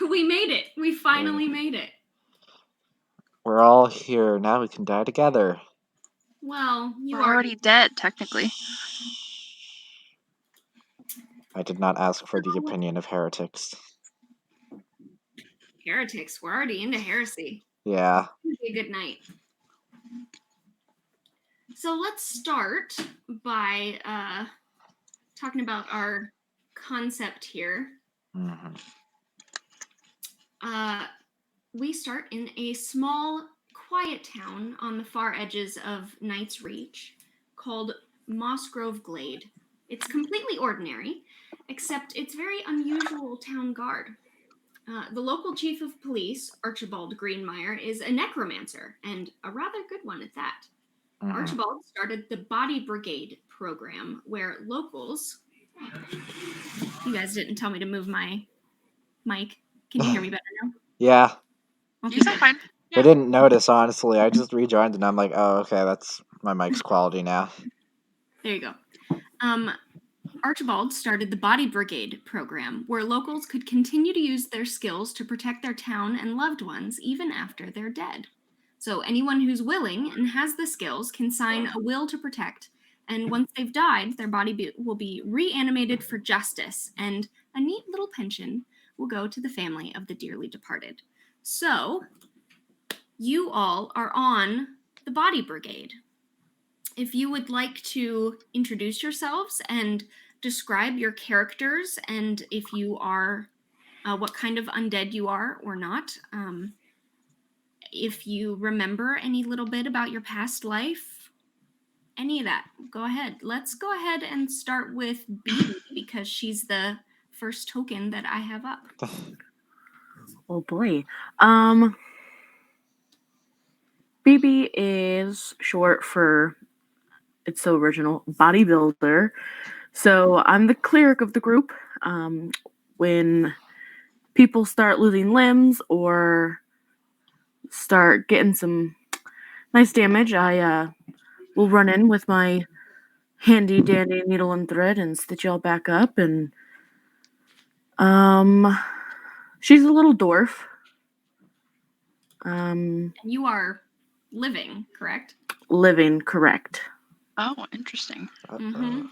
We made it. We finally made it. We're all here. Now we can die together. Well, We're already dead, technically. I did not ask for the opinion of heretics. Heretics. We're already into heresy. Yeah. It's gonna be a good night. So let's start by talking about our concept here. Mm-hmm. We start in a small, quiet town on the far edges of Knight's Reach called Mossgrove Glade. It's completely ordinary, except its very unusual town guard. The local chief of police, Archibald Greenmeyer, is a necromancer, and a rather good one at that. Mm-hmm. Archibald started the Body Brigade program, where locals... You guys didn't tell me to move my mic. Can you hear me better now? Yeah. Okay, You sound fine. I didn't notice, honestly. I just rejoined and I'm like, oh, okay, that's my mic's quality now. There you go. Archibald started the Body Brigade program, where locals could continue to use their skills to protect their town and loved ones even after they're dead. So anyone who's willing and has the skills can sign a will to protect, and once they've died, their body will be reanimated for justice, and a neat little pension will go to the family of the dearly departed. So, you all are on the Body Brigade. If you would like to introduce yourselves and describe your characters, and if you are what kind of undead you are or not, if you remember any little bit about your past life, any of that, go ahead. Let's go ahead and start with BB because she's the first token that I have up. Oh boy. BB is short for, it's so original, bodybuilder. So I'm the cleric of the group. When people start losing limbs or start getting some nice damage, I will run in with my handy dandy needle and thread and stitch y'all back up. And she's a little dwarf. You are living, correct? Living, correct. Oh, interesting. Mm-hmm.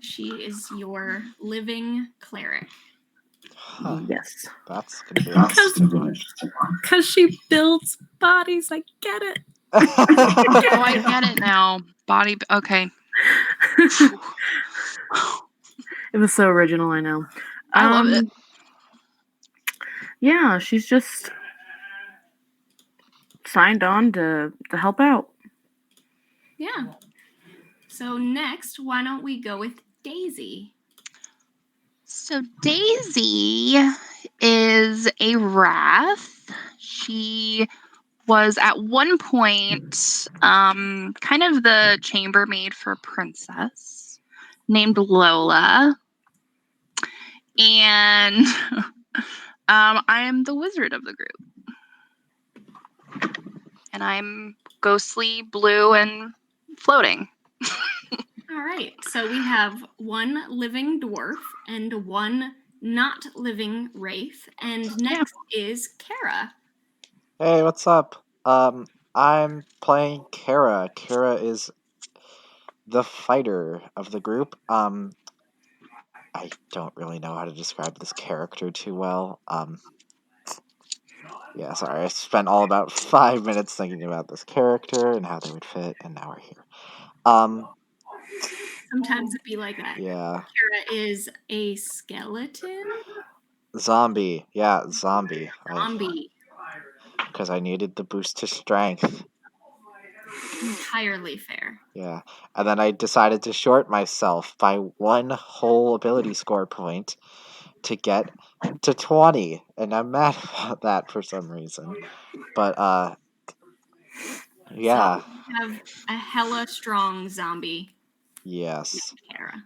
She is your living cleric. Huh. Yes. That's gonna be awesome. Because she builds bodies. I get it. Oh, I get it now. Body. Okay. It was so original, I know. I love it. Yeah, she's just signed on to help out. Yeah. So next, why don't we go with Daisy? So Daisy is a wrath. She was at one point kind of the chambermaid for a princess named Lola. And I am the wizard of the group. And I'm ghostly, blue, and floating. All right. So we have one living dwarf and one not living wraith. And next is Kara. Hey, what's up? I'm playing Kara. Kara is the fighter of the group. I don't really know how to describe this character too well. Yeah, sorry. I spent all about 5 minutes thinking about this character and how they would fit, and now we're here. Sometimes it'd be like that. Yeah. Kara is a skeleton. Zombie. Yeah, zombie. Zombie. Because I needed the boost to strength. Entirely fair. Yeah. And then I decided to short myself by 1 whole ability score point to get to 20. And I'm mad about that for some reason. But, yeah. So we have a hella strong zombie. Yes. Kara.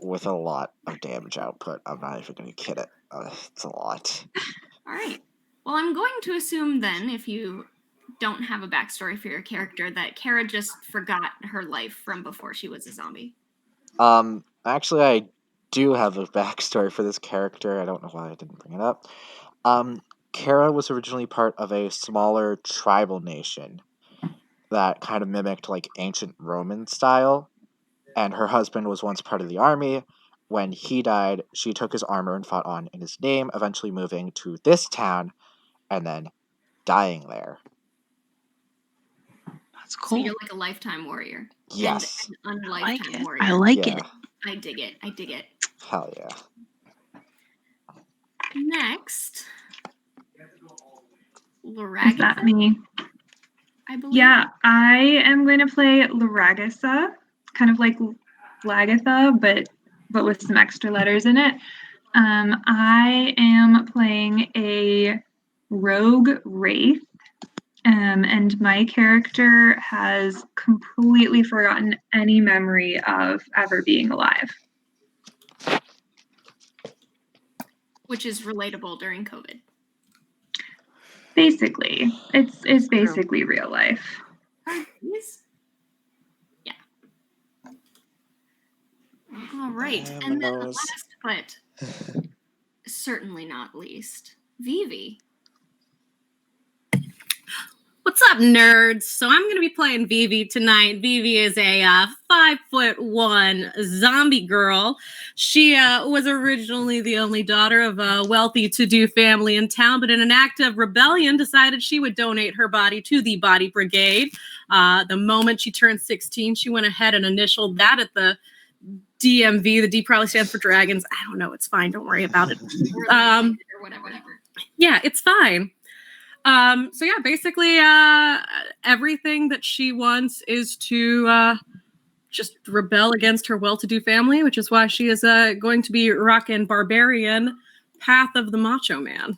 With a lot of damage output. I'm not even going to kid it. It's a lot. All right. Well, I'm going to assume then, if you don't have a backstory for your character, that Kara just forgot her life from before she was a zombie. Actually, I do have a backstory for this character. I don't know why I didn't bring it up. Kara was originally part of a smaller tribal nation that kind of mimicked like ancient Roman style, and her husband was once part of the army. When he died, she took his armor and fought on in his name, eventually moving to this town and then dying there. That's So cool. you're like a lifetime warrior. Yes. And an I like unlifetime it. warrior. I like Yeah. it. I dig it. I dig it. Hell yeah. Next, Is Laragatha, that me? I believe. Yeah, I am going to play Laragasa, kind of like Lagatha, but with some extra letters in it. I am playing a rogue wraith, and my character has completely forgotten any memory of ever being alive. Which is relatable during COVID. Basically, it's basically real life. Yes. Yeah. All right. My And then the nose. last, but certainly not least, Vivi. What's up, nerds? So I'm going to be playing Vivi tonight. Vivi is a 5'1" zombie girl. She was originally the only daughter of a wealthy to-do family in town, but in an act of rebellion decided she would donate her body to the Body Brigade. The moment she turned 16, she went ahead and initialed that at the DMV. The D probably stands for dragons. I don't know. It's fine. Don't worry about it. Or whatever. Yeah, it's fine. So yeah, basically, everything that she wants is to just rebel against her well-to-do family, which is why she is going to be rocking barbarian path of the macho man.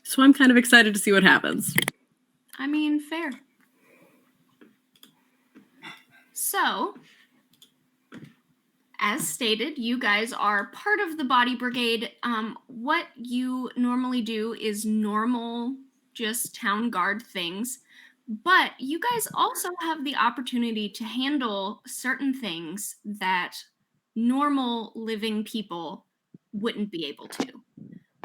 So I'm kind of excited to see what happens. I mean, fair. So, as stated, you guys are part of the Body Brigade. What you normally do is normal, just town guard things. But you guys also have the opportunity to handle certain things that normal living people wouldn't be able to.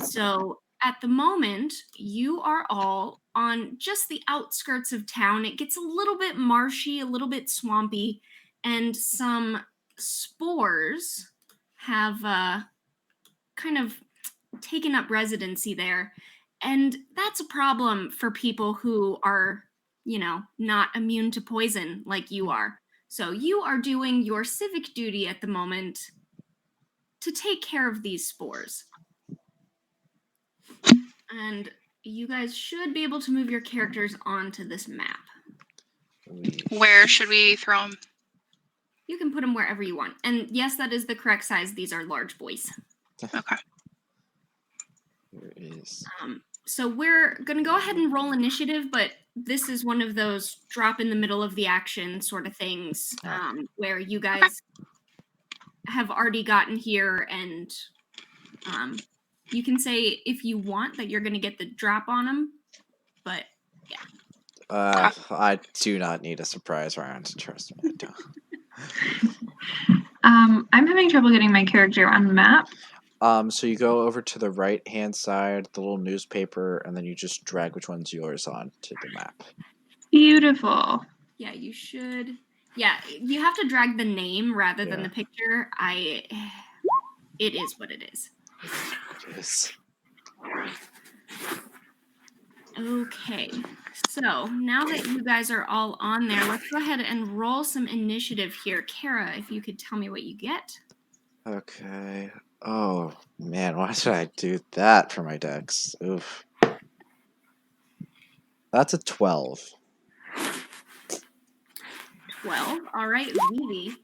So at the moment, you are all on just the outskirts of town. It gets a little bit marshy, a little bit swampy, and some spores have kind of taken up residency there. And that's a problem for people who are, not immune to poison like you are. So you are doing your civic duty at the moment to take care of these spores. And you guys should be able to move your characters onto this map. Where should we throw them? You can put them wherever you want. And yes, that is the correct size. These are large boys. Okay. Here is. So we're going to go ahead and roll initiative, but this is one of those drop in the middle of the action sort of things where you guys have already gotten here, and you can say if you want that you're going to get the drop on them, but yeah. I do not need a surprise round. Trust me, I don't. I'm having trouble getting my character on the map. So you go over to the right-hand side, the little newspaper, and then you just drag which one's yours onto the map. Beautiful. Yeah, you should. Yeah, you have to drag the name rather than the picture. It is what it is. It is. Okay, so now that you guys are all on there, let's go ahead and roll some initiative here. Kara, if you could tell me what you get. Okay. Oh, man, why should I do that for my decks? Oof. That's a 12. 12. All right, Vivi.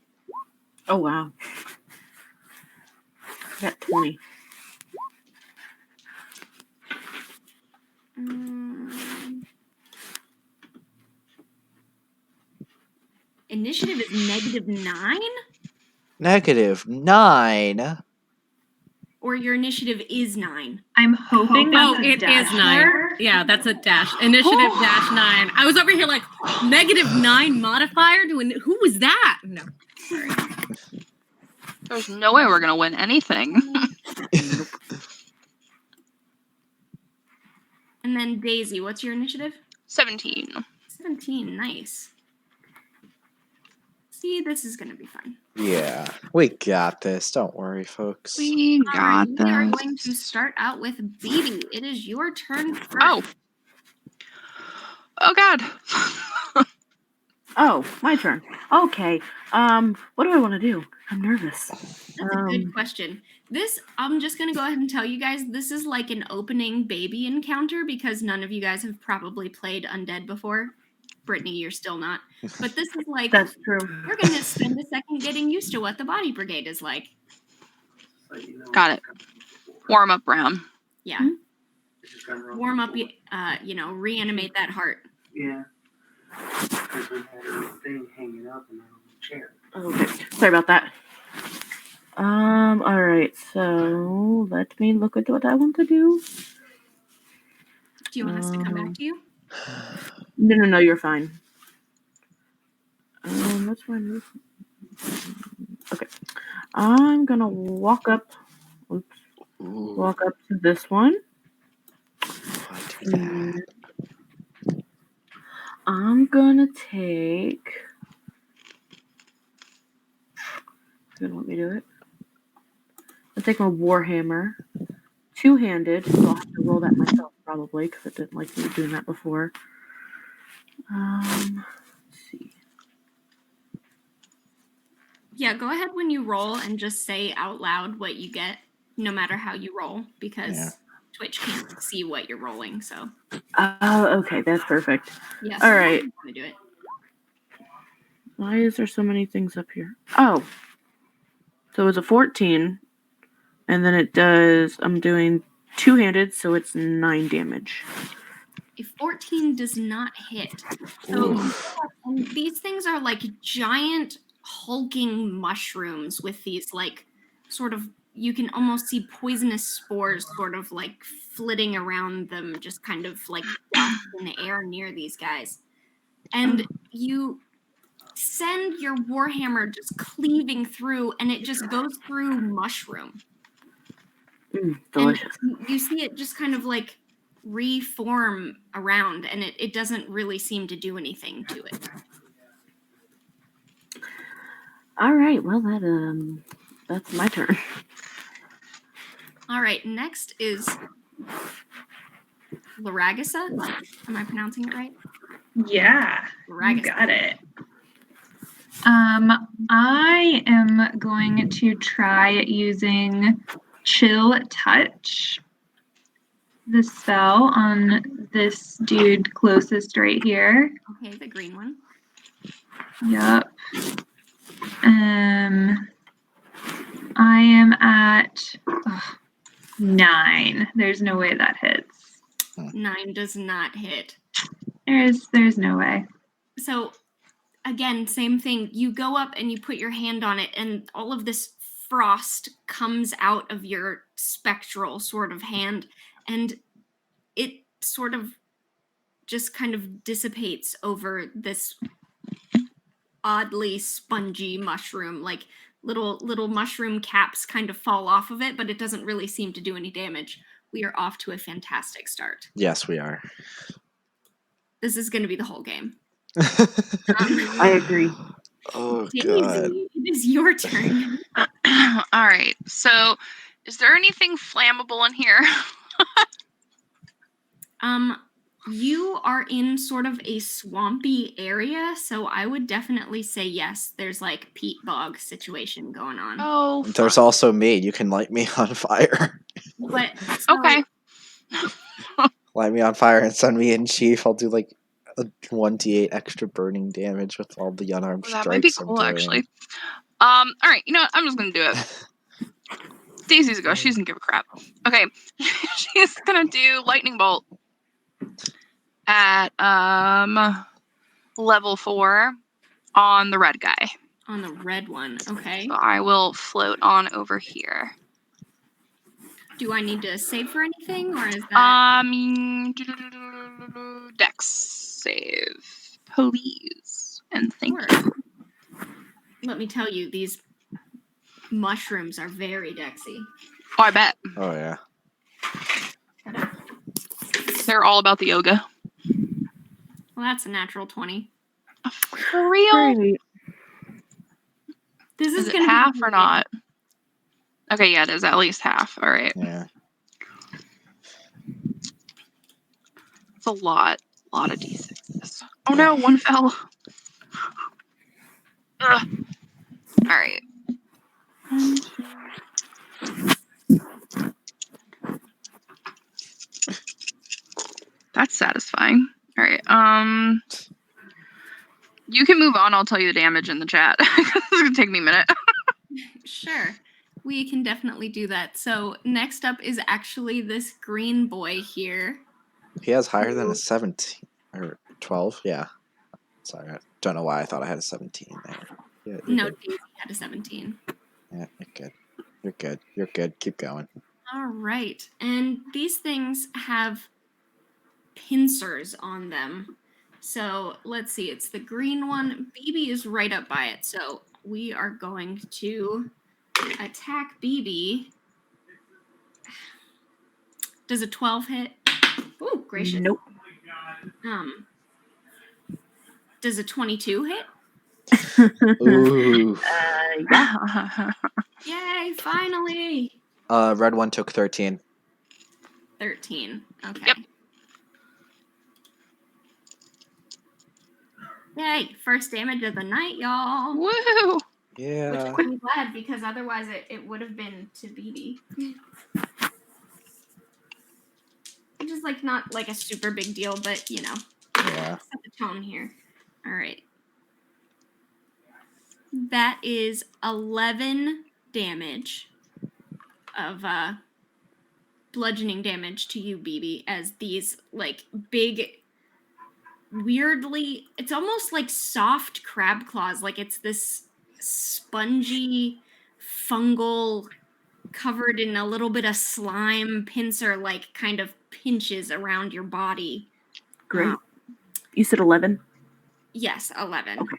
Oh, wow. I got 20. Initiative is -9? -9? Or your initiative is 9? I'm hoping Oh, that's a it dash is 9. mark. Yeah, that's a dash. Initiative -9. I was over here like, -9 modifier? Who was that? No, sorry. There's no way we're gonna win anything. And then Daisy, what's your initiative? 17. 17, nice. See, this is going to be fun. Yeah, we got this. Don't worry, folks. We All got right, we are this. going to start out with BB. It is your turn first. Oh. Oh God. Oh, my turn. Okay. What do I want to do? I'm nervous. That's a good question. This, I'm just going to go ahead and tell you guys, this is like an opening baby encounter because none of you guys have probably played Undead before. Brittany, you're still not. But this is like, That's true. we're going to spend a second getting used to what the Body Brigade is like. Got it. Warm up round. Yeah. Warm up, reanimate that heart. Yeah. Because we had her thing hanging up in the chair. Okay. Sorry about that. All right. So let me look at what I want to do. Do you want us to come back to you? No, you're fine. That's where I move. Okay. I'm gonna walk up. Oops. Ooh, Walk up to this one. why do that? I'm gonna take. You don't want me to do it? I'll take my Warhammer. Two-handed, so I'll have to roll that myself probably because I didn't like me doing that before. Let's see. Yeah, go ahead when you roll and just say out loud what you get, no matter how you roll, because Twitch can't see what you're rolling. So. Oh, okay, that's perfect. Yeah. All right. I'm gonna do it. Why is there so many things up here? Oh, so it's a 14, and then it does. I'm doing two-handed, so it's 9 damage. A 14 does not hit. So and these things are like giant hulking mushrooms with these like sort of, you can almost see poisonous spores sort of like flitting around them, just kind of like dust in the air near these guys. And you send your Warhammer just cleaving through, and it just goes through mushroom. Delicious. And you see it just kind of like reform around, and it doesn't really seem to do anything to it. All right, well that's my turn. All right, next is Laragasa. Am I pronouncing it right? Yeah, you Laragasa. got it. I am going to try using Chill Touch, the spell on this dude closest right here. Okay, the green one. Yup. I am at 9. There's no way that hits. 9 does not hit. There's no way. So again, same thing. You go up and you put your hand on it, and all of this frost comes out of your spectral sort of hand, and it sort of just kind of dissipates over this oddly spongy mushroom. Like little mushroom caps kind of fall off of it, but it doesn't really seem to do any damage. We are off to a fantastic start. Yes, we are. This is going to be the whole game. I agree. Oh, God. Daisy, it is your turn. All right. So, is there anything flammable in here? You are in sort of a swampy area, so I would definitely say yes. There's like peat bog situation going on. Oh, There's also me. You can light me on fire. But so, okay. Light me on fire and send me in, Chief. I'll do like a 1d8 extra burning damage with all the unarmed Well, that might be strikes cool, I'm doing. actually. All right. You know what? I'm just gonna do it. Daisy's a go. She doesn't give a crap. Okay. She's gonna do lightning bolt at level 4 on the red guy. on the red one, okay. So I will float on over here. Do I need to save for anything, or is that? Dex save, please, and thank you. Let me tell you, these mushrooms are very dexy. Oh, I bet. Oh yeah. They're all about the yoga. Well, that's a natural 20. For real? Great. This Is it gonna be half or weird. not? Okay, yeah, it is at least half. All right. Yeah. It's a lot. A lot of D6s. Oh no, one fell. Ugh. All right. That's satisfying. All right. You can move on. I'll tell you the damage in the chat. It's gonna take me a minute. Sure. We can definitely do that. So next up is actually this green boy here. He has higher than a 17 or 12. Yeah. Sorry, I don't know why I thought I had a 17 there. Yeah, you're No, good. Daisy had a 17. Yeah, you're good. You're good. You're good. Keep going. All right. And these things have pincers on them. So let's see. It's the green one. BB is right up by it. So we are going to attack BB. Does a 12 hit? Oh, gracious. Nope. Does a 22 hit? Ooh. Yeah. Yay, finally. Red one took 13. 13. Okay. Yep. Yay, first damage of the night, y'all. Woo! Which Yeah. I'm glad, because otherwise it would have been to BB. Which is like not like a super big deal, but you know, Yeah. set the tone here. All right. That is 11 damage of bludgeoning damage to you, BB, as these like big, weirdly, it's almost like soft crab claws. Like it's this spongy, fungal, covered in a little bit of slime pincer, like kind of pinches around your body. Great. You said 11? Yes, 11. Okay.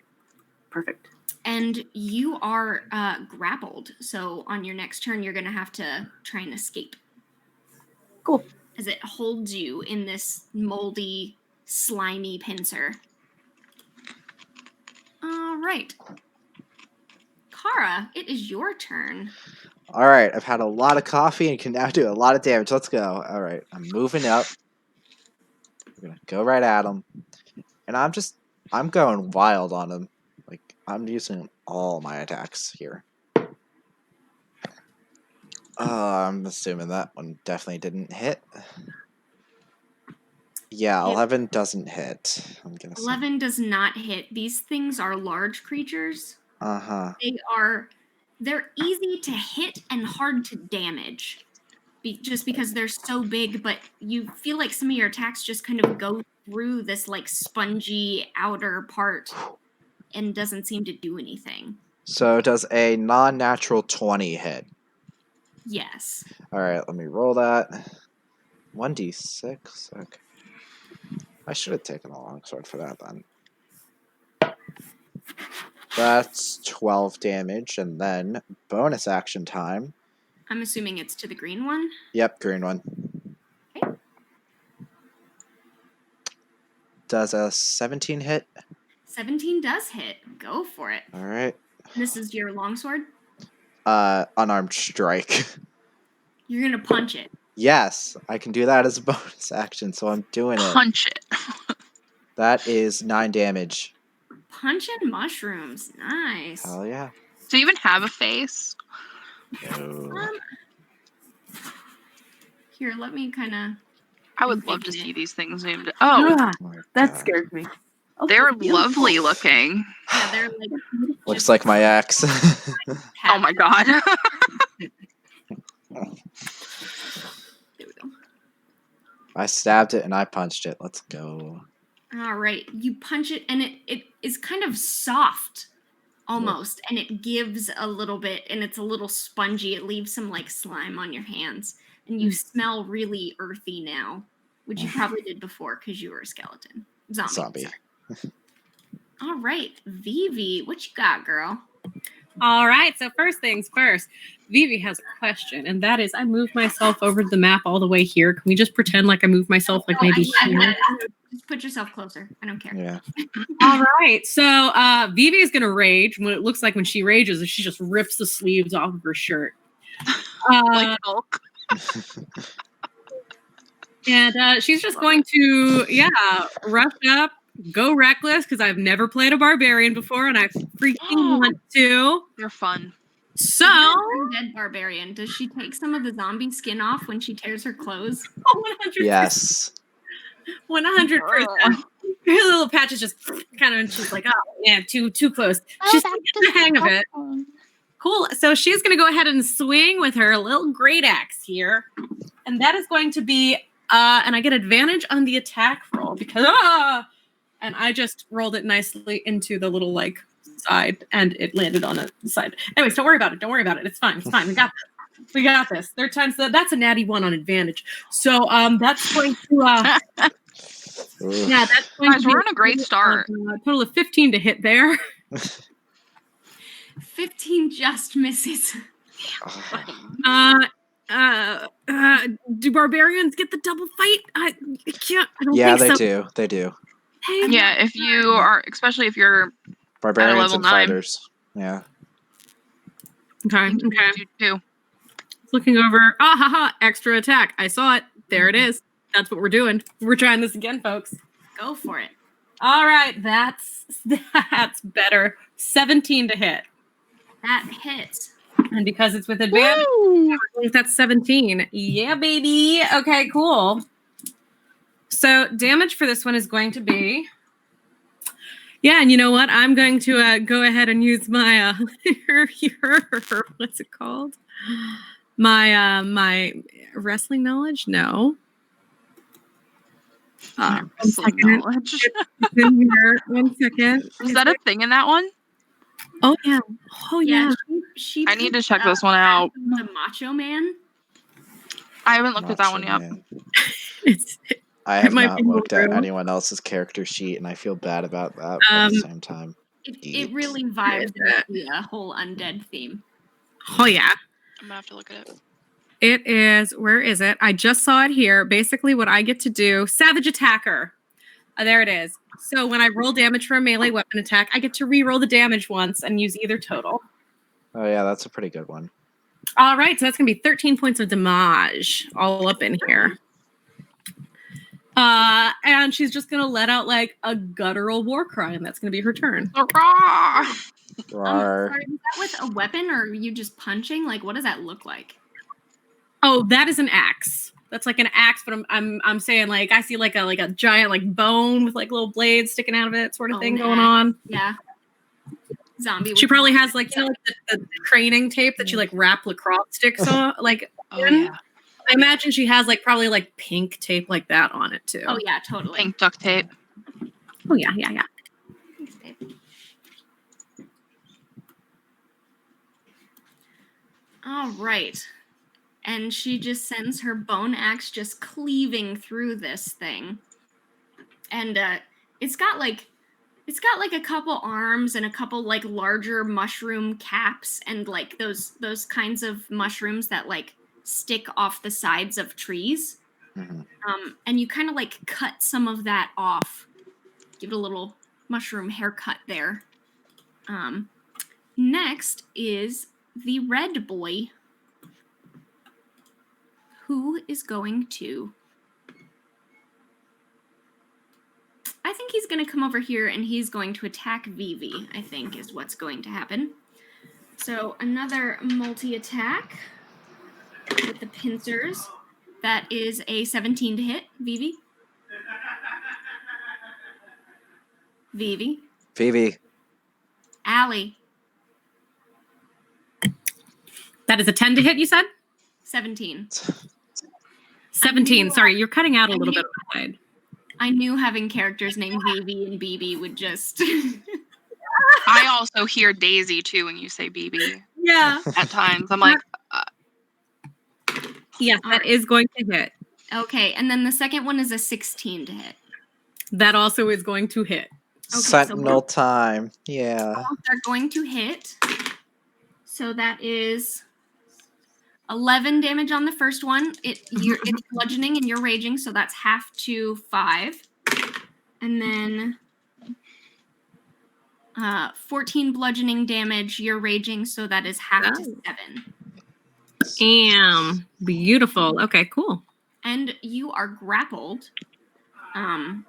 Perfect. And you are grappled. So on your next turn, you're going to have to try and escape. Cool. As it holds you in this moldy, slimy pincer. All right. Kara, it is your turn. All right. I've had a lot of coffee and can now do a lot of damage. Let's go. All right. I'm moving up. We're going to go right at him. And I'm going wild on him. Like, I'm using all my attacks here. I'm assuming that one definitely didn't hit. Yeah, 11 doesn't hit. I'm gonna say. 11 does not hit. These things are large creatures. Uh-huh. They're easy to hit and hard to damage. Just because they're so big, but you feel like some of your attacks just kind of go through this like spongy outer part and doesn't seem to do anything. So does a non-natural 20 hit? Yes. Alright, let me roll that. 1d6. Okay. I should have taken a longsword for that then. That's 12 damage, and then bonus action time. I'm assuming it's to the green one. Yep, green one. Okay. Does a 17 hit? 17 does hit. Go for it. Alright. This is your longsword. Unarmed strike. You're gonna punch it. Yes, I can do that as a bonus action, so I'm doing it. Punch it. That is 9 damage. Punching mushrooms. Nice. Hell yeah. Do you even have a face? No. Here, let me kind of. I would love to see these things named. Oh, Ah, Oh my that God. scared me. Oh, they're beautiful. lovely looking. Yeah, they're like. Looks just like my ex. Oh my god. There we go. I stabbed it and I punched it. Let's go. All right, you punch it, and it is kind of soft, almost, and it gives a little bit, and it's a little spongy. It leaves some like slime on your hands, and you smell really earthy now, which you probably did before because you were a skeleton zombie. Zombie. Sorry. All right, Vivi, what you got, girl? All right, so first things first, Vivi has a question, and that is, I moved myself over the map all the way here. Can we just pretend like I moved myself like maybe here? Just put yourself closer. I don't care. Yeah. All right, so Vivi is going to rage. What it looks like when she rages is she just rips the sleeves off of her shirt. Like Hulk. And she's just going to, rush up, go reckless, because I've never played a barbarian before, and I freaking want to. They're fun. So, Undead barbarian. Does she take some of the zombie skin off when she tears her clothes? 100%. Yes. 100%. Her little patch is just kind of, and she's like, oh man, too close. She's getting the hang of it. Cool. So she's going to go ahead and swing with her little great axe here. And that is going to be, and I get advantage on the attack roll because, and I just rolled it nicely into the little like side and it landed on the side. Anyways, don't worry about it. Don't worry about it. It's fine. It's fine. We got this. Third time's that's a natty 1 on advantage. So that's going to that's going Guys, to we're on a great start. Total of 15 to hit there. 15 just misses. Do barbarians get the double fight? I don't Yeah, think they so. do. They do. Hey, Yeah, if you are, especially if you're Barbarians level and 9. fighters. Yeah. Okay. you too. Looking over. Extra attack. I saw it. There it is. That's what we're doing. We're trying this again, folks. Go for it. All right, that's better. 17 to hit. That hits. And because it's with advantage, I think that's 17. Yeah, baby. Okay, cool. So damage for this one is going to be... Yeah, and you know what? I'm going to go ahead and use my what's it called? My wrestling knowledge? No. Wrestling knowledge. It's in here. 1 second. Is that a thing in that one? Oh yeah. Oh yeah. She I need to picked check this up one out. The Macho Man. I haven't looked at that one Macho yet. Man. It's I have might not be looked at true. anyone else's character sheet, and I feel bad about that. But at the same time, It really vibes with the whole undead theme. Oh yeah. I'm gonna have to look at it. It is, where is it? I just saw it here. Basically what I get to do, Savage Attacker. There it is. So when I roll damage for a melee weapon attack, I get to re-roll the damage once and use either total. oh yeah, that's a pretty good one. All right, so that's going to be 13 points of damage all up in here. And she's just going to let out like a guttural war cry, and that's going to be her turn. Hurrah! Rawr. Sorry, is that with a weapon or are you just punching? Like, what does that look like? Oh, that is an axe. That's like an axe, but I'm saying like I see like a giant like bone with like little blades sticking out of it, sort of thing going on. Yeah. Zombie. She with probably bones. has like the craning tape that you like wrap lacrosse sticks on. Like Oh yeah. I imagine she has like probably like pink tape like that on it too. Oh yeah, totally. Pink duct tape. Oh yeah. All right. And she just sends her bone axe just cleaving through this thing. And it's got like a couple arms and a couple like larger mushroom caps and like those kinds of mushrooms that like stick off the sides of trees. Mhm. And you kind of like cut some of that off. Give it a little mushroom haircut there. Next is the red boy, who is going to... I think he's going to come over here and he's going to attack Vivi, I think is what's going to happen. So another multi-attack with the pincers. That is a 17 to hit, Vivi. Phoebe. Allie, That is a 10 to hit, you said? 17. 17. Sorry, you're cutting out a I little knew- bit on the side. I knew having characters named Vivi and BB would just... I also hear Daisy too when you say BB. Yeah. At times, I'm like, Yes, that is going to hit. Okay, and then the second one is a 16 to hit. That also is going to hit. so Sentinel time. Yeah. Both are going to hit. So that is 11 damage on the first one. It's bludgeoning and you're raging, so that's half to 5. And then 14 bludgeoning damage, you're raging, so that is half to 7. Damn. Beautiful. Okay, cool. And you are grappled. And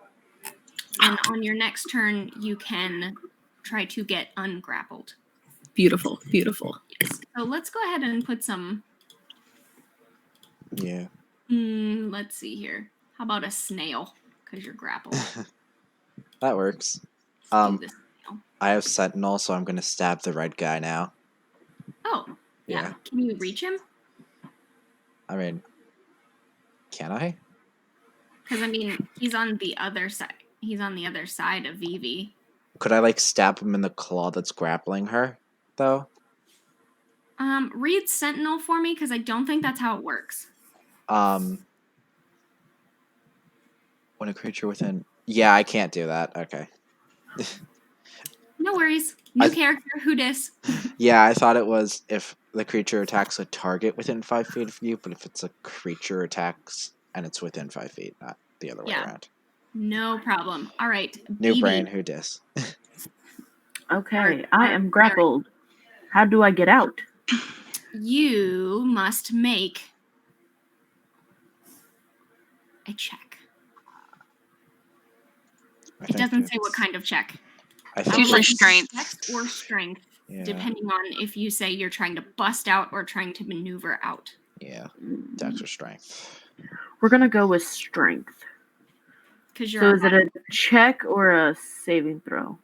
on your next turn, you can try to get ungrappled. Beautiful. Beautiful. Yes. So let's go ahead and put some. Yeah. Let's see here. How about a snail? Because you're grappled. That works. Let's do the snail. I have Sentinel, so I'm gonna stab the red guy now. Oh, yeah. Can you reach him? I mean, can I? Because I mean, he's on the other side. He's on the other side of Vivi. Could I like stab him in the claw that's grappling her, though? Read Sentinel for me, because I don't think that's how it works. When a creature within... Yeah, I can't do that. Okay. No worries. New character, who dis? Yeah, I thought it was if the creature attacks a target within 5 feet of you, but if it's a creature attacks and it's within 5 feet, not the other way around. No problem. All right. New Vivi. brain, who dis? Okay, I am grappled. How do I get out? You must make a check. It doesn't say what kind of check. It's usually strength. Dex or strength, Yeah. depending on if you say you're trying to bust out or trying to maneuver out. Yeah, Dex or strength. We're gonna go with strength. Because So is it a check or a saving throw?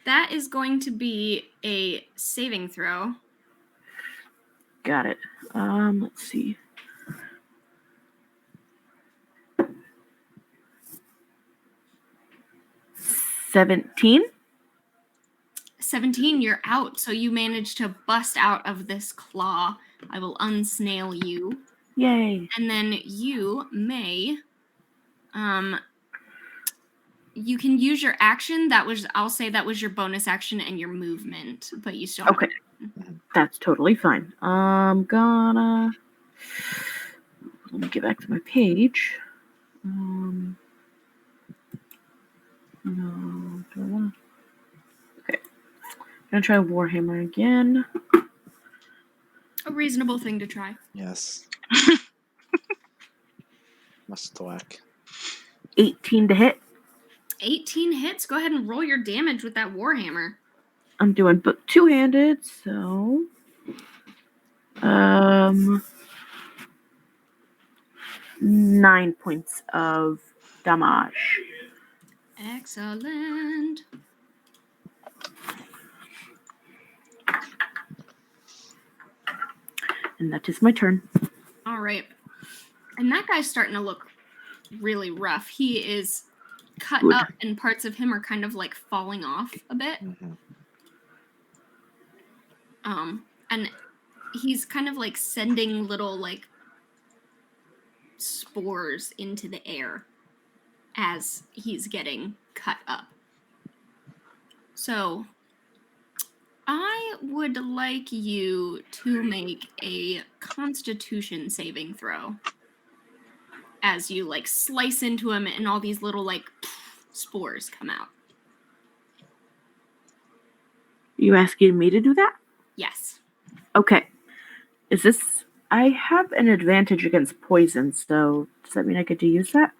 That is going to be a saving throw. Got it. Let's see. $17. 17, you're out. So you managed to bust out of this claw. I will unsnail you. Yay. And then you may you can use your action. I'll say that was your bonus action and your movement, but you still have Okay. That's totally fine. I'm gonna let me get back to my page. No, do I wanna? Okay. I'm gonna try Warhammer again. a reasonable thing to try. Yes. Must whack. 18 to hit. 18 hits. Go ahead and roll your damage with that Warhammer. I'm doing but two-handed, so 9 points of damage. Excellent. And that is my turn. All right. And that guy's starting to look really rough. He is cut Good. up and parts of him are kind of like falling off a bit. And he's kind of like sending little like spores into the air as he's getting cut up. So I would like you to make a Constitution saving throw as you like slice into him and all these little like spores come out. You asking me to do that? Yes. Okay. Is this... I have an advantage against poison, so does that mean I get to use that?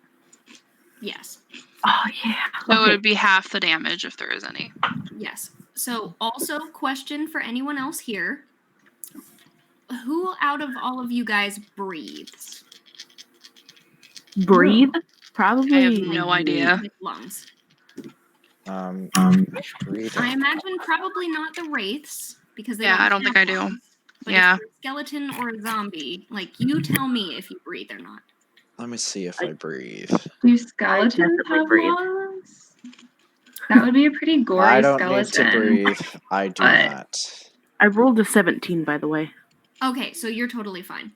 Yes. Oh, yeah. So Okay. it would be half the damage if there is any. Yes. So also question for anyone else here. Who out of all of you guys breathes? Breathe? Probably. I have no idea. With lungs. Breathe. I imagine probably not the wraiths because they I don't have think I do. lungs. But Yeah. if you're a skeleton or a zombie, like you tell me if you breathe or not. Let me see if I breathe. Do skeletons definitely have breathe. lungs? That would be a pretty gory I don't skeleton. need to breathe. I do But- not. I rolled a 17, by the way. Okay, so you're totally fine.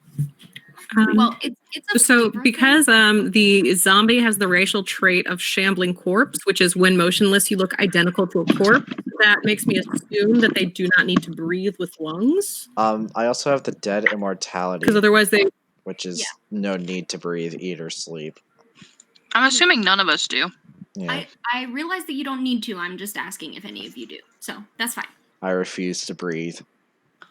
Well, it's a So flavor because thing. the zombie has the racial trait of shambling corpse, which is when motionless you look identical to a corpse, that makes me assume that they do not need to breathe with lungs, I also have the dead immortality, because otherwise they. which is Yeah. no need to breathe, eat, or sleep. I'm assuming none of us do. Yeah, I realize that you don't need to. I'm just asking if any of you do. So that's fine. I refuse to breathe.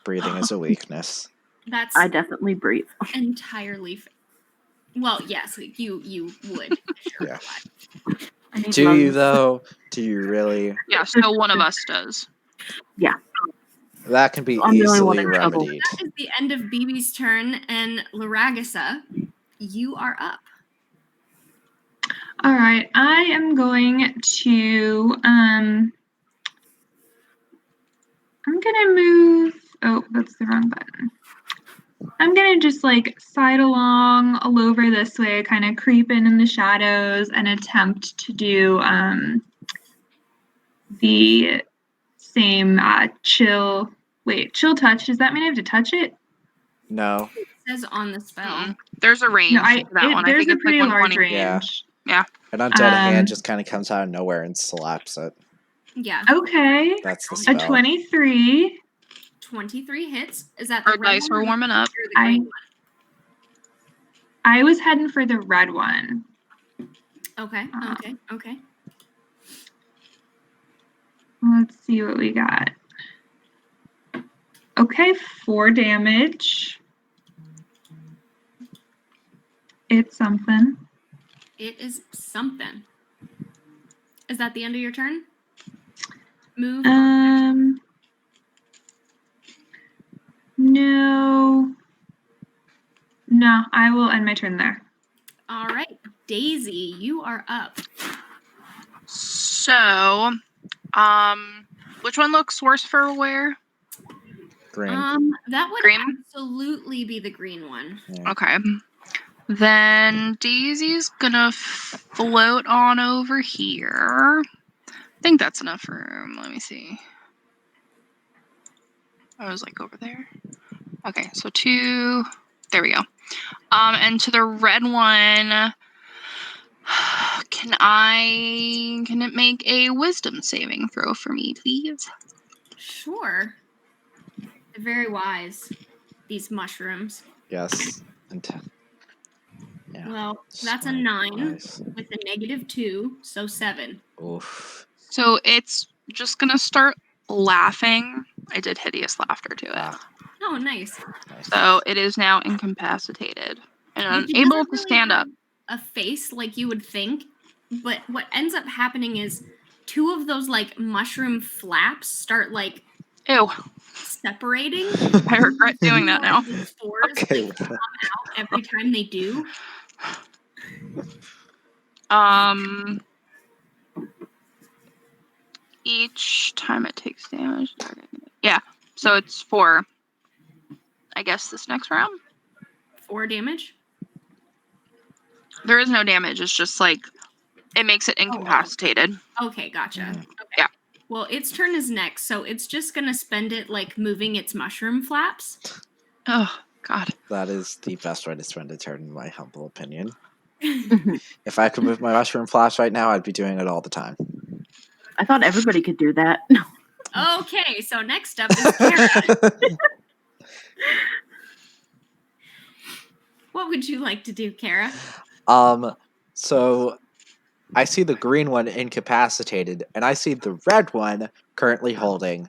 Breathing is a weakness. That's I definitely breathe. entirely well, yes, you would. Sure. Yeah. I need Do you lungs. though? Do you really? Yeah, so one of us does. That can be I'm the only one easily in trouble. remedied. That is the end of BB's turn, and Laragasa, you are up. All right, I am going to I'm gonna move. Oh, that's the wrong button. I'm gonna just like side along all over this way, kind of creep in the shadows and attempt to do the same chill. Wait, chill touch. Does that mean I have to touch it? No. It says on the spell. Mm-mm. There's a range No, to that one. I there's think a it's like pretty large 120. range. Yeah. An undead hand Um, just kind of comes out of nowhere and slaps it. Yeah. Okay, That's the a spell. 23. 23 hits. Is that the Our red dice one are or warming up. the green one? I was heading for the red one. Okay. Okay. Let's see what we got. Okay, 4 damage. It's something. It is something. Is that the end of your turn? Move. No. No, I will end my turn there. All right. Daisy, you are up. So, which one looks worse for wear? Green. That would Green? absolutely be the green one. Yeah. Okay. Then Daisy's gonna float on over here. I think that's enough room. Let me see. I was like over there. Okay, so 2. There we go. And to the red one, can it make a wisdom saving throw for me, please? Sure. They're very wise, these mushrooms. Yes. Yeah. Well, that's a Smart, 9 wise. with a -2, so 7. Oof. So it's just gonna start laughing. I did hideous laughter to it. Ah, Oh, nice. nice. So it is now incapacitated and Which it unable doesn't to really stand up. have a face like you would think, but what ends up happening is 2 of those like mushroom flaps start like Ew. separating. I regret doing that now. The spores Okay like with come that. out every time they do. Each time it takes damage. Yeah. So it's 4. I guess this next round. 4 damage. There is no damage. It's just like it makes it incapacitated. Okay, gotcha. Mhm. Okay. Yeah. Well, its turn is next, so it's just gonna spend it like moving its mushroom flaps. Oh God. That is the best way to spend a turn, in my humble opinion. If I could move my mushroom flash right now, I'd be doing it all the time. I thought everybody could do that. Okay, so next up is Kara. What would you like to do, Kara? So I see the green one incapacitated, and I see the red one currently holding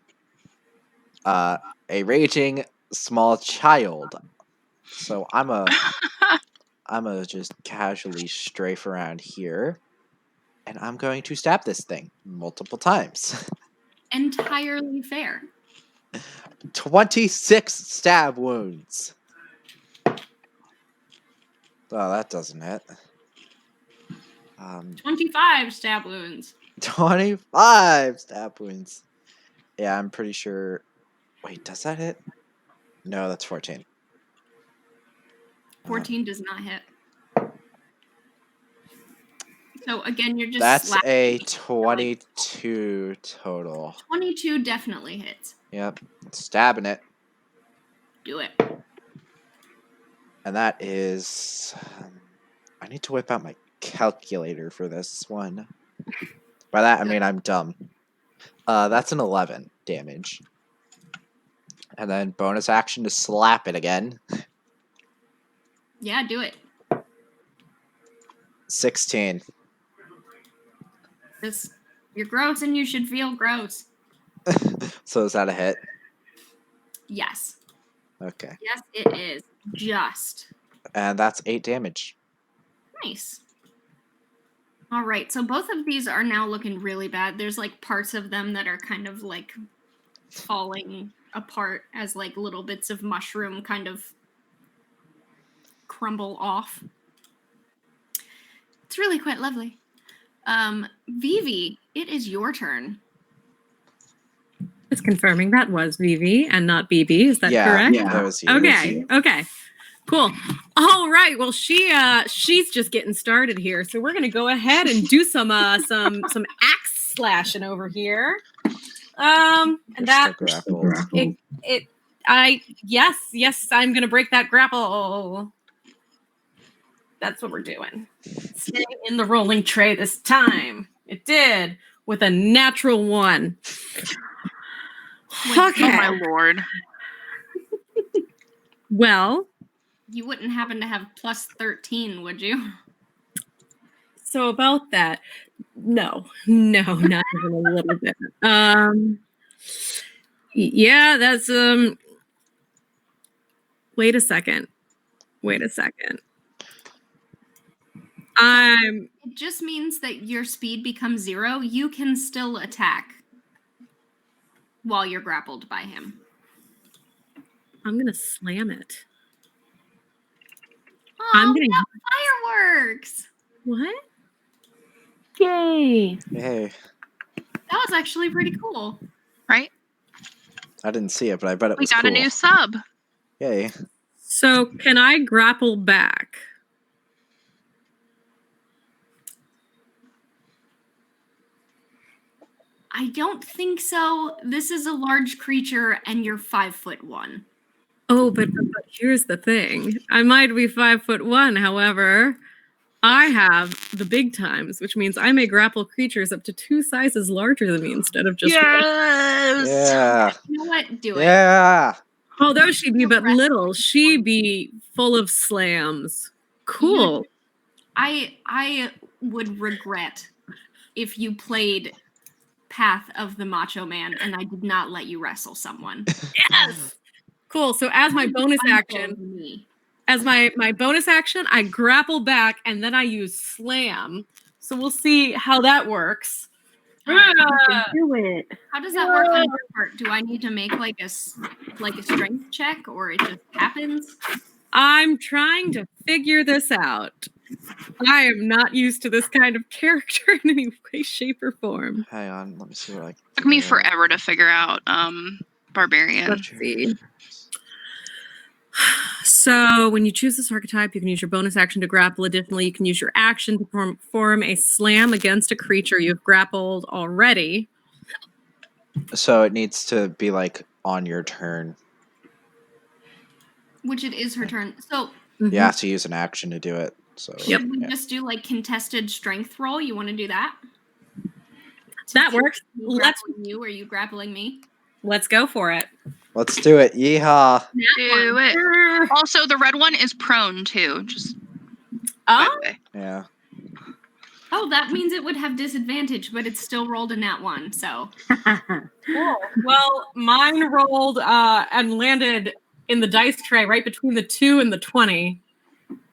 a raging small child. So I'm a just casually strafe around here, and I'm going to stab this thing multiple times. Entirely fair. 26 stab wounds. Oh, that doesn't hit. 25 stab wounds. 25 stab wounds. Yeah, I'm pretty sure. Wait, does that hit? No, that's 14. 14 does not hit. So again, you're just That's slapping. a 22 total. 22 definitely hits. Yep, stabbing it. Do it. And that is... I need to whip out my calculator for this one. By that, I mean I'm dumb. That's an 11 damage. And then bonus action to slap it again. Yeah, do it. 16. You're gross and you should feel gross. So is that a hit? Yes. Okay. Yes, it is. Just. And that's 8 damage. Nice. All right, so both of these are now looking really bad. There's like parts of them that are kind of like falling apart as like little bits of mushroom kind of crumble off. It's really quite lovely. Vivi, it is your turn. It's confirming that was Vivi and not BB. Is that correct? Yeah, that was you. Okay. Okay. Cool. All right. Well, she's just getting started here, so we're gonna go ahead and do some axe slashing over here. And that yes, I'm gonna break that grapple. That's what we're doing. Stay in the rolling tray this time. It did with a natural 1. Okay. Oh my lord. Well, You wouldn't happen to have plus 13, would you? so about that, no, not even a little bit. Yeah, that's Wait a second. It just means that your speed becomes 0. You can still attack while you're grappled by him. I'm gonna slam it. Oh, I'm gonna fireworks! What? Yay! Yay. That was actually pretty cool. Right? I didn't see it, but I bet it We was got cool. a new sub. Yay. So can I grapple back? I don't think so. This is a large creature, and you're 5'1". Oh, but here's the thing. I might be 5'1". However, I have the big times, which means I may grapple creatures up to 2 sizes larger than me instead of just one. Yeah. You know what? Do it. Yeah. Although she be but little, she be full of slams. Cool. I would regret if you played Path of the Macho Man and I did not let you wrestle someone. Yes. Cool. So as my bonus action, I grapple back and then I use slam. So we'll see how that works. Do it. How does that work on your part? Do I need to make like a strength check, or it just happens? I'm trying to figure this out. I am not used to this kind of character in any way, shape, or form. Hang on, let me see what I can Took me figure out. forever to figure out Barbarian. Let's see. So when you choose this archetype, you can use your bonus action to grapple. Additionally, you can use your action to perform a slam against a creature you've grappled already. So it needs to be like on your turn. Which it is her turn. So You have to use an action to do it. So should we just do like contested strength roll? You want to do that? That works. Let's you or you grappling me? Let's go for it. Let's do it. Yeehaw. Do it. Also, the red one is prone too. Just by the way. Yeah. Oh, that means it would have disadvantage, but it's still rolled a nat 1. So Cool. Well, mine rolled and landed in the dice tray right between the 2 and the 20.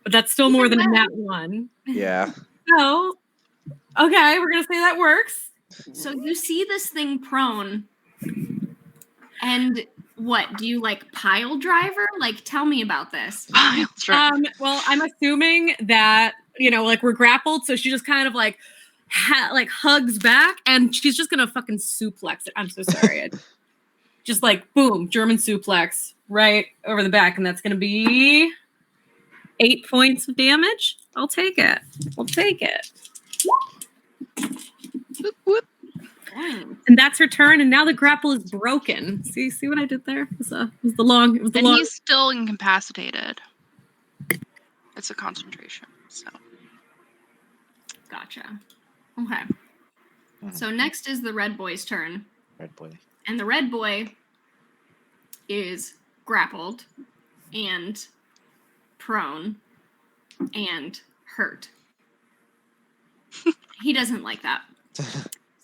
But that's still more than a nat 1. Yeah. So, okay, we're going to say that works. So you see this thing prone, and what, do you like pile driver? Like, tell me about this. Well, I'm assuming that, like we're grappled, so she just kind of like hugs back, and she's just going to fucking suplex it. I'm so sorry. Just like, boom, German suplex right over the back, and that's going to be 8 points of damage. I'll take it. Whoop, whoop. And that's her turn, and now the grapple is broken. See what I did there? It was the long. And he's still incapacitated. It's a concentration, so. Gotcha. Okay. Mhm. So next is the red boy's turn. Red boy. And the red boy is grappled and prone and hurt. He doesn't like that.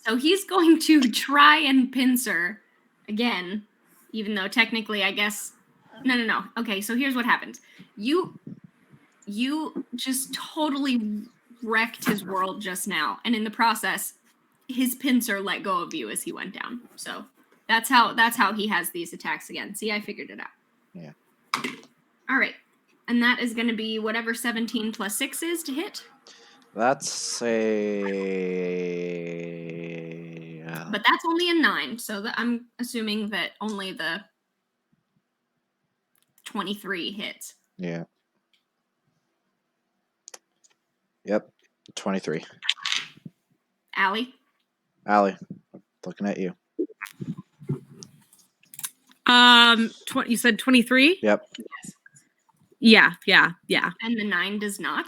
So he's going to try and pincer again, even though technically I guess no. Okay, so here's what happens. You just totally wrecked his world just now, and in the process, his pincer let go of you as he went down. So that's how he has these attacks again. See, I figured it out. Yeah. All right. And that is going to be whatever 17 plus 6 is to hit. That's a. But that's only a 9, so I'm assuming that only the 23 hits. Yeah. Yep. 23. Allie? Allie, looking at you. You said 23? Yep. Yeah. And the 9 does not?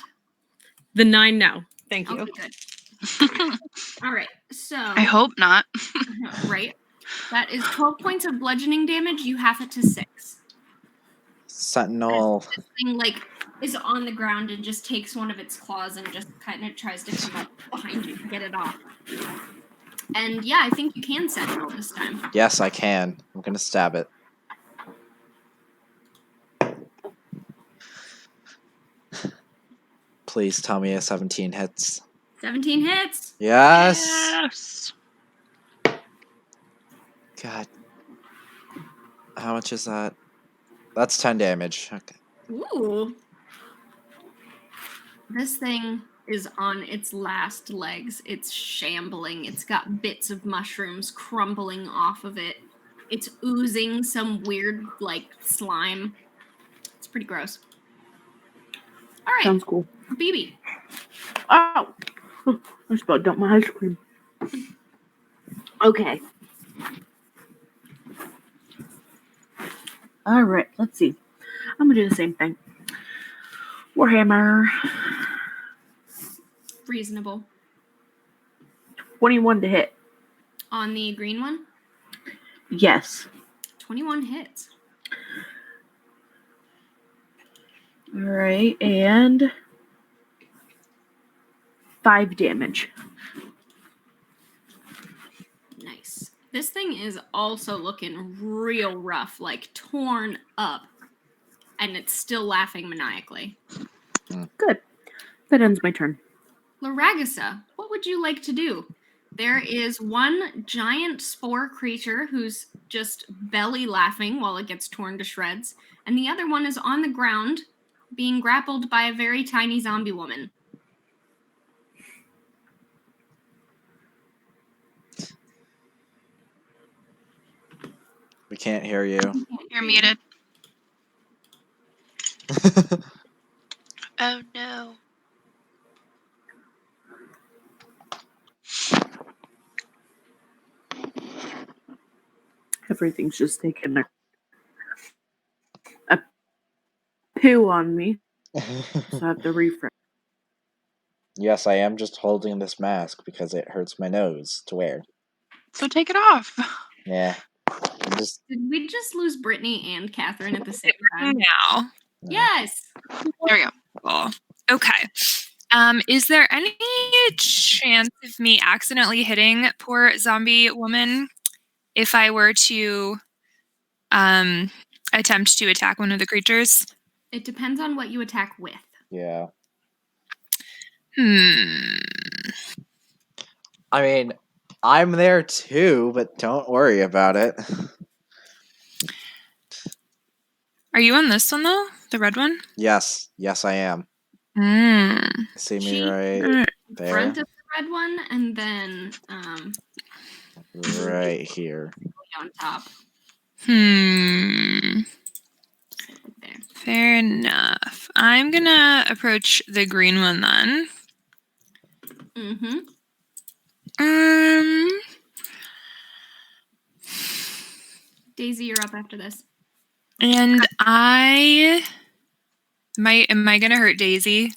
The 9, no. Thank you. Okay, good. All right, so... I hope not. Right. That is 12 points of bludgeoning damage. You have it to 6. Sentinel. This thing, is on the ground and just takes one of its claws and just kind of tries to come up behind you to get it off. And yeah, I think you can sentinel this time. Yes, I can. I'm gonna stab it. Please tell me a 17 hits. 17 hits. Yes. Yes. God. How much is that? That's 10 damage. Okay. Ooh. This thing is on its last legs. It's shambling. It's got bits of mushrooms crumbling off of it. It's oozing some weird, slime. It's pretty gross. All right. Sounds cool. BB. Oh, I just about dumped my ice cream. Okay. All right, let's see. I'm gonna do the same thing. Warhammer. Reasonable. 21 to hit. On the green one, Yes. 21 hits. All right, and 5 damage. Nice. This thing is also looking real rough, torn up. And it's still laughing maniacally. Good. That ends my turn. Laragasa, what would you like to do? There is one giant spore creature who's just belly laughing while it gets torn to shreds, and the other one is on the ground being grappled by a very tiny zombie woman. We can't hear you. You're muted. Oh no. Everything's just taking a poo on me, so I have to refresh. Yes, I am just holding this mask because it hurts my nose to wear. So take it off. Yeah. I'm just. Did we just lose Brittany and Catherine at the same time? Now. Yes. There we go. Cool. Okay. Is there any chance of me accidentally hitting poor zombie woman if I were to attempt to attack one of the creatures? It depends on what you attack with. Yeah. I mean, I'm there too, but don't worry about it. Are you on this one though? The red one? Yes, I am. See me She- right there? Front of the red one, and then Right here. on top. There. Fair enough. I'm gonna approach the green one then. Mm-hmm. Daisy, you're up after this. And I Am I gonna hurt Daisy?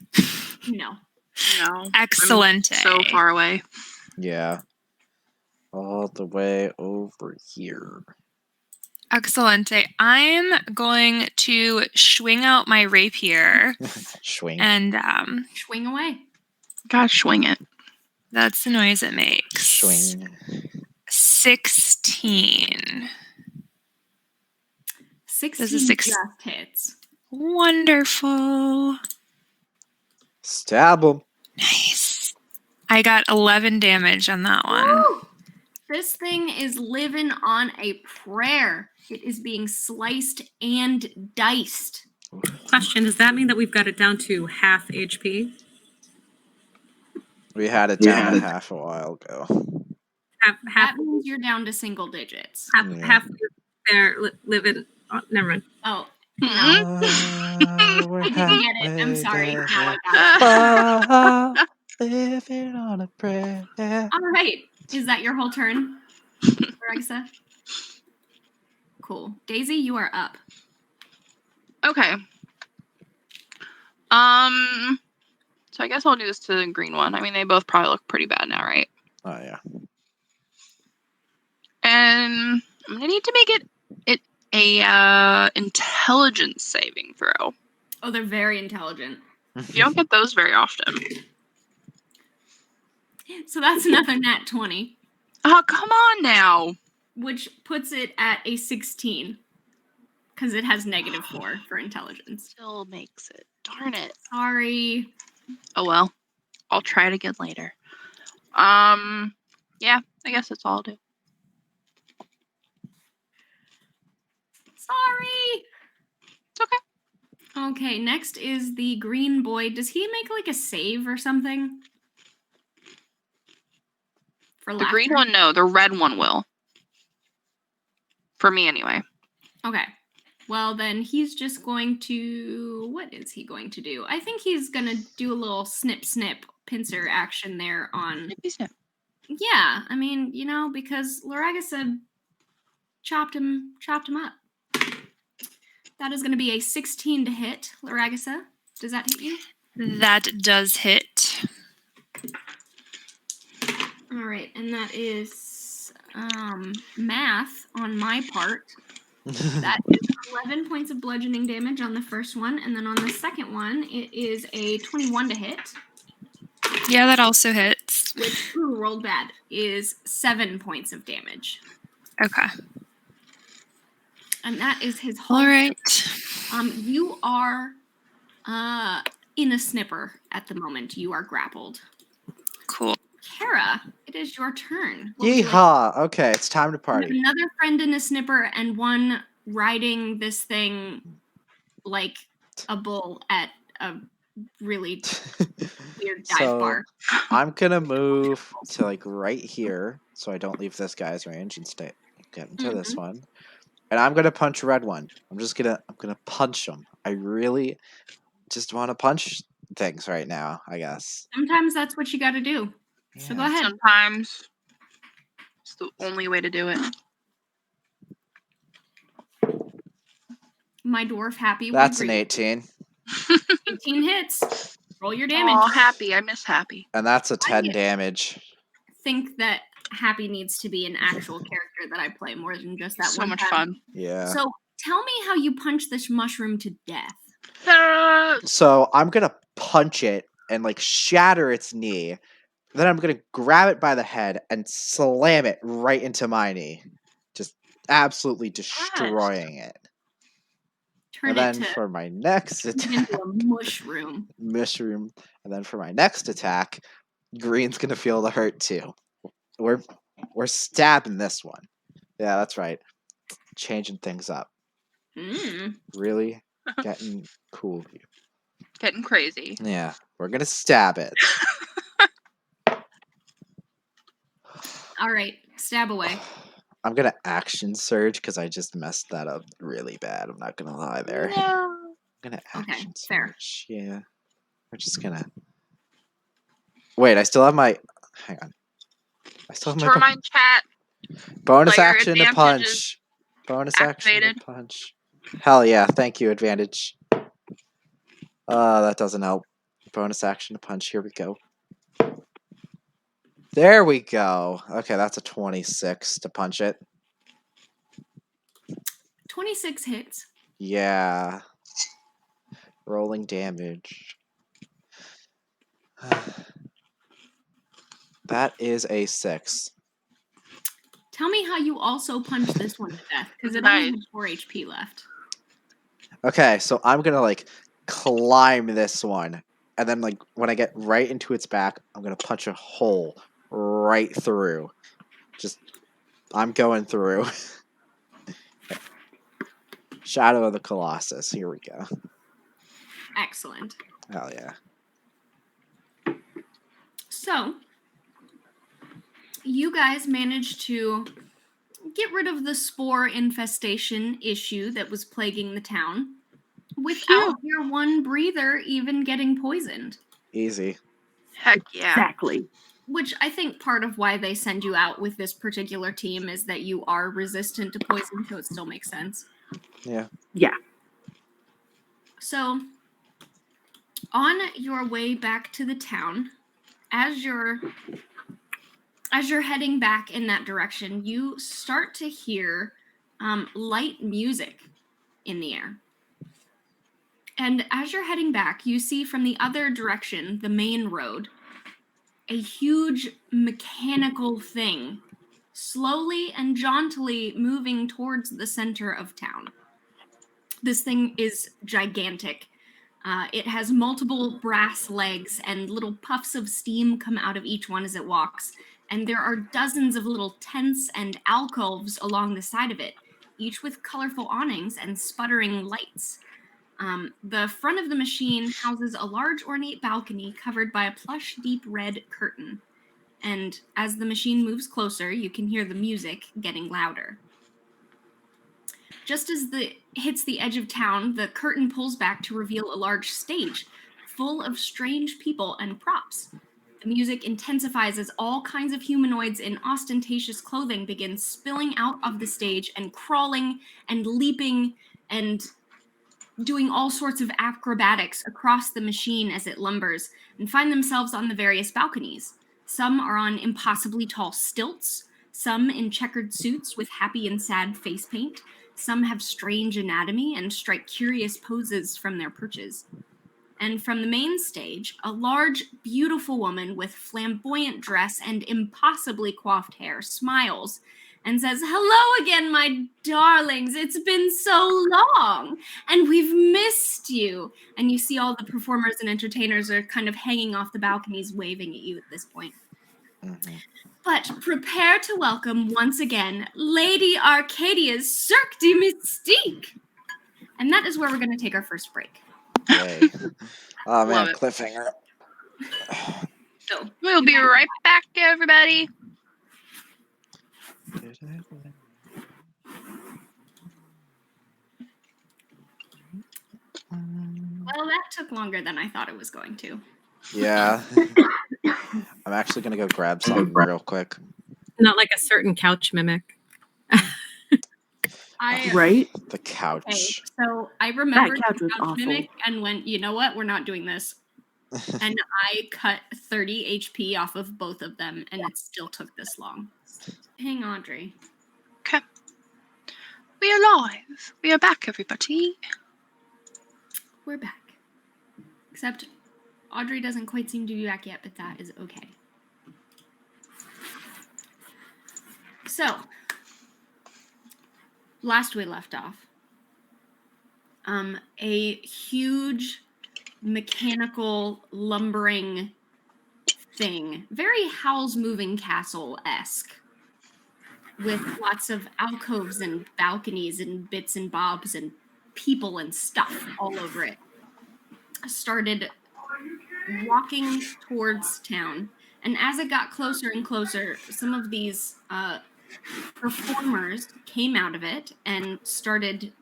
No. No. Excellent. So far away. Yeah. All the way over here. Excellent. I'm going to swing out my rapier Swing. and Swing away. Gotta swing it. that's the noise it makes. Swing. 16. 16 6. just hits. Wonderful. Stab him. Nice. I got 11 damage on that one. Woo! This thing is living on a prayer. It is being sliced and diced. Question: does that mean that we've got it down to half HP? We had it down to half a while ago. Half That means you're down to single digits. Yeah. half there living. Oh, never mind. Oh, We're I didn't get it. I'm sorry. Now I got it. Living on a prayer. All right. Is that your whole turn, Alexa? Cool. Daisy, you are up. Okay. So I guess I'll do this to the green one. I mean, they both probably look pretty bad now, right? Oh yeah. And I'm gonna need to make it a intelligence saving throw. Oh, they're very intelligent. You don't get those very often. So that's another nat 20, Oh, come on now. which puts it at a 16 because it has -4 for intelligence. Still makes it. Darn it. Sorry. Oh well. I'll try it again later. Yeah, I guess that's all I'll do. Sorry. It's okay. Okay, next is the green boy. Does he make like a save or something? For The green one, no. The red one will. For me, anyway. Okay. Well, then he's just going to... What is he going to do? I think he's going to do a little snip, pincer action there on... Snippy snip. Yeah, I mean, you know, because Laragasa chopped him up. That is going to be a 16 to hit. Laragasa, does that hit you? That does hit. All right, and that is math on my part. That is 11 points of bludgeoning damage on the first one, and then on the second one, it is a 21 to hit, Yeah, that also hits. which, rolled bad, is 7 points of damage. Okay. And that is his whole... All right. You are in a snipper at the moment. You are grappled. Cool. Kara, it is your turn. What would you like- Yeehaw! Okay, it's time to You have party. another friend in a snipper and one riding this thing like a bull at a really weird dive So bar. I'm gonna move to like right here, so I don't leave this guy's range and get into this one. And I'm gonna punch red one. I'm gonna punch him. I really just want to punch things right now, I guess. Sometimes that's what you got to do. So go ahead. Sometimes it's the only way to do it. My dwarf happy. would That's an agree. 18. 18 hits. Roll your damage. Oh, happy. I miss happy. And that's a 10 get- damage. Think that Happy needs to be an actual character that I play more than just that So one much time. fun. Yeah. So tell me how you punch this mushroom to death. So I'm gonna punch it and like shatter its knee. Then I'm gonna grab it by the head and slam it right into my knee. Just absolutely destroying it. Turn And it then to for my next turn it attack, into a mushroom. mushroom. And then for my next attack, green's gonna feel the hurt too. We're stabbing this one. Yeah, that's right. Changing things up. Really getting cool here. Getting crazy. Yeah, we're gonna stab it. All right, stab away. I'm gonna action surge because I just messed that up really bad. I'm not gonna lie there. No. I'm gonna Okay, action fair. surge. Yeah. We're just gonna wait, I still have my hang on. I still have To my remind chat, bonus player action to advantage punch. is Bonus action activated. to punch. Hell yeah, thank you, advantage. That doesn't help. Bonus action to punch. Here we go. There we go. Okay, that's a 26 to punch it. 26 hits. Yeah. Rolling damage. That is a 6. Tell me how you also punch this one to death, because it Nice. only had 4 HP left. Okay, so I'm gonna like climb this one, and then like when I get right into its back, I'm gonna punch a hole right through. I'm going through. Shadow of the Colossus. Here we go. Excellent. Hell yeah. So, you guys managed to get rid of the spore infestation issue that was plaguing the town without your one breather even getting poisoned. Easy. Heck yeah. Exactly. Which I think part of why they send you out with this particular team is that you are resistant to poison, so it still makes sense. Yeah. Yeah. So, on your way back to the town, as you're heading back in that direction, you start to hear light music in the air. And as you're heading back, you see from the other direction, the main road, a huge mechanical thing slowly and jauntily moving towards the center of town. This thing is gigantic. It has multiple brass legs, and little puffs of steam come out of each one as it walks. And there are dozens of little tents and alcoves along the side of it, each with colorful awnings and sputtering lights. The front of the machine houses a large ornate balcony covered by a plush deep red curtain. And as the machine moves closer, you can hear the music getting louder. Just as it hits the edge of town, the curtain pulls back to reveal a large stage full of strange people and props. The music intensifies as all kinds of humanoids in ostentatious clothing begin spilling out of the stage and crawling and leaping and doing all sorts of acrobatics across the machine as it lumbers, and find themselves on the various balconies. Some are on impossibly tall stilts, some in checkered suits with happy and sad face paint, some have strange anatomy and strike curious poses from their perches. And from the main stage, a large, beautiful woman with flamboyant dress and impossibly coiffed hair smiles and says, "Hello again, my darlings. It's been so long, and we've missed you." And you see all the performers and entertainers are kind of hanging off the balconies, waving at you at this point. Mhm. But prepare to welcome once again Lady Arcadia's Cirque du Mystique. And that is where we're going to take our first break. Yay. Oh Love man, it. cliffhanger. So We'll be right back, everybody. Well, that took longer than I thought it was going to. Yeah. I'm actually gonna go grab something real quick. Not like a certain couch mimic. Right? The couch. Okay, so I remembered couch the was couch awful. mimic and went, you know what? We're not doing this. And I cut 30 HP off of both of them, and it still took this long. Hang on, Audrey. Okay. We are live. We are back, everybody. We're back. Except Audrey doesn't quite seem to be back yet, but that is okay. So, last we left off, a huge mechanical lumbering thing, very Howl's Moving Castle-esque, with lots of alcoves and balconies and bits and bobs and people and stuff all over it, started walking towards town. And as it got closer and closer, some of these performers came out of it and started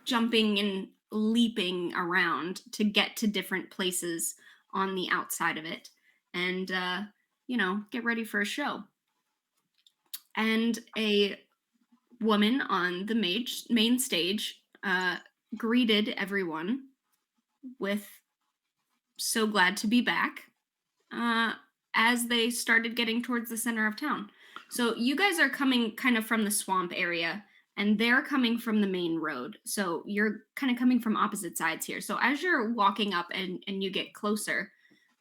jumping and leaping around to get to different places on the outside of it and, get ready for a show. And a woman on the main stage greeted everyone with "So glad to be back" as they started getting towards the center of town. So you guys are coming kind of from the swamp area, and they're coming from the main road. So you're kind of coming from opposite sides here. So as you're walking up and you get closer,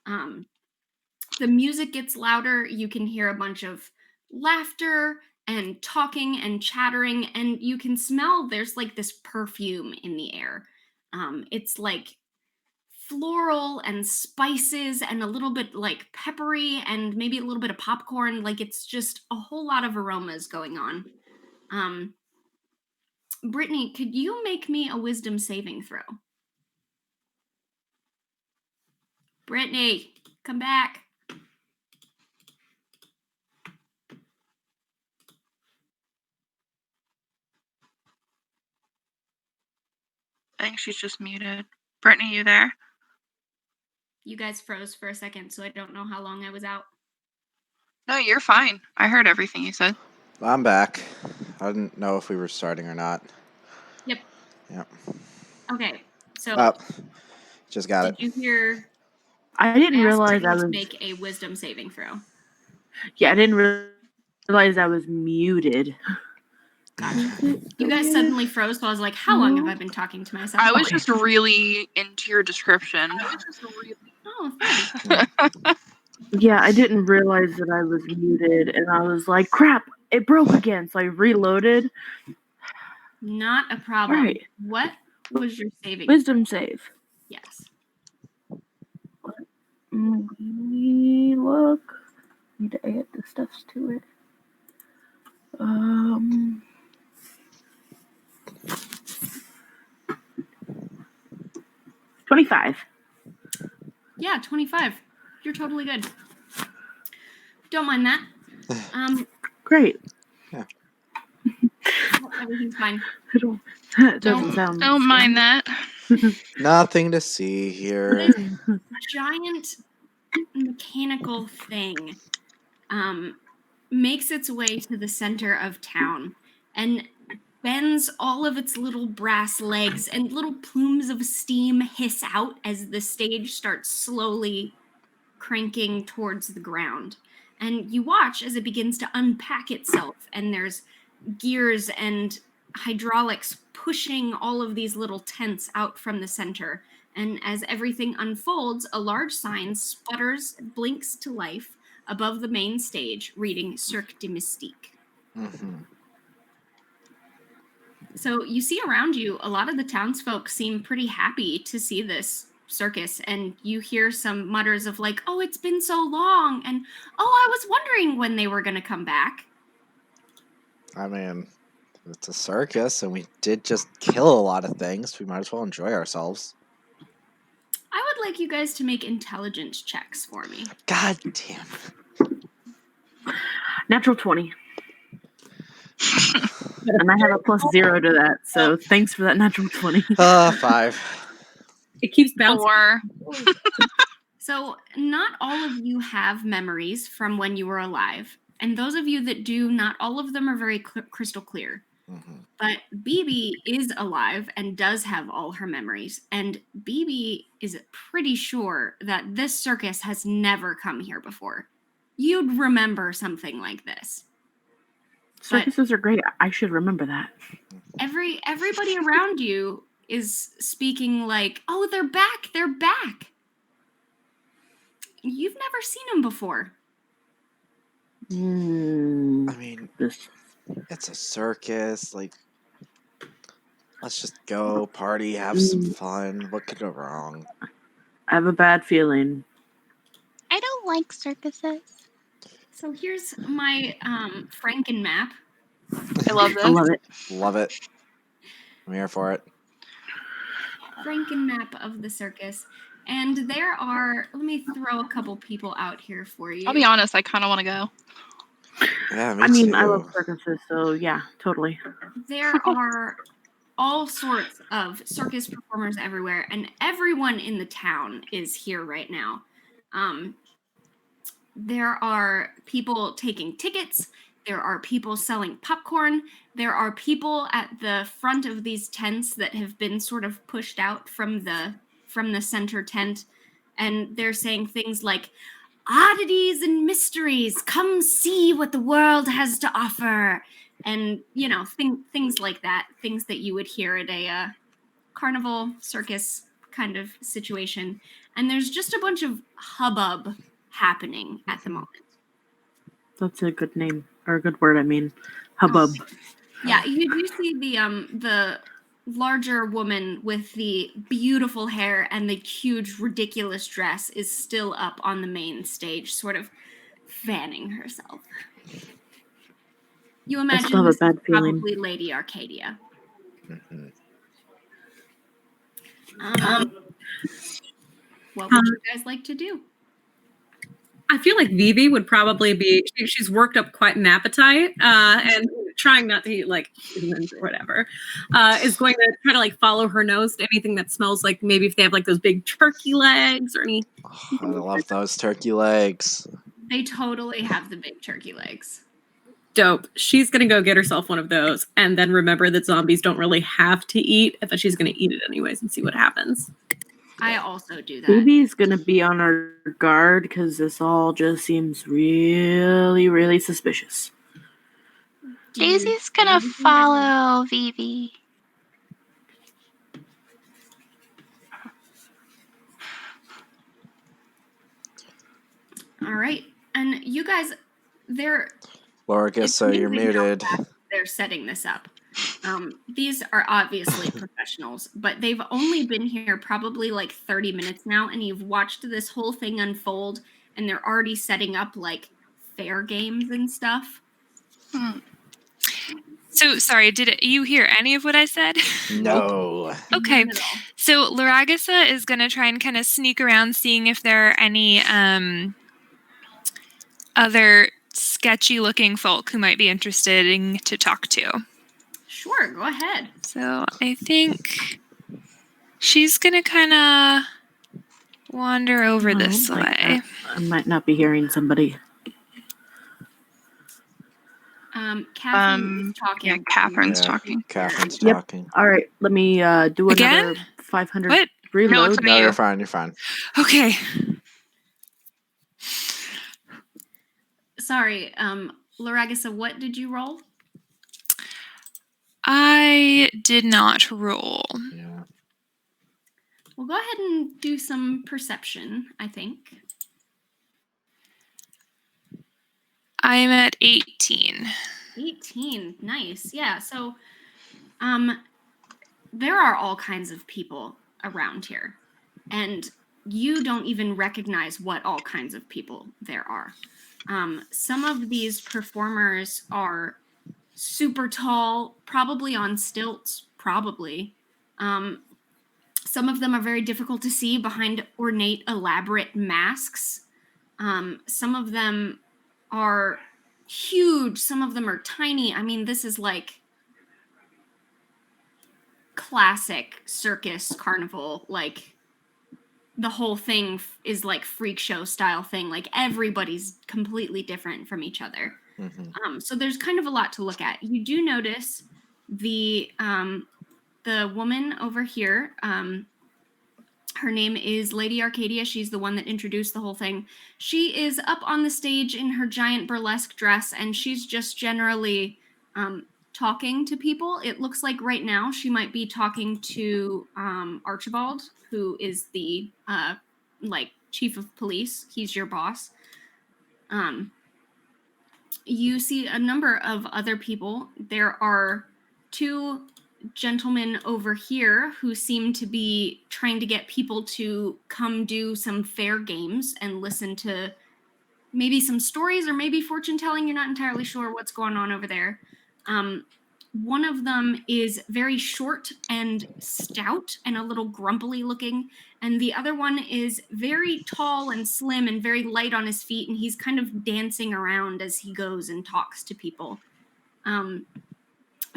the music gets louder. You can hear a bunch of laughter and talking and chattering, and you can smell there's like this perfume in the air. It's like floral and spices and a little bit like peppery and maybe a little bit of popcorn. Like it's just a whole lot of aromas going on. Brittany, could you make me a wisdom saving throw? Brittany, come back. I think she's just muted. Brittany, you there? You guys froze for a second, so I don't know how long I was out. No, you're fine. I heard everything you said. I'm back. I didn't know if we were starting or not. Yep. Yep. Okay. So Oh, just got it. did you hear? I didn't I asked realize Brittany I was. to make a wisdom saving throw. Yeah, I didn't realize I was muted. Gotcha. You guys suddenly froze, so I was like, how long have I been talking to myself? I was Okay. just really into your description. Oh, thanks. Yeah, I didn't realize that I was muted, and I was like, crap, it broke again. So I reloaded. Not a problem. All right. What was your saving? Wisdom save. Yes. Let me look. Need to add the stuffs to it. 25. Yeah, 25. You're totally good. Don't mind that. Great. Everything's fine. It doesn't sound. Don't mind that. Nothing to see here. This giant mechanical thing makes its way to the center of town and bends all of its little brass legs, and little plumes of steam hiss out as the stage starts slowly cranking towards the ground. And you watch as it begins to unpack itself, and there's gears and hydraulics pushing all of these little tents out from the center. And as everything unfolds, a large sign sputters, blinks to life above the main stage, reading Cirque de Mystique. Mm-hmm. So you see around you, a lot of the townsfolk seem pretty happy to see this circus, and you hear some mutters of like, oh, it's been so long, and oh, I was wondering when they were going to come back. I mean, it's a circus, and we did just kill a lot of things. We might as well enjoy ourselves. I would like you guys to make intelligence checks for me. God damn. Natural 20. And I have a +0 to that, so thanks for that natural 20. 5. It keeps bouncing. 4. So not all of you have memories from when you were alive. And those of you that do, not all of them are very crystal clear. Mm-hmm. But BB is alive and does have all her memories. And BB is pretty sure that this circus has never come here before. You'd remember something like this. Circuses are great. I should remember that. Everybody around you is speaking like, oh, they're back. They're back. You've never seen them before. I mean, This. it's a circus. Like, let's just go party, have some fun. What could go wrong? I have a bad feeling. I don't like circuses. So here's my Franken map. I love this. I love it. Love it. I'm here for it. Franken map of the circus. And there are, let me throw a couple people out here for you. I'll be honest, I kind of want to go. Yeah, me I mean, too. I love circuses, so yeah, totally. There are all sorts of circus performers everywhere, and everyone in the town is here right now. There are people taking tickets. There are people selling popcorn. There are people at the front of these tents that have been sort of pushed out from the from the center tent, and they're saying things like, "Oddities and mysteries, come see what the world has to offer," and things like that, things that you would hear at a carnival circus kind of situation. And there's just a bunch of hubbub happening at the moment. That's a good name, or a good word, I mean. Hubbub. Yeah, you do see the larger woman with the beautiful hair and the huge, ridiculous dress is still up on the main stage, sort of fanning herself. You imagine still have a this bad is feeling. probably Lady Arcadia. Mhm. What would you guys like to do? I feel like Vivi would probably be, she's worked up quite an appetite and trying not to eat like humans or whatever, is going to try to like follow her nose to anything that smells like maybe if they have like those big turkey legs or any. Oh, I love those turkey legs. They totally have the big turkey legs. Dope. She's going to go get herself one of those and then remember that zombies don't really have to eat, but she's going to eat it anyways and see what happens. I also do that. Phoebe's gonna be on our guard because this all just seems really, really suspicious. Daisy's gonna follow Vivi. All right. And you guys, they're Larissa, you're amazing how muted. fast they're setting this up. These are obviously professionals, but they've only been here probably like 30 minutes now, and you've watched this whole thing unfold, and they're already setting up like fair games and stuff. So, sorry, did you hear any of what I said? No. Okay. None at all. So, Laragasa is going to try and kind of sneak around, seeing if there are any other sketchy-looking folk who might be interested in to talk to. Sure, go ahead. So, I think she's going to kind of wander over this way. I might not be hearing somebody. Catherine is talking. Yeah, Catherine's Yeah, talking. Catherine's Yep. talking. All right, let me do Again? another 500 What? reload. No, it's No, you. you're fine. You're fine. Okay. Sorry, Laragasa, what did you roll? I did not roll. Yeah. Well, go ahead and do some perception, I think. I'm at 18. 18. Nice. Yeah. So, there are all kinds of people around here, and you don't even recognize what all kinds of people there are. Some of these performers are super tall, probably on stilts, probably. Some of them are very difficult to see behind ornate, elaborate masks. Some of them are huge. Some of them are tiny. I mean, this is like classic circus carnival. Like the whole thing is like freak show style thing. Like everybody's completely different from each other. Mm-hmm. So there's kind of a lot to look at. You do notice the woman over here. Her name is Lady Arcadia. She's the one that introduced the whole thing. She is up on the stage in her giant burlesque dress, and she's just generally talking to people. It looks like right now she might be talking to Archibald, who is the chief of police. He's your boss. You see a number of other people. There are two gentlemen over here who seem to be trying to get people to come do some fair games and listen to maybe some stories or maybe fortune telling. You're not entirely sure what's going on over there. One of them is very short and stout and a little grumpily looking, and the other one is very tall and slim and very light on his feet, and he's kind of dancing around as he goes and talks to people.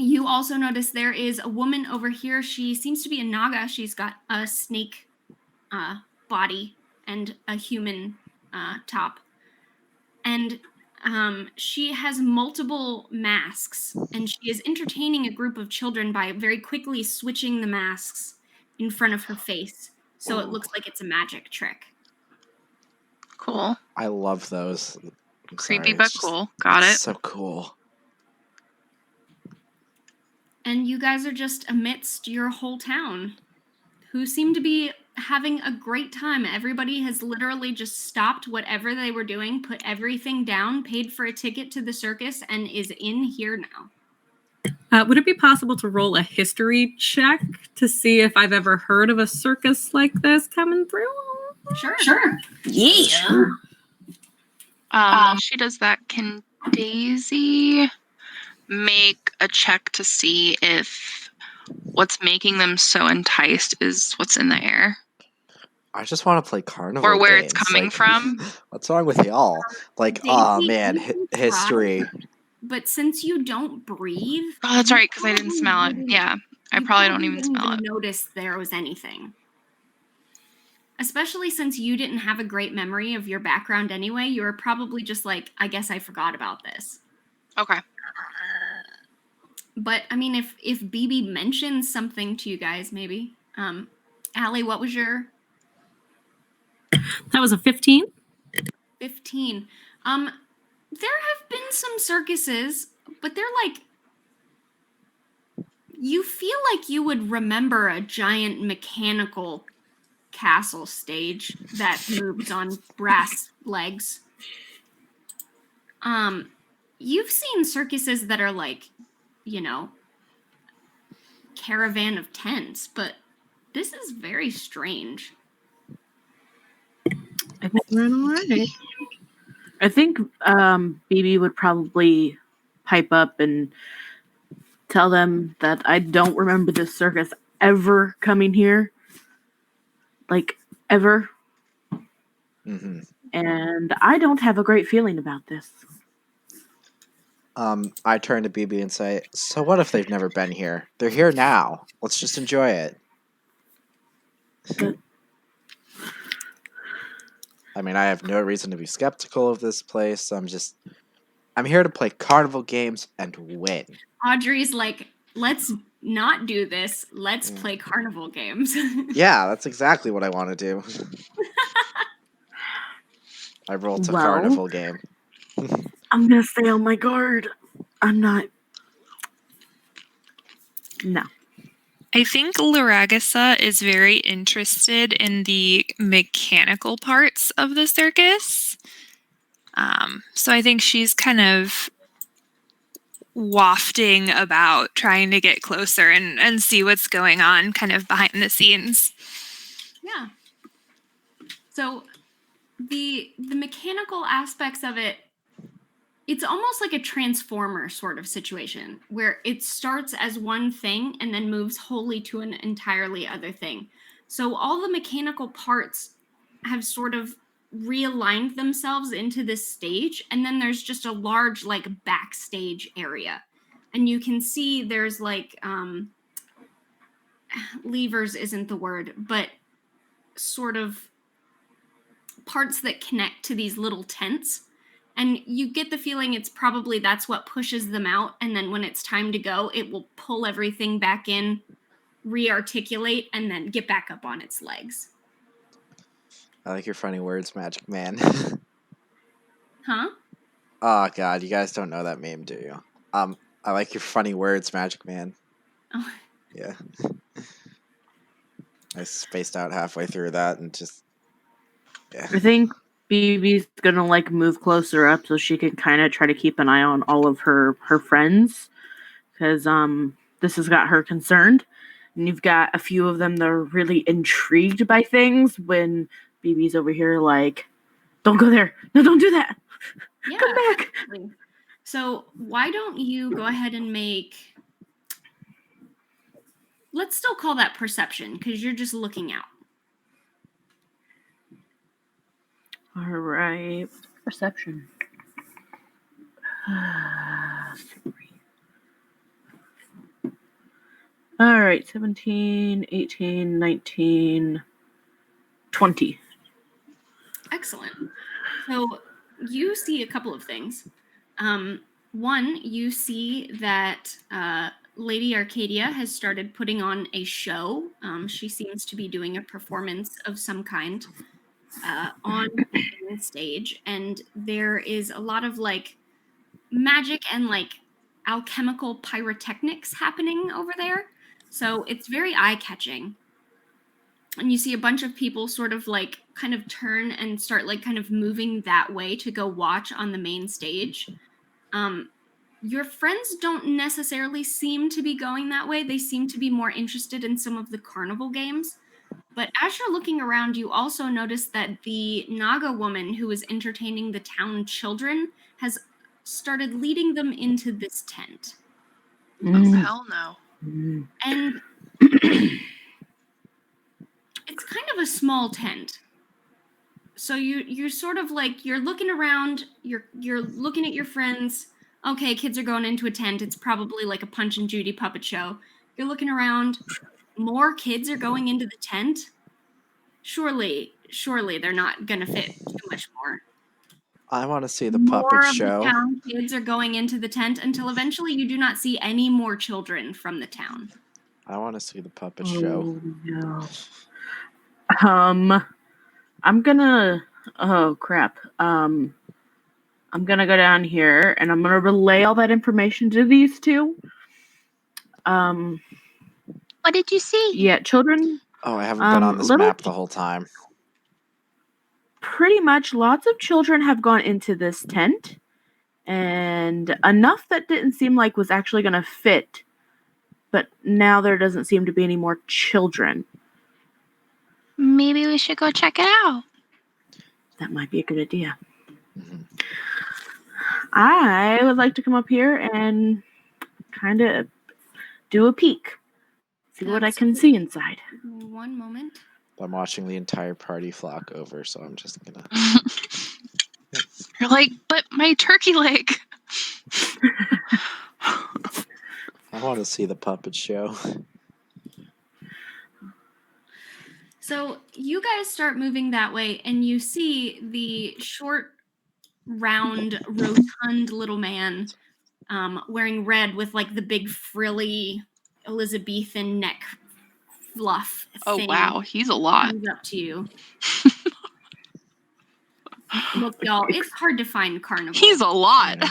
You also notice there is a woman over here. She seems to be a naga. She's got a snake body and a human top. And she has multiple masks, and she is entertaining a group of children by very quickly switching the masks in front of her face. so it looks like it's a magic trick. Cool. I love those. I'm Creepy sorry, but it's just- cool. Got it's it. So cool. And you guys are just amidst your whole town, who seem to be having a great time. Everybody has literally just stopped whatever they were doing, put everything down, paid for a ticket to the circus, and is in here now. Would it be possible to roll a history check to see if I've ever heard of a circus like this coming through? Sure. Yeah. While she does that, can Daisy make a check to see if what's making them so enticed is what's in the air? I just want to play carnival Or where games. it's coming from? What's wrong with y'all? Like, oh Daisy, man, you can history. try, but since you don't breathe, Oh, that's you right, because I didn't probably smell it. wouldn't- Yeah, I you probably don't even wouldn't smell it. notice there was anything. Especially since you didn't have a great memory of your background anyway, you were probably just like, I guess I forgot about this. Okay. But I mean, if BB mentions something to you guys, maybe. Allie, what was your That was a 15. 15? There have been some circuses, but they're like, you feel like you would remember a giant mechanical castle stage that moves on brass legs. You've seen circuses that are like, you know, caravan of tents, but this is very strange. I think we're all right. I think BB would probably pipe up and tell them that I don't remember this circus ever coming here. Like, ever. Mm-hmm. And I don't have a great feeling about this. I turn to BB and say, so what if they've never been here? They're here now. Let's just enjoy it. I mean, I have no reason to be skeptical of this place. I'm here to play carnival games and win. Audrey's like, let's not do this. Let's play carnival games. Yeah, that's exactly what I want to do. I rolled a carnival game. I'm going to stay on my guard. I'm not. No. I think Laragasa is very interested in the mechanical parts of the circus. So I think she's kind of wafting about, trying to get closer and see what's going on kind of behind the scenes. Yeah. So the mechanical aspects of it, it's almost like a transformer sort of situation where it starts as one thing and then moves wholly to an entirely other thing. So all the mechanical parts have sort of realigned themselves into this stage, and then there's just a large like backstage area. And you can see there's like levers isn't the word, but sort of parts that connect to these little tents. And you get the feeling it's probably that's what pushes them out. And then when it's time to go, it will pull everything back in, re-articulate, and then get back up on its legs. I like your funny words, Magic Man. Huh? Oh god, you guys don't know that meme, do you? I like your funny words, Magic Man. Oh. Yeah. I spaced out halfway through that and just yeah. I think BB's gonna like move closer up so she can kind of try to keep an eye on all of her friends, because this has got her concerned, and you've got a few of them that are really intrigued by things when BB's over here like, don't go there, no, don't do that, Yeah, come back. exactly. So why don't you go ahead and make, let's still call that perception because you're just looking out. All right, perception. All right, 17, 18, 19, 20. Excellent. So you see a couple of things. One, you see that Lady Arcadia has started putting on a show. She seems to be doing a performance of some kind on the main stage, and there is a lot of like magic and like alchemical pyrotechnics happening over there. So it's very eye-catching. And you see a bunch of people sort of like kind of turn and start like kind of moving that way to go watch on the main stage. Your friends don't necessarily seem to be going that way. They seem to be more interested in some of the carnival games. But as you're looking around, you also notice that the Naga woman who is entertaining the town children has started leading them into this tent. Oh, hell no. And it's kind of a small tent. So you're sort of like, you're looking around, you're looking at your friends. Okay, kids are going into a tent. It's probably like a Punch and Judy puppet show. You're looking around. More kids are going into the tent. Surely they're not going to fit too much more. I want to see the More puppet of show. the town kids are going into the tent until eventually you do not see any more children from the town. I want to see the puppet show. No. I'm gonna. Oh crap. I'm gonna go down here and I'm gonna relay all that information to these two. What did you see? Yeah, children. Oh, I haven't been on this map the whole time. Pretty much, lots of children have gone into this tent, and enough that didn't seem like was actually gonna fit. But now there doesn't seem to be any more children. Maybe we should go check it out. That might be a good idea. Mm-hmm. I would like to come up here and kind of do a peek. See what I can see inside. One moment. I'm watching the entire party flock over, so I'm just gonna... You're like, but my turkey leg. I want to see the puppet show. So you guys start moving that way, and you see the short, round, rotund little man wearing red with like the big frilly Elizabethan neck fluff Oh, thing. wow. He's a lot. Comes up to you. Look, y'all, it's hard to find carnival. He's a lot. It's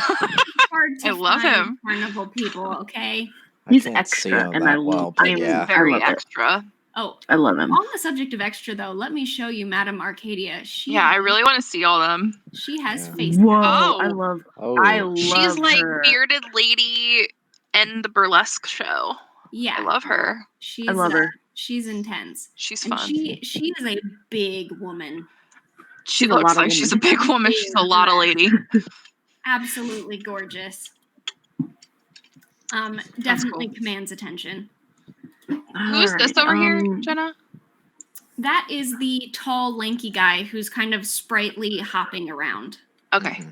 hard to I love find him. carnival people, okay? He's I can't see extra, him and that I well, love but him. yeah. Very I love extra. Oh, I love him. on the subject of extra, though, let me show you Madame Arcadia. Yeah, I really want to see all them. She has Yeah. face. Whoa! Oh. I love She's like her. bearded lady in the burlesque show. Yeah, I love her. she's I love her. She's intense. She's And fun. she is a big woman. She She's a looks lot of like she's a woman. big woman. She's a lot of lady. Absolutely gorgeous. Definitely commands attention. Who's this over here, Jenna? That is the tall, lanky guy who's kind of sprightly hopping around. Okay.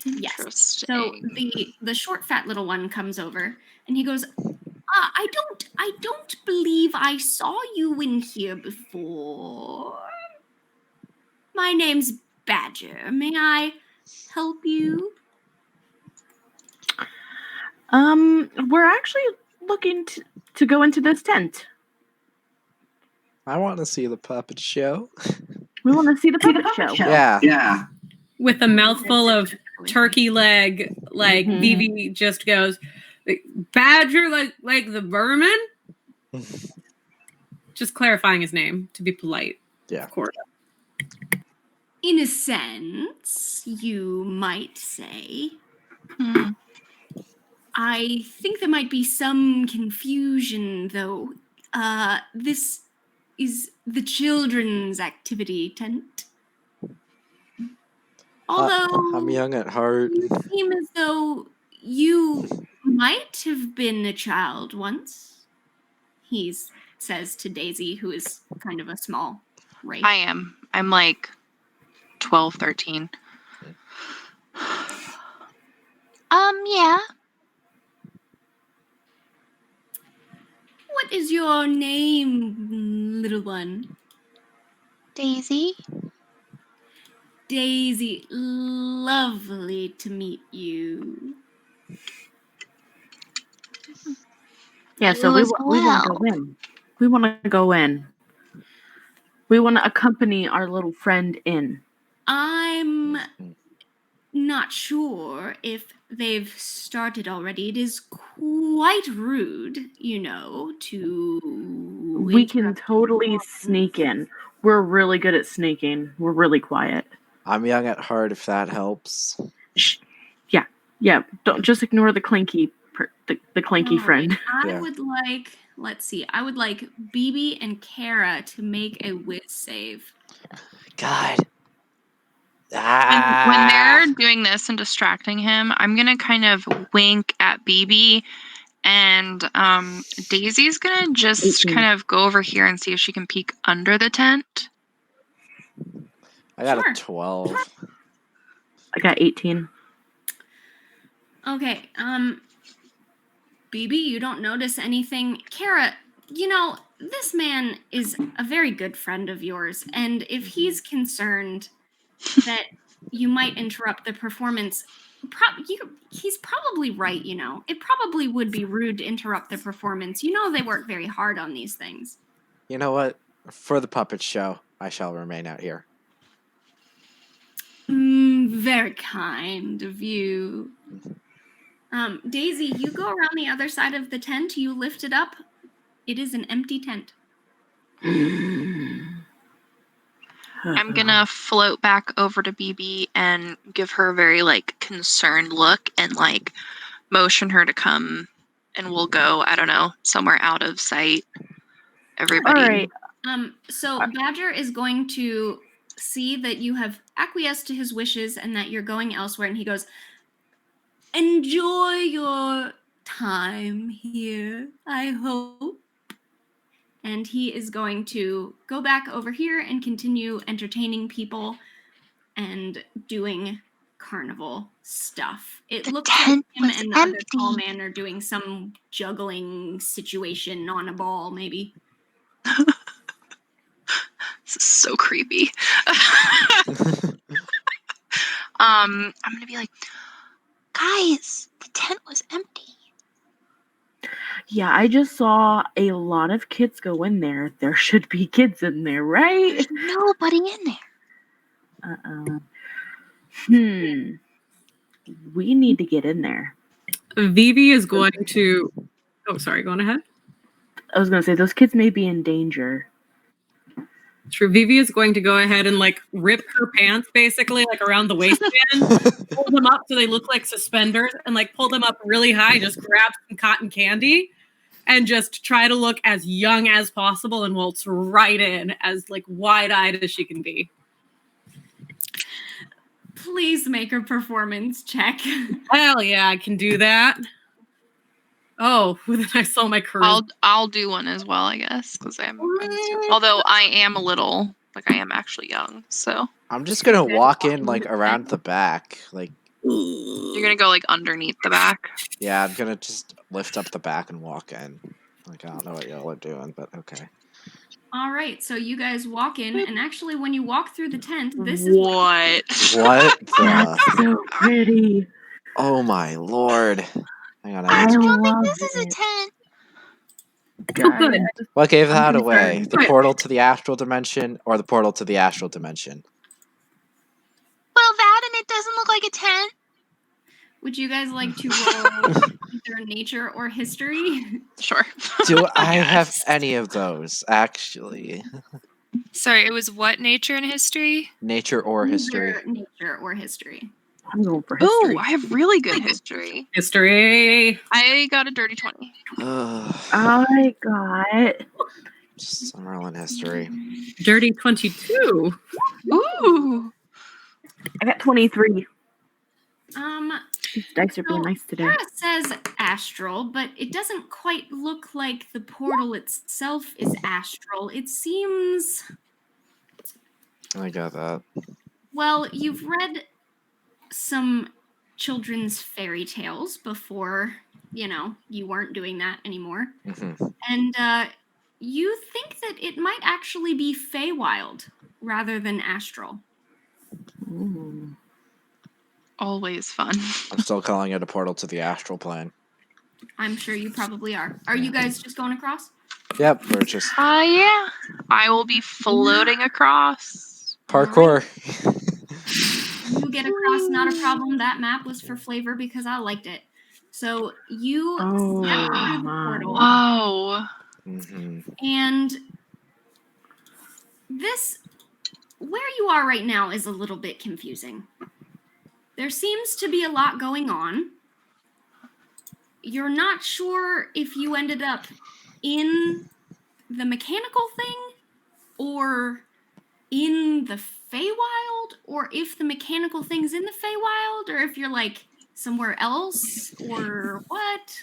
Yes. So the short, fat little one comes over and he goes, I don't believe I saw you in here before. My name's Badger. May I help you? We're actually looking to go into this tent. I want to see the puppet show. We want to see the puppet show. Yeah. With a mouthful of turkey leg, like Vivi just goes, Badger, like the vermin? Just clarifying his name to be polite. Yeah. Of course. In a sense, you might say. I think there might be some confusion, though. This is the children's activity tent. Although I'm young at heart. you seem as though you might have been a child once, he says to Daisy, who is kind of a small wraith. I am. I'm like 12, 13. Yeah. What is your name, little one? Daisy. Daisy, lovely to meet you. Yeah, so we want to go in. We want to go in. We want to accompany our little friend in. I'm not sure if they've started already. It is quite rude, to. We can totally sneak in. We're really good at sneaking. We're really quiet. I'm young at heart, if that helps. Shh. Yeah. Don't just ignore the clanky, the clanky friend. I would like. Let's see. I would like BB and Kara to make a whiz save. God. When they're doing this and distracting him, I'm gonna kind of wink at BB, and Daisy's gonna just 18. kind of go over here and see if she can peek under the tent. I got a 12. I got 18. Okay. BB, you don't notice anything. Kara, this man is a very good friend of yours, and if he's concerned that you might interrupt the performance, he's probably right, It probably would be rude to interrupt the performance. They work very hard on these things. You know what? For the puppet show, I shall remain out here. Very kind of you. Daisy, you go around the other side of the tent. You lift it up. It is an empty tent. I'm gonna float back over to BB and give her a very concerned look and motion her to come, and we'll go, I don't know, somewhere out of sight. Everybody. All right. So Badger is going to see that you have acquiesced to his wishes and that you're going elsewhere, and he goes, "Enjoy your time here, I hope." And he is going to go back over here and continue entertaining people and doing carnival stuff. It looks like him and the other tall man are doing some juggling situation on a ball, maybe. This is so creepy. I'm gonna be like, guys, the tent was empty. Yeah, I just saw a lot of kids go in there. There should be kids in there, right? There's nobody in there. We need to get in there. Vivi is going to. Oh, sorry. Go on ahead. I was going to say, those kids may be in danger. True. Vivi is going to go ahead and rip her pants basically around the waistband, pull them up so they look like suspenders, and pull them up really high. Just grab some cotton candy, and just try to look as young as possible and waltz right in as wide-eyed as she can be. Please make a performance check. Hell yeah, I can do that. Oh, then I saw my charisma. I'll do one as well, I guess, because I am. Although I am a little, I am actually young, so. I'm just gonna walk in around the back, You're gonna go underneath the back. Yeah, I'm gonna just lift up the back and walk in. I don't know what y'all are doing, but okay. All right, so you guys walk in, and actually, when you walk through the tent, this is what? What the? That's so pretty. Oh my lord! Hang on, I don't think this is a tent. Good. What gave that away? The portal to the astral dimension, or the portal to the astral dimension? Well, that and it doesn't look like a tent. Would you guys like to roll either nature or history? Sure. Do I have any of those, actually? Sorry, it was what, nature and history? Nature or history? Either nature or history. I'm going for history. Ooh, I have really good history. History. I got a dirty 20. I got... I'm rolling history. Dirty 22. Ooh. I got 23. These dice are being So nice today. Kara says astral, but it doesn't quite look like the portal itself is astral. It seems... I got that. Well, you've read some children's fairy tales before, you weren't doing that anymore. Mm-hmm. And you think that it might actually be Feywild rather than astral. Always fun. I'm still calling it a portal to the astral plane. I'm sure you probably are. Are you guys just going across? Yep, we're just Yeah. I will be floating across. parkour. You get across, not a problem. That map was for flavor because I liked it. So you step through the my. portal, Whoa. hmm and this, where you are right now, is a little bit confusing. There seems to be a lot going on. You're not sure if you ended up in the mechanical thing or in the Feywild, or if the mechanical thing's in the Feywild, or if you're like somewhere else, or what.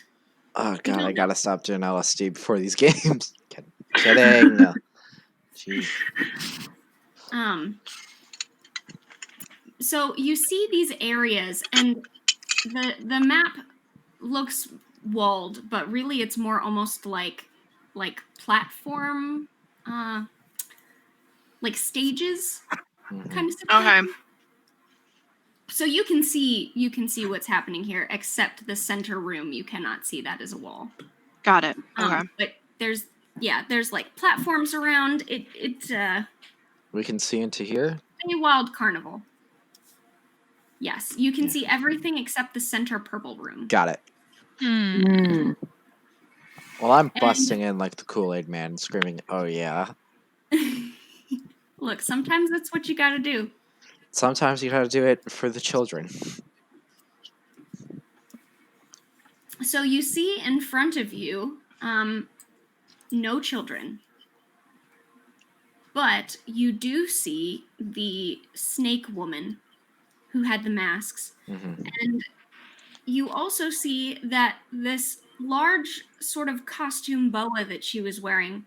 Oh You god, I don't gotta stop doing LSD before these games. Kidding. Jeez. So you see these areas, and the map looks walled, but really it's more almost like platform, like stages kind of situation. Okay. So you can see what's happening here, except the center room. You cannot see that as a wall. Got it. Okay. But there's like platforms around. We can see into here? A wild carnival. Yes, you can see everything except the center purple room. Got it. Well, I'm busting in like the Kool-Aid man, screaming, "Oh yeah." Look, sometimes that's what you gotta do. Sometimes you gotta do it for the children. So you see in front of you, no children. But you do see the snake woman who had the masks. And you also see that this large sort of costume boa that she was wearing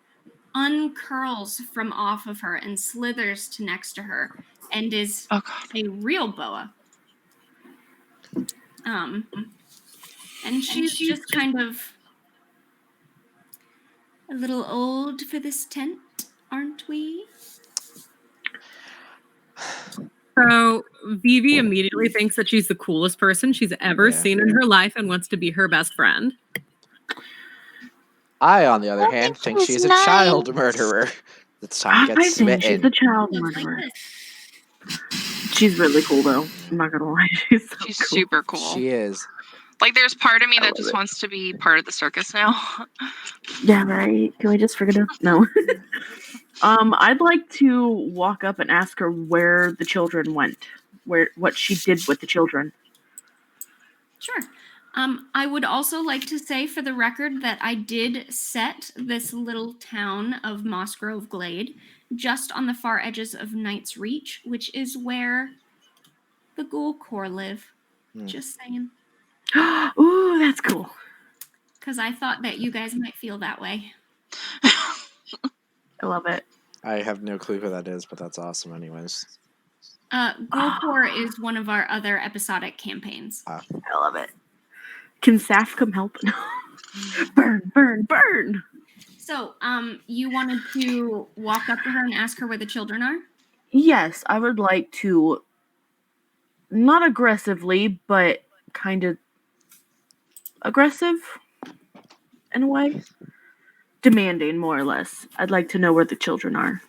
uncurls from off of her and slithers to next to her and is a real boa. And she's just kind of a little old for this tent, aren't we? So Vivi immediately thinks that she's the coolest person she's ever seen in her life and wants to be her best friend. I, on the other hand, think she's a child murderer. It's time to get smitten. She's a child murderer. She's really cool, though. I'm not gonna lie. She's cool. Super cool. She is. Like, there's part of me that just wants to be part of the circus now. Yeah, right. Can we just forget it? No. I'd like to walk up and ask her where the children went, what she did with the children. Sure. I would also like to say for the record that I did set this little town of Mossgrove Glade just on the far edges of Knight's Reach, which is where the Ghoul Corps live. Just saying. Ooh, that's cool. Because I thought that you guys might feel that way. I love it. I have no clue who that is, but that's awesome anyways. Ghoul Corps is one of our other episodic campaigns. I love it. Can Saf come help? Burn, burn, burn! So, you wanted to walk up to her and ask her where the children are? Yes, I would like to, not aggressively, but kind of aggressive, in a way. Demanding, more or less. I'd like to know where the children are.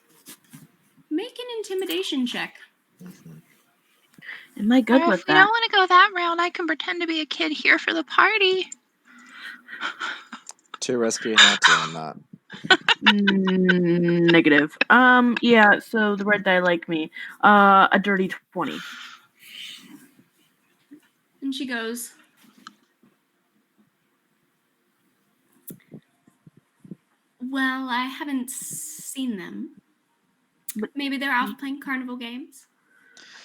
Make an intimidation check. Am I good with If you that? don't want to go that route, I can pretend to be a kid here for the party. Too risky, not doing that. Negative. Yeah, so the red die like me. A dirty 20. And she goes, well, I haven't seen them. But maybe they're off playing carnival games.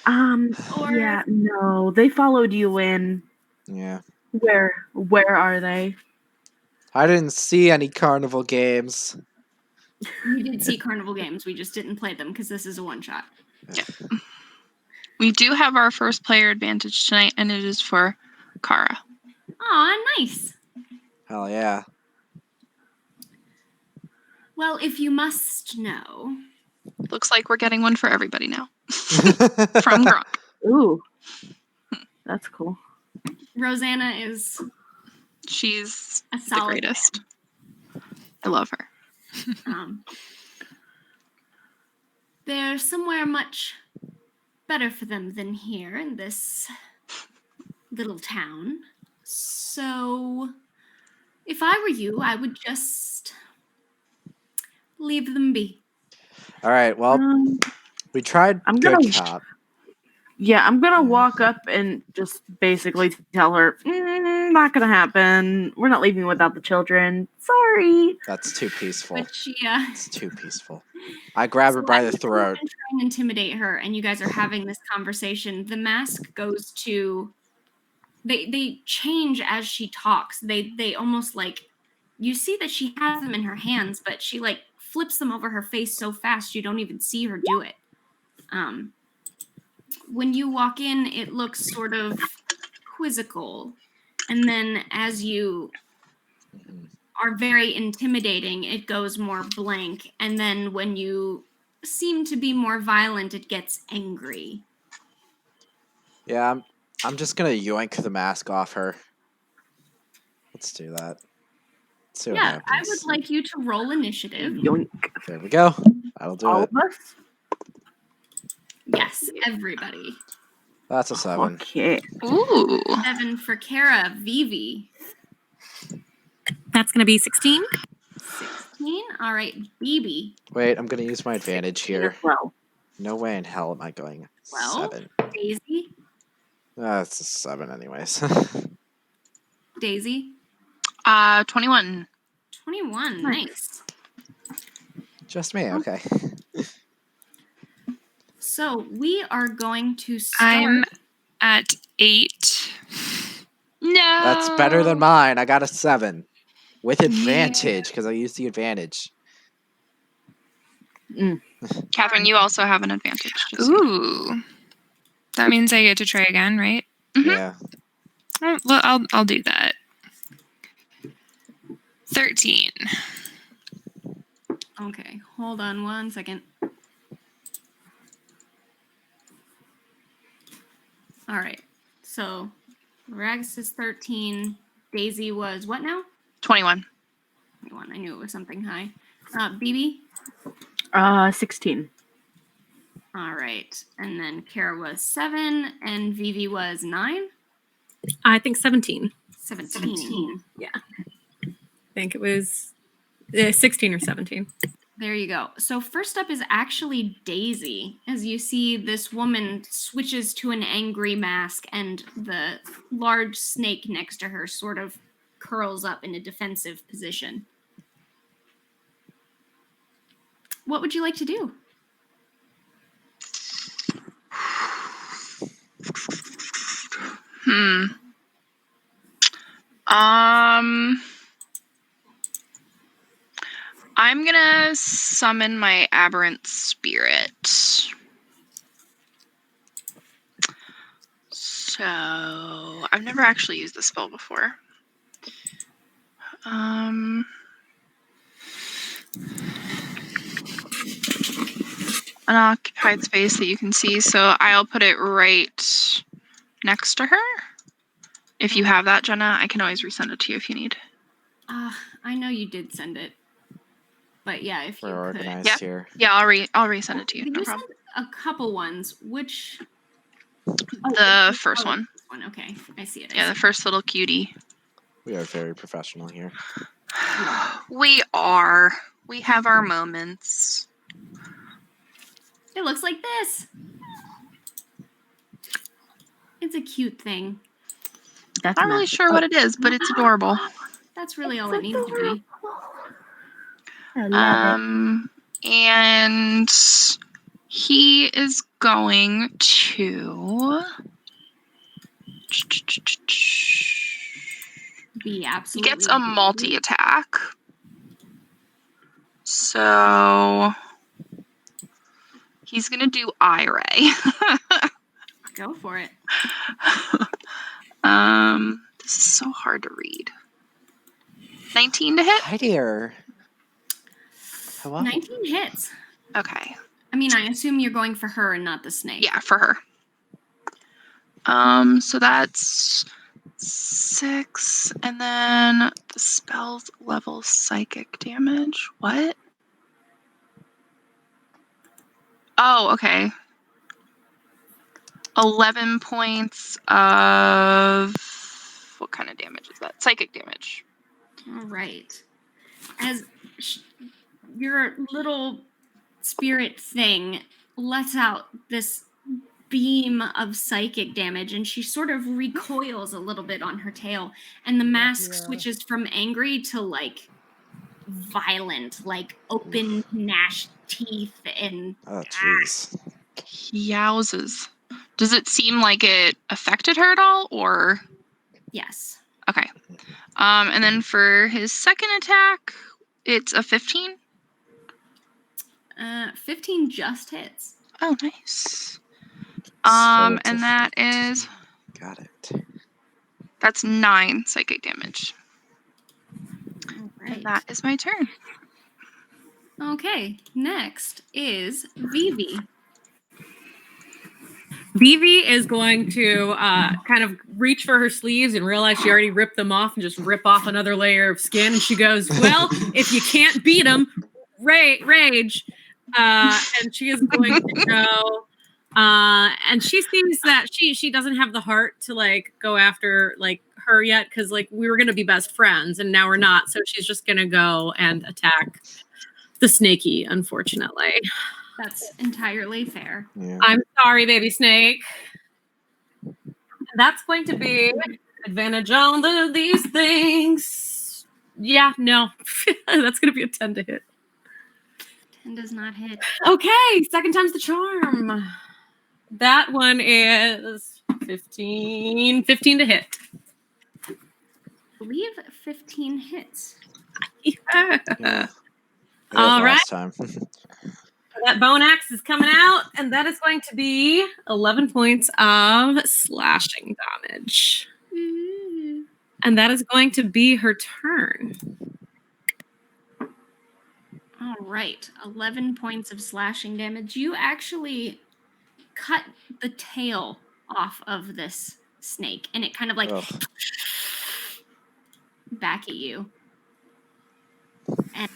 Yeah, no, they followed you in. Yeah. Where are they? I didn't see any carnival games. You did see carnival games. We just didn't play them because this is a one-shot. Yeah. We do have our first player advantage tonight, and it is for Kara. Aw, nice. Hell yeah. Well, if you must know. Looks like we're getting one for everybody now. From Gronk. Ooh. That's cool. Rosanna is She's A the solid greatest. I love her. There's somewhere much better for them than here in this little town. So, if I were you, I would just leave them be. All right. Well, we tried I'm good gonna- cop. Yeah, I'm gonna walk up and just basically tell her, not gonna happen. We're not leaving without the children. Sorry. That's too peaceful. Which, It's too peaceful. I grab her by the throat. And try and intimidate her, and you guys are having this conversation. The mask goes to. They change as she talks. They almost like you see that she has them in her hands, but she like flips them over her face so fast you don't even see her do it. When you walk in, it looks sort of quizzical, and then as you are very intimidating, it goes more blank, and then when you seem to be more violent, it gets angry. Yeah, I'm just gonna yoink the mask off her. Let's do that. Let's see what Yeah, I happens. would like you to roll initiative. Yoink. There we go. That'll do All it. of us? Yes, everybody. That's a 7. Okay. Ooh. 7 for Kara. Vivi. That's going to be 16. 16. All right, BB. Wait, I'm gonna use my advantage here. 12. No way in hell am I going 12. 7. Daisy. That's a 7 anyways. Daisy. 21. 21. Nice. Just me, okay. So we are going to start. I'm at 8. No. That's better than mine. I got a 7. With advantage, because I used the advantage. Catherine, you also have an advantage. just so- Ooh. That means I get to try again, right? Mhm. Yeah. Oh, well, I'll do that. 13. Okay, hold on one second. All right. So Rags is 13. Daisy was what now? 21. 21. I knew it was something high. BB. 16. All right. And then Kara was 7 and Vivi was 9. I think 17. 17. Yeah. I think it was 16 or 17. There you go. So first up is actually Daisy. As you see, this woman switches to an angry mask, and the large snake next to her sort of curls up in a defensive position. What would you like to do? I'm gonna summon my aberrant spirit. So I've never actually used this spell before. Unoccupied space that you can see, so I'll put it right next to her. If you have that, Jenna, I can always resend it to you if you need. I know you did send it, but yeah, if you We're could. organized here. Yeah, I'll resend it to you. Did No you problem. send a couple ones? Which? The first one. This one. Okay, I see it. Yeah, the first little cutie. We are very professional here. We are. We have our moments. It looks like this. It's a cute thing. That's Not really sure what it is, but it's adorable. That's really all it needs to be. I love And he is going to Be he absolutely. gets a multi-attack. So he's gonna do eye ray. Go for it. This is so hard to read. 19 to hit? Hi dear. Hello. 19 hits. Okay. I mean, I assume you're going for her and not the snake. Yeah, for her. So that's 6, and then the spell's level psychic damage. What? Oh, okay. 11 points of... What kind of damage is that? Psychic damage. All right. As your little spirit thing lets out this beam of psychic damage, and she sort of recoils a little bit on her tail, and the mask switches from angry to like violent, like open gnashed teeth and Oh, jeez. Yowzes. Does it seem like it affected her at all, or? yes. Okay. And then for his second attack, it's a 15. 15 just hits. Oh, nice. So it's And a that 15. is... Got it. That's 9 psychic damage. All right. And that is my turn. Okay, next is Vivi. Vivi is going to kind of reach for her sleeves and realize she already ripped them off and just rip off another layer of skin. And she goes, well, if you can't beat them, rage. And she is going to go, and she sees that she doesn't have the heart to like go after like her yet, because like we were going to be best friends and now we're not. So she's just going to go and attack the snaky, unfortunately. That's entirely fair. Yeah. I'm sorry, baby snake. That's going to be advantage on these things. Yeah, no. That's going to be a 10 to hit. 10 does not hit. Okay, second time's the charm. That one is 15 to hit. I believe 15 hits. Yeah. Yeah. All right. Last time. That bone axe is coming out, and that is going to be 11 points of slashing damage. And that is going to be her turn. All right, 11 points of slashing damage. You actually cut the tail off of this snake, and it kind of like back at you. And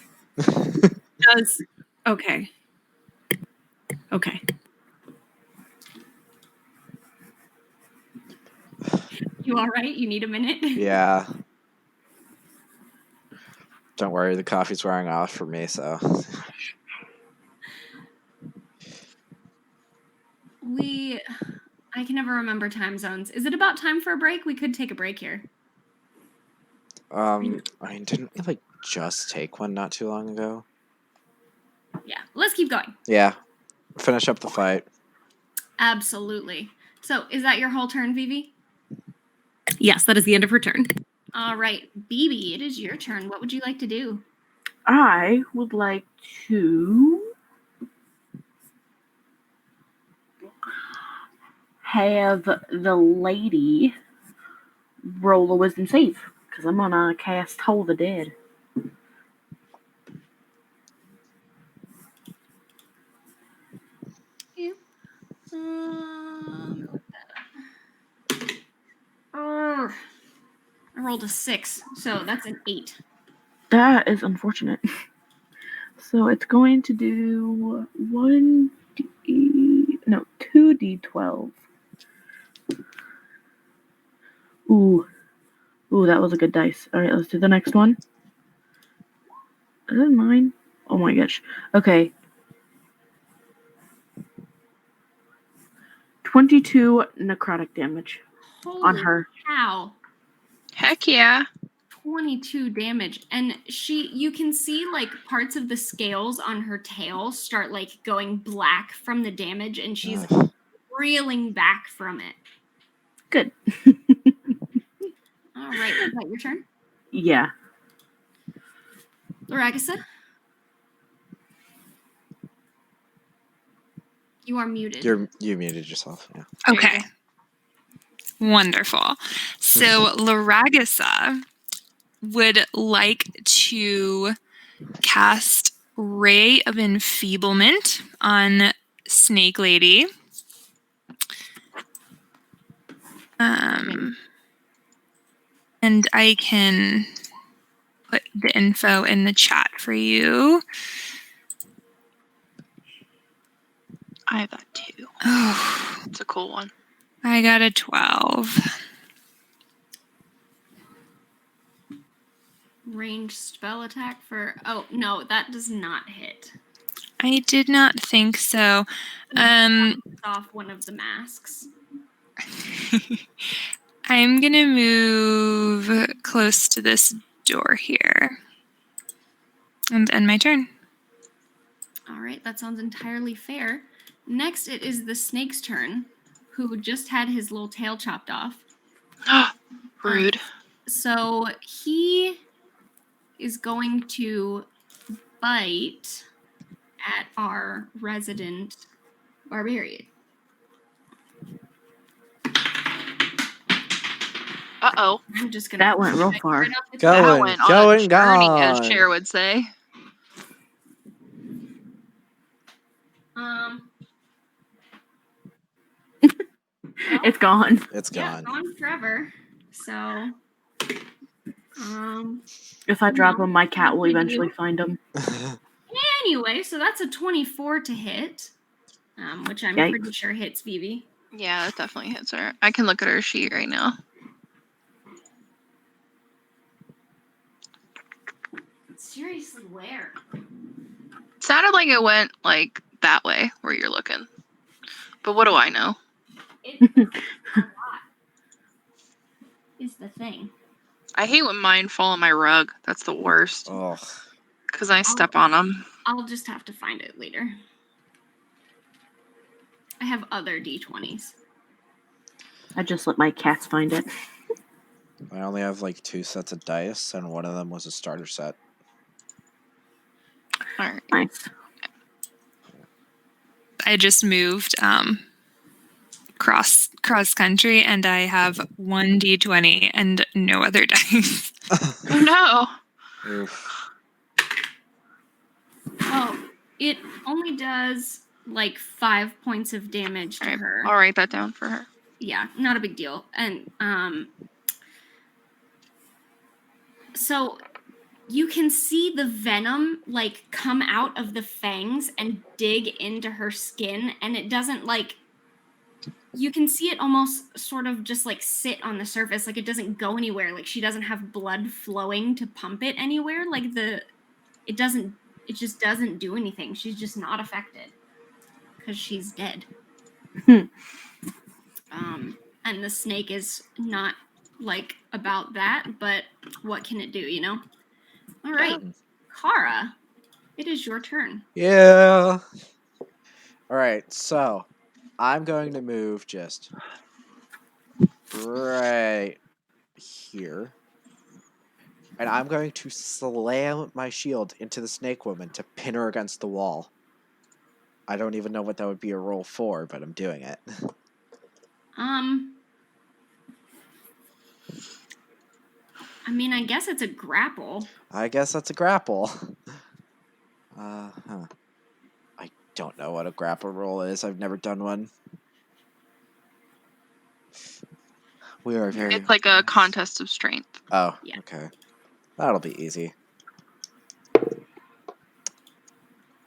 does okay. You all right? You need a minute? Yeah. Don't worry, the coffee's wearing off for me, so. I can never remember time zones. Is it about time for a break? We could take a break here. I mean, didn't we like just take one not too long ago? Yeah, let's keep going. Yeah. Finish up the fight. Absolutely. So, is that your whole turn, Vivi? Yes, that is the end of her turn. All right, Bibi, it is your turn. What would you like to do? I would like to have the lady roll a wisdom save, because I'm going to cast Toll the Dead. Yeah. I rolled a 6, so that's an 8. That is unfortunate. So it's going to do 2d12. Ooh, that was a good dice. All right, let's do the next one. Is it mine? Oh my gosh. Okay. 22 necrotic damage on her. Cow. Heck yeah. 22 damage, and you can see like parts of the scales on her tail start like going black from the damage, and she's reeling back from it. Good. All right, is that your turn? Yeah. Loragasa? You are muted. You muted yourself. Yeah. Okay. Wonderful. So Loragasa would like to cast Ray of Enfeeblement on Snake Lady. And I can put the info in the chat for you. I have that too. Oh, It's a cool one. I got a 12. Ranged spell attack for... Oh, no, that does not hit. I did not think so. Off one of the masks. I'm going to move close to this door here. And end my turn. All right, that sounds entirely fair. Next, it is the snake's turn, who just had his little tail chopped off. Rude. So he is going to bite at our resident barbarian. Uh-oh. I'm just gonna. That went real far. That went on a journey, as Cher would say. It's gone. It's Yeah, gone. gone forever. So, If I drop him, my cat will eventually find him. Anyway, so that's a 24 to hit, which I'm pretty sure hits Vivi. Yeah, that definitely hits her. I can look at her sheet right now. Seriously, where? It sounded like it went like that way where you're looking. But what do I know? It's a lot. Is the thing. I hate when mine fall on my rug. That's the worst. Oh. Because I step on them. I'll just have to find it later. I have other D20s. I just let my cats find it. I only have like 2 sets of dice, and one of them was a starter set. All right. Nice. I just moved cross country, and I have 1 D20 and no other dice. Oh no. Oof. Oh, it only does like 5 points of damage to her. I'll write that down for her. Yeah, not a big deal. And so you can see the venom like come out of the fangs and dig into her skin, and it doesn't like, you can see it almost sort of just like sit on the surface, like it doesn't go anywhere, like she doesn't have blood flowing to pump it anywhere, like it just doesn't do anything. She's just not affected because she's dead. And the snake is not like about that, but what can it do, you know? All right, Kara, it is your turn. Yeah. All right, so I'm going to move just right here. And I'm going to slam my shield into the snake woman to pin her against the wall. I don't even know what that would be a roll for, but I'm doing it. I mean, I guess it's a grapple. I guess that's a grapple. I don't know what a grapple roll is. I've never done one. We are very... It's like a contest of strength. Oh, yeah. Okay. That'll be easy.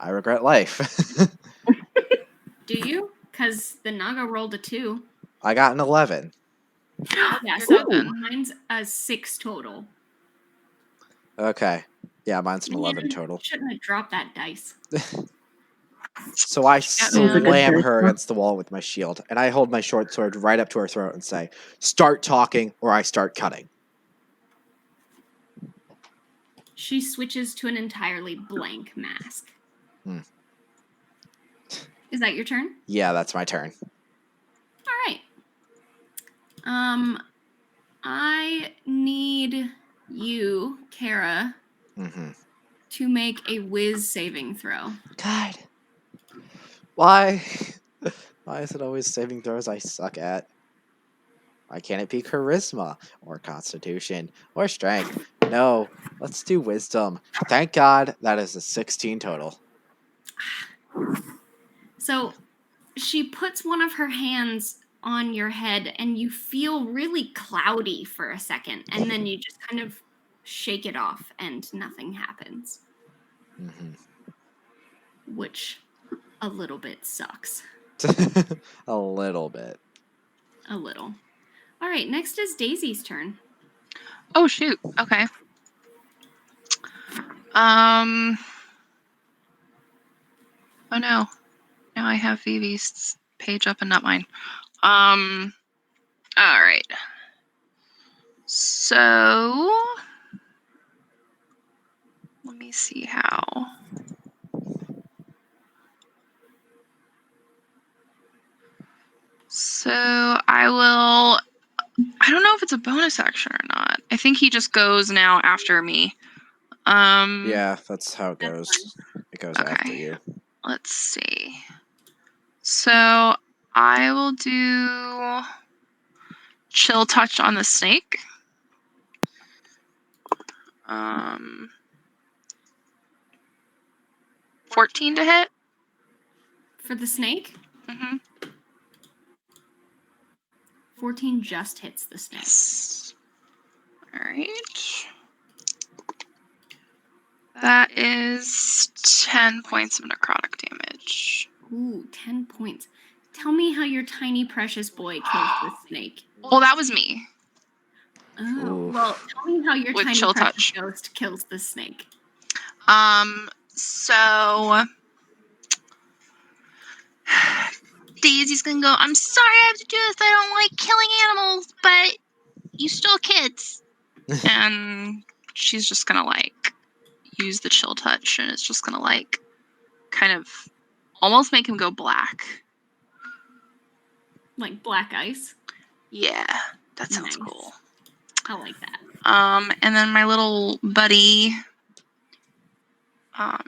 I regret life. Do you? Because the Naga rolled a 2. I got an 11. Yeah, so mine's a 6 total. Okay. Yeah, mine's an 11 total. Shouldn't have dropped that dice. So I slam her against the wall with my shield, and I hold my short sword right up to her throat and say, "Start talking, or I start cutting." She switches to an entirely blank mask. Is that your turn? Yeah, that's my turn. All right. I need you, Kara, to make a whiz saving throw. God. Why? Why is it always saving throws I suck at? Why can't it be charisma, or constitution, or strength? No, let's do wisdom. Thank God that is a 16 total. So she puts one of her hands on your head and you feel really cloudy for a second, and then you just kind of shake it off and nothing happens. Which a little bit sucks. A little bit. A little. All right, next is Daisy's turn. Oh shoot. Okay. Oh no. Now I have Vivi's page up and not mine. All right. So let me see how. So I don't know if it's a bonus action or not. I think he just goes now after me. Yeah, that's how it goes. It goes after Okay. you. Let's see. So I will do chill touch on the snake. 14 to hit. For the snake, Mm-hmm. 14 just hits the snake. Yes. All right. That is 10 points of necrotic damage. Ooh, 10 points. Tell me how your tiny precious boy kills the snake. Well, that was me. Oh, Ooh. well, tell me how your With tiny chill precious touch. ghost kills the snake. So Daisy's gonna go, I'm sorry I have to do this. I don't like killing animals, but you still kids. And she's just gonna like use the chill touch, and it's just gonna like kind of almost make him go black. Like black ice. Yeah, that sounds Nice. cool. I like that. And then my little buddy,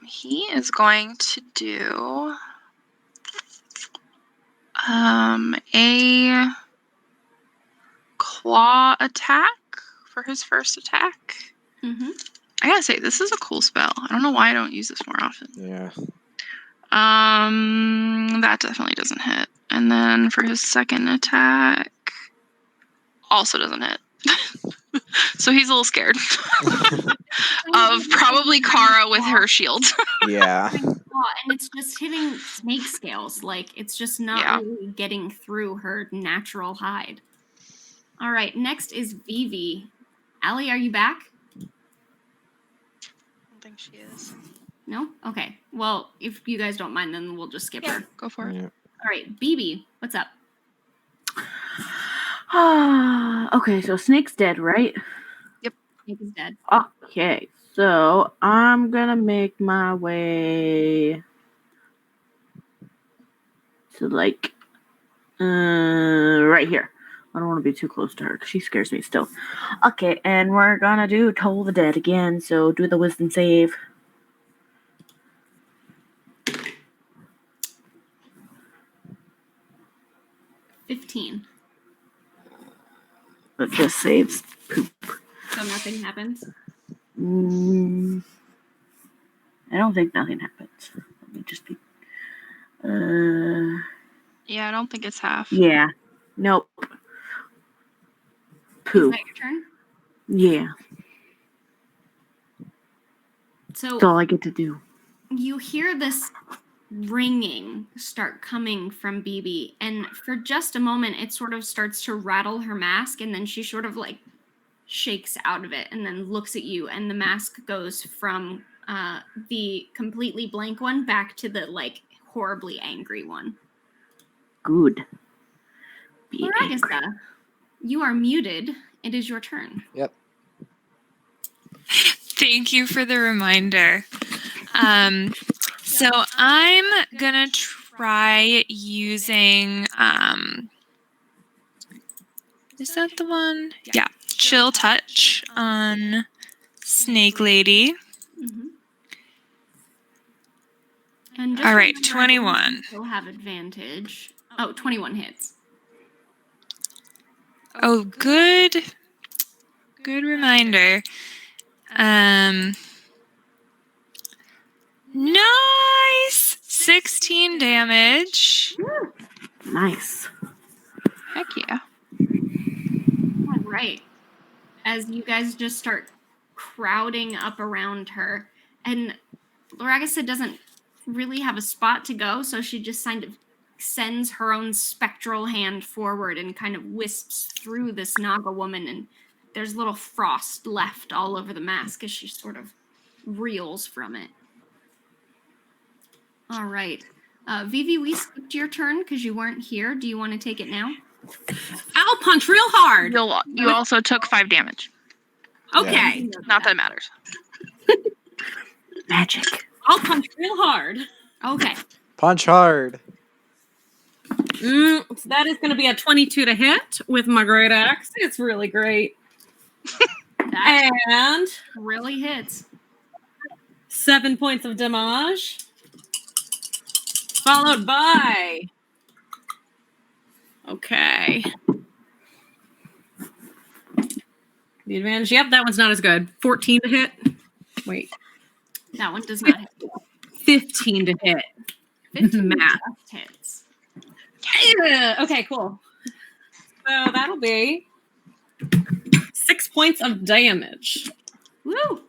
he is going to do a claw attack for his first attack. Mm-hmm. I gotta say, this is a cool spell. I don't know why I don't use this more often. Yeah. That definitely doesn't hit. And then for his second attack, also doesn't hit. So he's a little scared of probably Kara with her shield. Yeah. And it's just hitting snake scales. Like, it's just not really getting through her natural hide. All right, next is Vivi. Allie, are you back? I don't think she is. No? Okay. Well, if you guys don't mind, then we'll just skip her. Go for it. Yeah. All right, BB, what's up? Okay, so Snake's dead, right? Snake is dead. Okay, so I'm gonna make my way to like right here. I don't want to be too close to her because she scares me still. Okay, and we're gonna do Toll the Dead again. So do the wisdom save. $15. It just saves poop. So nothing happens? I don't think nothing happens. Let me just be. Yeah, I don't think it's half. Yeah. Nope. Is Poop. that your turn? Yeah. So That's all I get to do. you hear this ringing start coming from BB, and for just a moment it sort of starts to rattle her mask, and then she sort of like shakes out of it and then looks at you, and the mask goes from the completely blank one back to the like horribly angry one. Good. Be angry. Laragasa, you are muted. It is your turn. Yep. Thank you for the reminder. So I'm gonna try using is that the one? Yeah, chill touch on Snake Lady. Mm-hmm. And All right, remember, 21. you still have advantage. Oh, 21 hits. Oh, good reminder. Nice! 16 damage. Nice. Heck yeah. All right. As you guys just start crowding up around her, and Loragasa doesn't really have a spot to go, so she just kind of sends her own spectral hand forward and kind of wisps through this Naga woman, and there's little frost left all over the mask as she sort of reels from it. All right. Vivi, we skipped your turn because you weren't here. Do you want to take it now? I'll punch real hard. You also took 5 damage. Okay. Not that it matters. Magic. I'll punch real hard. Okay. Punch hard. So that is going to be a 22 to hit with my great axe. It's really great. That And really hits. 7 points of damage. Followed by... Okay. The advantage. Yep, that one's not as good. 14 to hit. Wait. That one does not hit. 15 to hit. 15 Math. just hits. Yeah. Okay, cool. So that'll be 6 points of damage. Woo!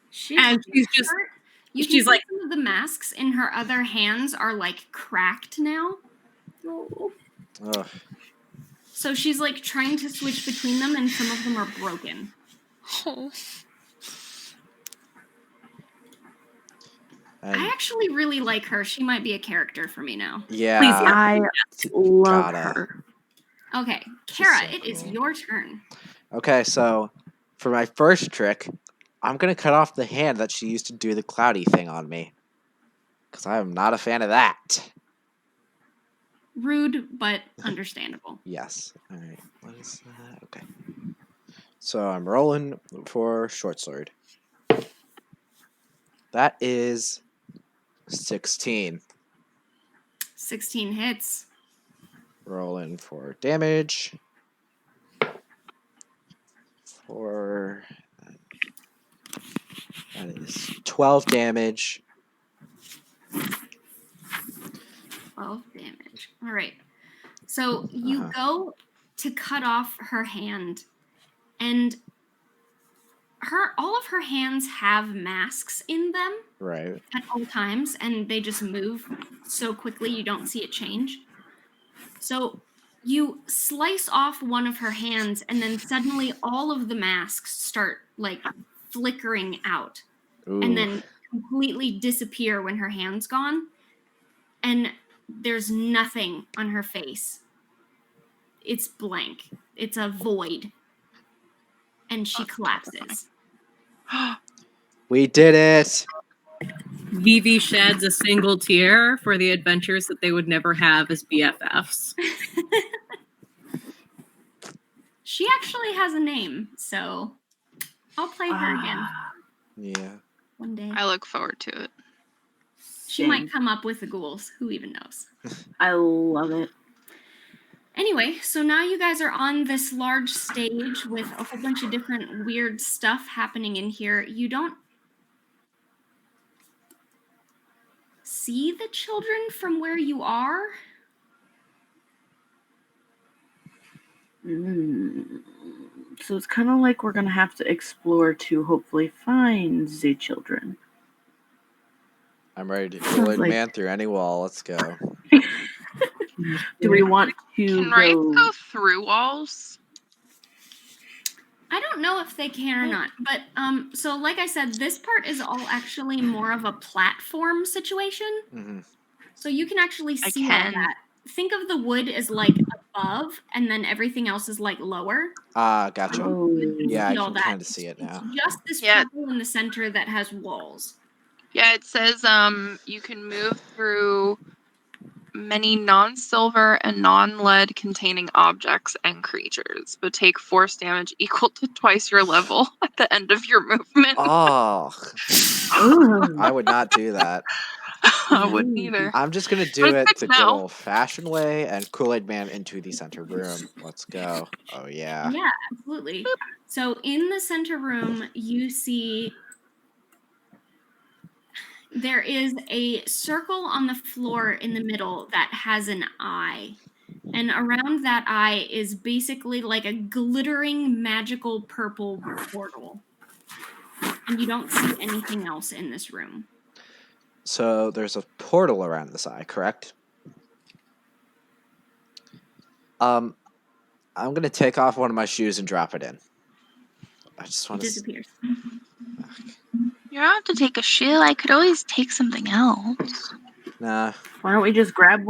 She's And she's just... hurt. You she's can like... see some of the masks in her other hands are like cracked now. Ugh. So she's like trying to switch between them, and some of them are broken. I actually really like her. She might be a character for me now. Yeah. Please, I love Gotta. her. Okay, Kara, so it is cool. your turn. Okay, so for my first trick, I'm gonna cut off the hand that she used to do the cloudy thing on me. Because I am not a fan of that. Rude, but understandable. Yes. Alright, what is that? Okay. So I'm rolling for short sword. That is 16. 16 hits. Rolling for damage. That is 12 damage. 12 damage. All right. So you go to cut off her hand, and all of her hands have masks in them Right. at all times, and they just move so quickly you don't see it change. So you slice off one of her hands, and then suddenly all of the masks start like flickering out. Ooh. And then completely disappear when her hand's gone. And there's nothing on her face. It's blank. It's a void. And she collapses. We did it! Vivi sheds a single tear for the adventures that they would never have as BFFs. She actually has a name, so I'll play her again Yeah. one day. I look forward to it. She might come up with the ghouls. Who even knows? I love it. Anyway, so now you guys are on this large stage with a whole bunch of different weird stuff happening in here. You don't see the children from where you are. So it's kind of like we're going to have to explore to hopefully find the children. I'm ready to kill it, man, through any wall. Let's go. Do we want to Can wraiths go through walls? I don't know if they can or not, but so like I said, this part is all actually more of a platform situation. Mm-hmm. So you can actually I see all can. that. Think of the wood as like above, and then everything else is like lower. Gotcha. Oh. Yeah, I See all can that. kind of see it now. It's just this Yeah. purple in the center that has walls. Yeah, it says you can move through many non-silver and non-lead containing objects and creatures, but take force damage equal to twice your level at the end of your movement. Oh, I would not do that. I wouldn't either. I'm just gonna But do it's it fixed the good now. old-fashioned way and Kool-Aid Man into the center room. Let's go. Oh yeah. Yeah, absolutely. So in the center room, you see there is a circle on the floor in the middle that has an eye. And around that eye is basically like a glittering magical purple portal. And you don't see anything else in this room. So there's a portal around this eye, correct? I'm gonna take off one of my shoes and drop it in. I just It want to. disappears. You don't have to take a shoe. I could always take something else. Nah, Why don't we just grab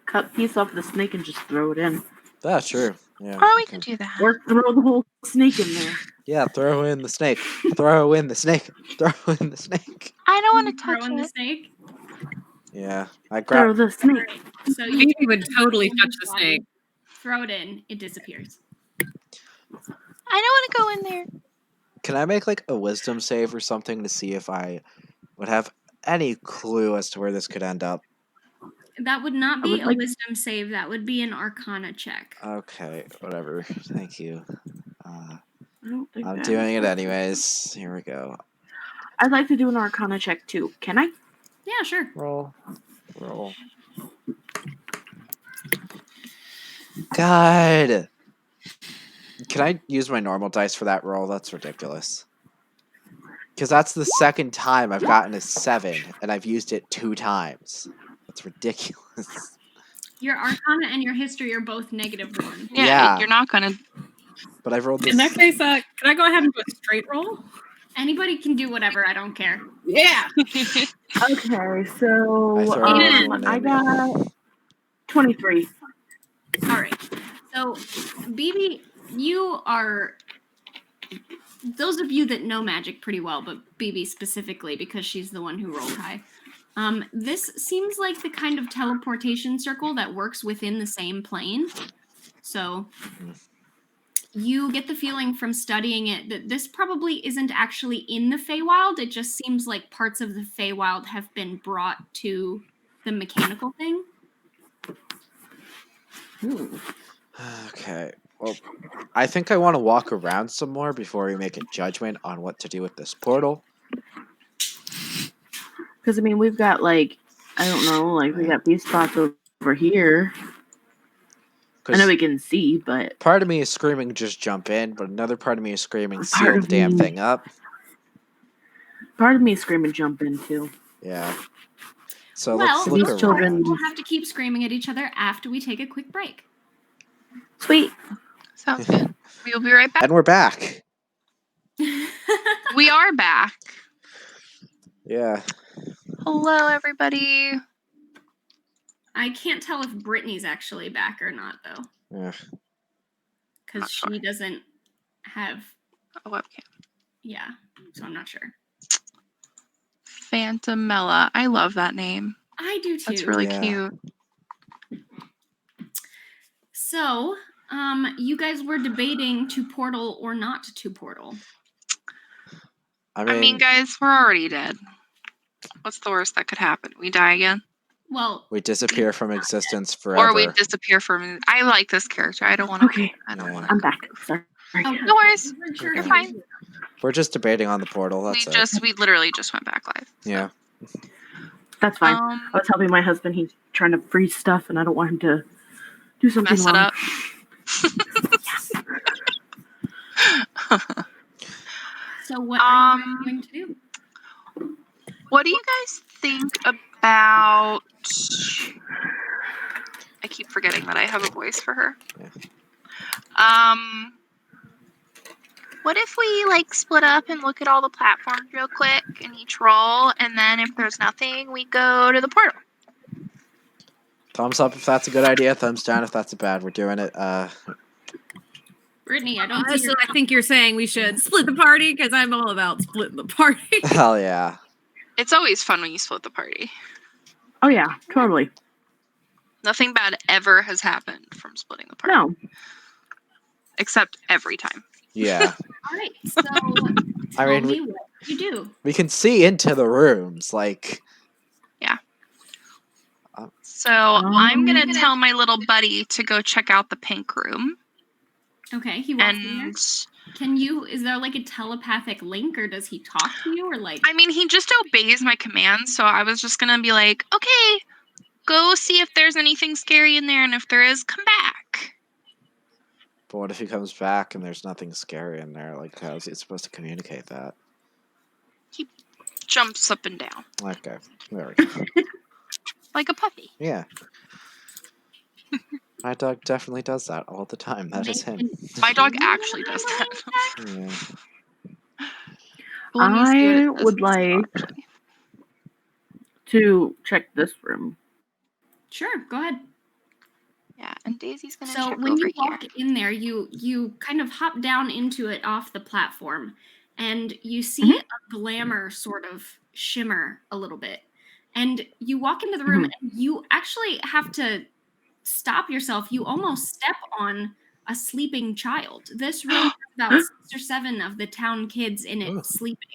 cut piece off the snake and just throw it in? that's true. Yeah. Or we could do that. Or throw the whole snake in there. Yeah, throw in the snake. Throw in the snake. Throw in the snake. I don't want to Throw touch in the it. snake. Yeah, I Throw grab. the snake. So you Phoebe take would the totally in touch his the body, snake. Throw it in. It disappears. I don't want to go in there. Can I make like a wisdom save or something to see if I would have any clue as to where this could end up? That would not I be would a like- wisdom save. That would be an arcana check. Okay, whatever. Thank you. I don't think I'm that- doing it anyways. Here we go. I'd like to do an arcana check too. Can I? Yeah, sure. Roll. God. Can I use my normal dice for that roll? That's ridiculous. Because that's the second time I've gotten a 7, and I've used it 2 times. That's ridiculous. Your arcana and your history are both -1. Yeah. You're not gonna. But I've rolled this. In that case, can I go ahead and do a straight roll? Anybody can do whatever. I don't care. Yeah. Okay, so I throw another one I in. got 23. All right. So, BB, you are. Those of you that know magic pretty well, but BB specifically because she's the one who rolled high. This seems like the kind of teleportation circle that works within the same plane. So you get the feeling from studying it that this probably isn't actually in the Feywild. It just seems like parts of the Feywild have been brought to the mechanical thing. Okay. Well, I think I want to walk around some more before we make a judgment on what to do with this portal. Because, I mean, we've got, like, I don't know, like, we got these spots over here. I know we can see, but... Part of me is screaming, just jump in, but another part of me is screaming, Part seal the of damn me- thing up. Part of me is screaming jump in, too. Yeah. So Well, let's look these around. children- we'll have to keep screaming at each other after we take a quick break. Sweet. Sounds good. We'll be right back. And we're back. We are back. Yeah. Hello, everybody. I can't tell if Brittany's actually back or not, though, Yeah. because Not sure. she doesn't have. A webcam. Yeah, so I'm not sure. Phantomella. I love that name. I do too. That's really Yeah. cute. So, you guys were debating to portal or not to portal. I I mean, guys, we're already dead. What's the worst that could happen? We die again? Well, we disappear from existence forever. Or we disappear from... I like this character. I don't want to... Okay, I don't Yeah. want I'm to... back. Sorry. No worries. You're fine. We're just debating on the portal. That's it. We literally just went back live. Yeah. That's fine. I was helping my husband. He's trying to freeze stuff, and I don't want him to do something Mess it wrong. up. so what are you guys going to do? What do you guys think about... I keep forgetting that I have a voice for her. What if we, like, split up and look at all the platforms real quick in each roll, and then if there's nothing, we go to the portal? Thumbs up if that's a good idea. Thumbs down if that's a bad. We're doing it. Brittany, I don't see Honestly, your I think you're saying we should split the party because I'm all about splitting the party. Hell yeah. It's always fun when you split the party. Oh, yeah, totally. Nothing bad ever has happened from splitting the party. No. Except every time. Yeah. All right, so I tell mean, me what you do. we can see into the rooms. Like, So I'm going to tell my little buddy to go check out the pink room. Okay, he walks in there. And Can you? Is there like a telepathic link, or does he talk to you, or like? I mean, he just obeys my commands. So I was just going to be like, okay, go see if there's anything scary in there, and if there is, come back. But what if he comes back and there's nothing scary in there? Like, how is he supposed to communicate that? He jumps up and down Okay, there we go. like a puppy. Yeah. My dog definitely does that all the time. That is him. My dog actually does that. Yeah. Let me see what I it says would in like Scotch. to check this room. Sure, go ahead. Yeah, and Daisy's gonna So check when over you here. walk in there, you kind of hop down into it off the platform, and you see a glamour sort of shimmer a little bit. And you walk into the room, and you actually have to stop yourself. You almost step on a sleeping child. This room has about 6 or 7 of the town kids in it sleeping.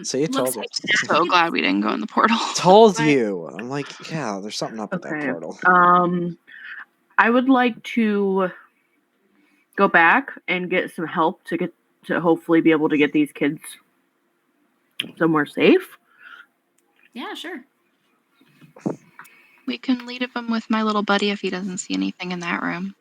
See, told looks you. like So glad we didn't go in the portal. Told you. I'm like, yeah, there's something up with that Okay. portal. I would like to go back and get some help to hopefully be able to get these kids somewhere safe. Yeah, sure. We can lead him with my little buddy if he doesn't see anything in that room.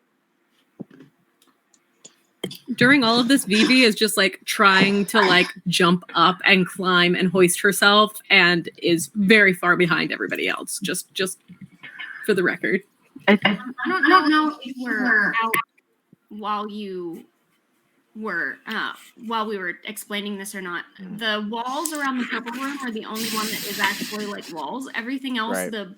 During all of this, Vivi is just like trying to like jump up and climb and hoist herself, and is very far behind everybody else. Just for the record. I don't know if you were out while we were explaining this or not. The walls around the purple room are the only one that is actually like walls. Everything else, Right. the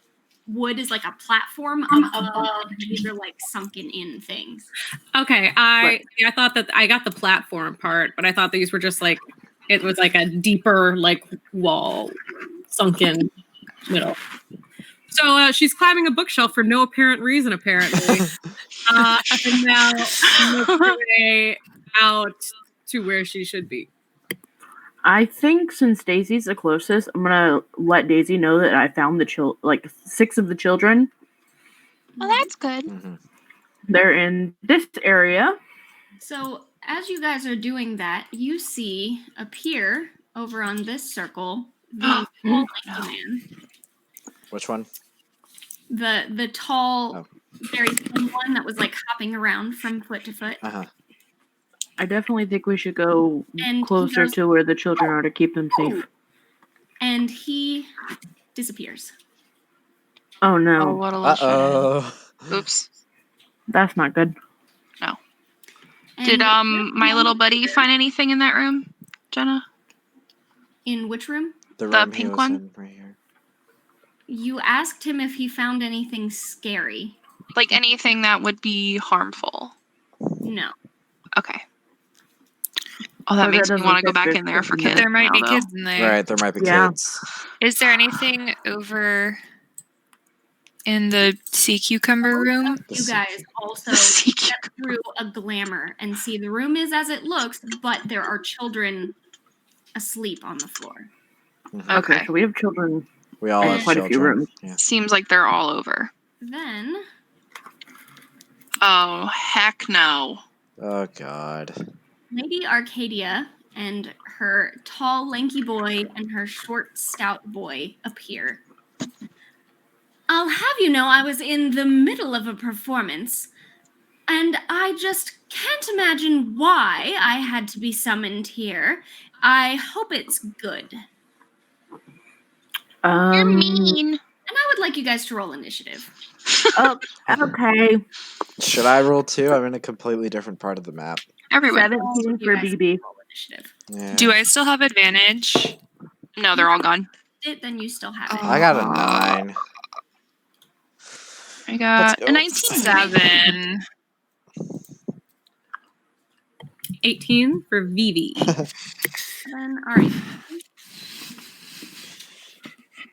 wood is like a platform above. These are like sunken in things. Okay, I thought that I got the platform part, but I thought these were just like it was like a deeper like wall sunken middle. So she's climbing a bookshelf for no apparent reason, apparently. And now makes her way out to where she should be. I think since Daisy's the closest, I'm gonna let Daisy know that I found the 6 of the children. Well, that's good. They're in this area. So as you guys are doing that, you see appear over on this circle the tall man. Which one? The tall, very thin one that was like hopping around from foot to foot. I definitely think we should go And closer he goes, to where the children are to keep them safe. And he disappears. Oh no. Oh, what a little Uh-oh. Oops. That's not good. No. And Did my little buddy find anything in that room, Jenna? In which room? The The room he pink was one? in right here. You asked him if he found anything scary. Like anything that would be harmful? No. Okay. Oh, that makes me want to go back in there for kids. There might now, be though. kids in there. Right, there might be Yeah. kids. Is there anything over in the sea cucumber room? You guys also step through a glamour and see the room is as it looks, but there are children asleep on the floor. Okay, so we have children. We all have quite a few children. rooms. Yeah. Seems like they're all over. Then Oh, heck no. Oh, God. Lady Arcadia and her tall, lanky boy and her short, stout boy appear. I'll have you know I was in the middle of a performance, and I just can't imagine why I had to be summoned here. I hope it's good. You're mean. And I would like you guys to roll initiative. Oh, okay. Should I roll too? I'm in a completely different part of the map. Everyone. 17 for BB. Yeah. Do I still have advantage? No, they're all gone. Then you still have it. I got a 9. I got go. a 19. 7. 18 for Vivi. Then, all right.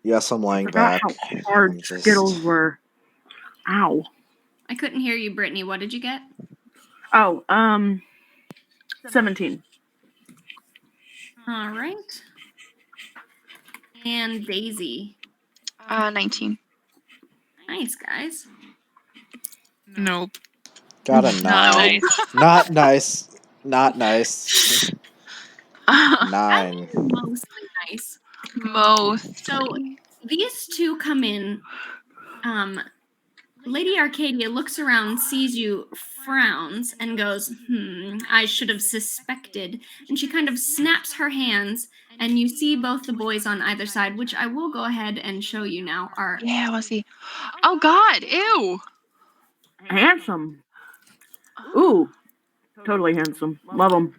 Yes, I'm lying Forgot back. how hard I'm just- Skittles were. Ow. I couldn't hear you, Brittany. What did you get? Oh, 17. All right. And Daisy. 19. Nice, guys. Nope. Got a 9. Not nice. Not nice. Not nice. 9. Mostly nice. Most. So these two come in Lady Arcadia looks around, sees you, frowns, and goes, I should have suspected. And she kind of snaps her hands, and you see both the boys on either side, which I will go ahead and show you now, are... Yeah, I want to see. Oh, God. Ew. Handsome. Ooh, totally handsome. Love them.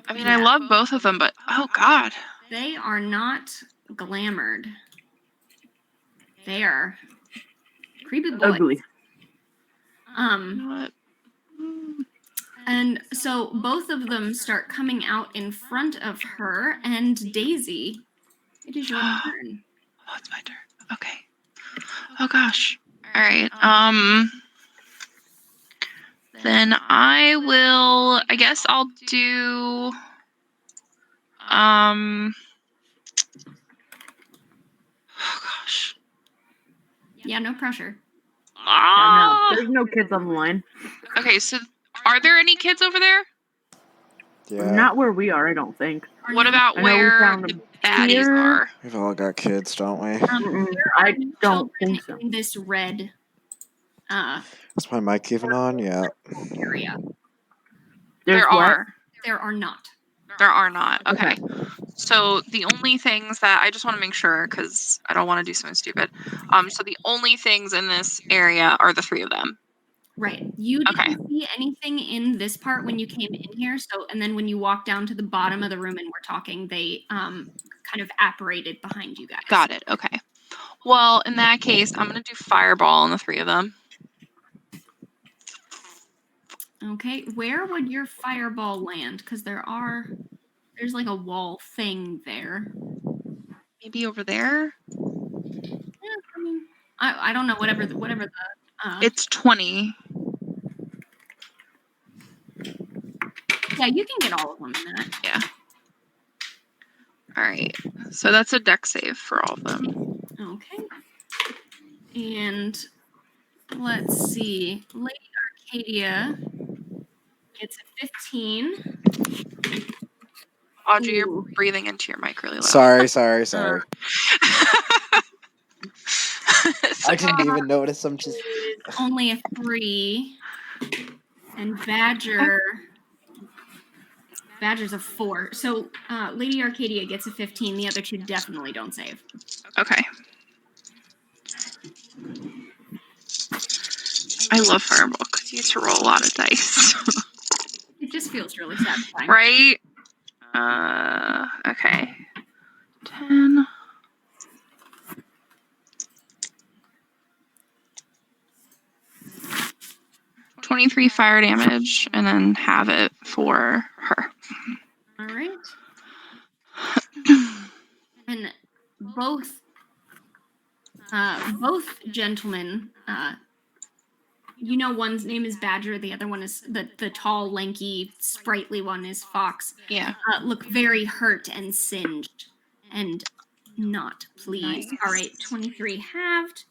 I mean, I love both of them, but oh, God. They are not glamored. They are creepy boys. Ugly. What? And so both of them start coming out in front of her and Daisy. It is your turn. Oh, it's my turn. Okay. Oh, gosh. All right. Then I will, I guess I'll do, oh, gosh. Yeah, no pressure. Ah! No, there's no kids on the line. Okay, so are there any kids over there? Yeah. Not where we are, I don't think. What about I know we where found the them baddies here. are? We've all got kids, don't we? I don't think so. In this red Is my mic even on? Yeah. area. There are. There are not. There are not. Okay. So the only things that I just want to make sure, because I don't want to do something stupid. So the only things in this area are the three of them. Right. You didn't see anything in this part when you came in here. So, and then when you walk down to the bottom of the room and we're talking, they kind of apparated behind you guys. Got it. Okay. Well, in that case, I'm gonna do fireball on the three of them. Okay. Where would your fireball land? Because there's like a wall thing there. Maybe over there. Yeah, I mean, I don't know. Whatever the. It's 20. Yeah, you can get all of them in that. Yeah. All right. So that's a dex save for all of them. Okay. And let's see. Lady Arcadia gets a 15. Audrey, you're breathing into your mic really loud. Sorry. I didn't even notice. I'm just only a 3. And Badger's a 4. So Lady Arcadia gets a 15. The other two definitely don't save. Okay. I love fireball because you get to roll a lot of dice. It just feels really satisfying. Right? Okay. 10. $23 fire damage, and then have it for her. All right. And both gentlemen, you know, one's name is Badger, the other one is the tall, lanky, sprightly one is Fox. Yeah. Look very hurt and singed and not pleased. Nice. All right, 23 halved.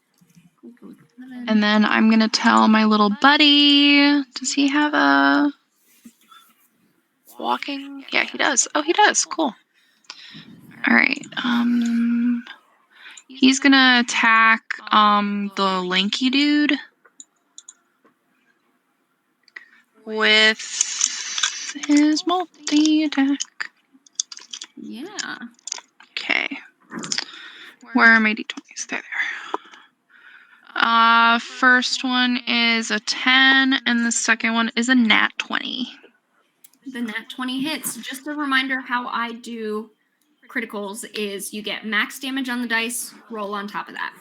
And then I'm gonna tell my little buddy. Does he have a walking? Yeah, he does. Oh, he does. Cool. All right. He's gonna attack the lanky dude with his multi-attack. Yeah. Okay. Where are my d20s? There. First one is a 10, and the second one is a nat 20. The nat 20 hits. Just a reminder how I do criticals is you get max damage on the dice, roll on top of that.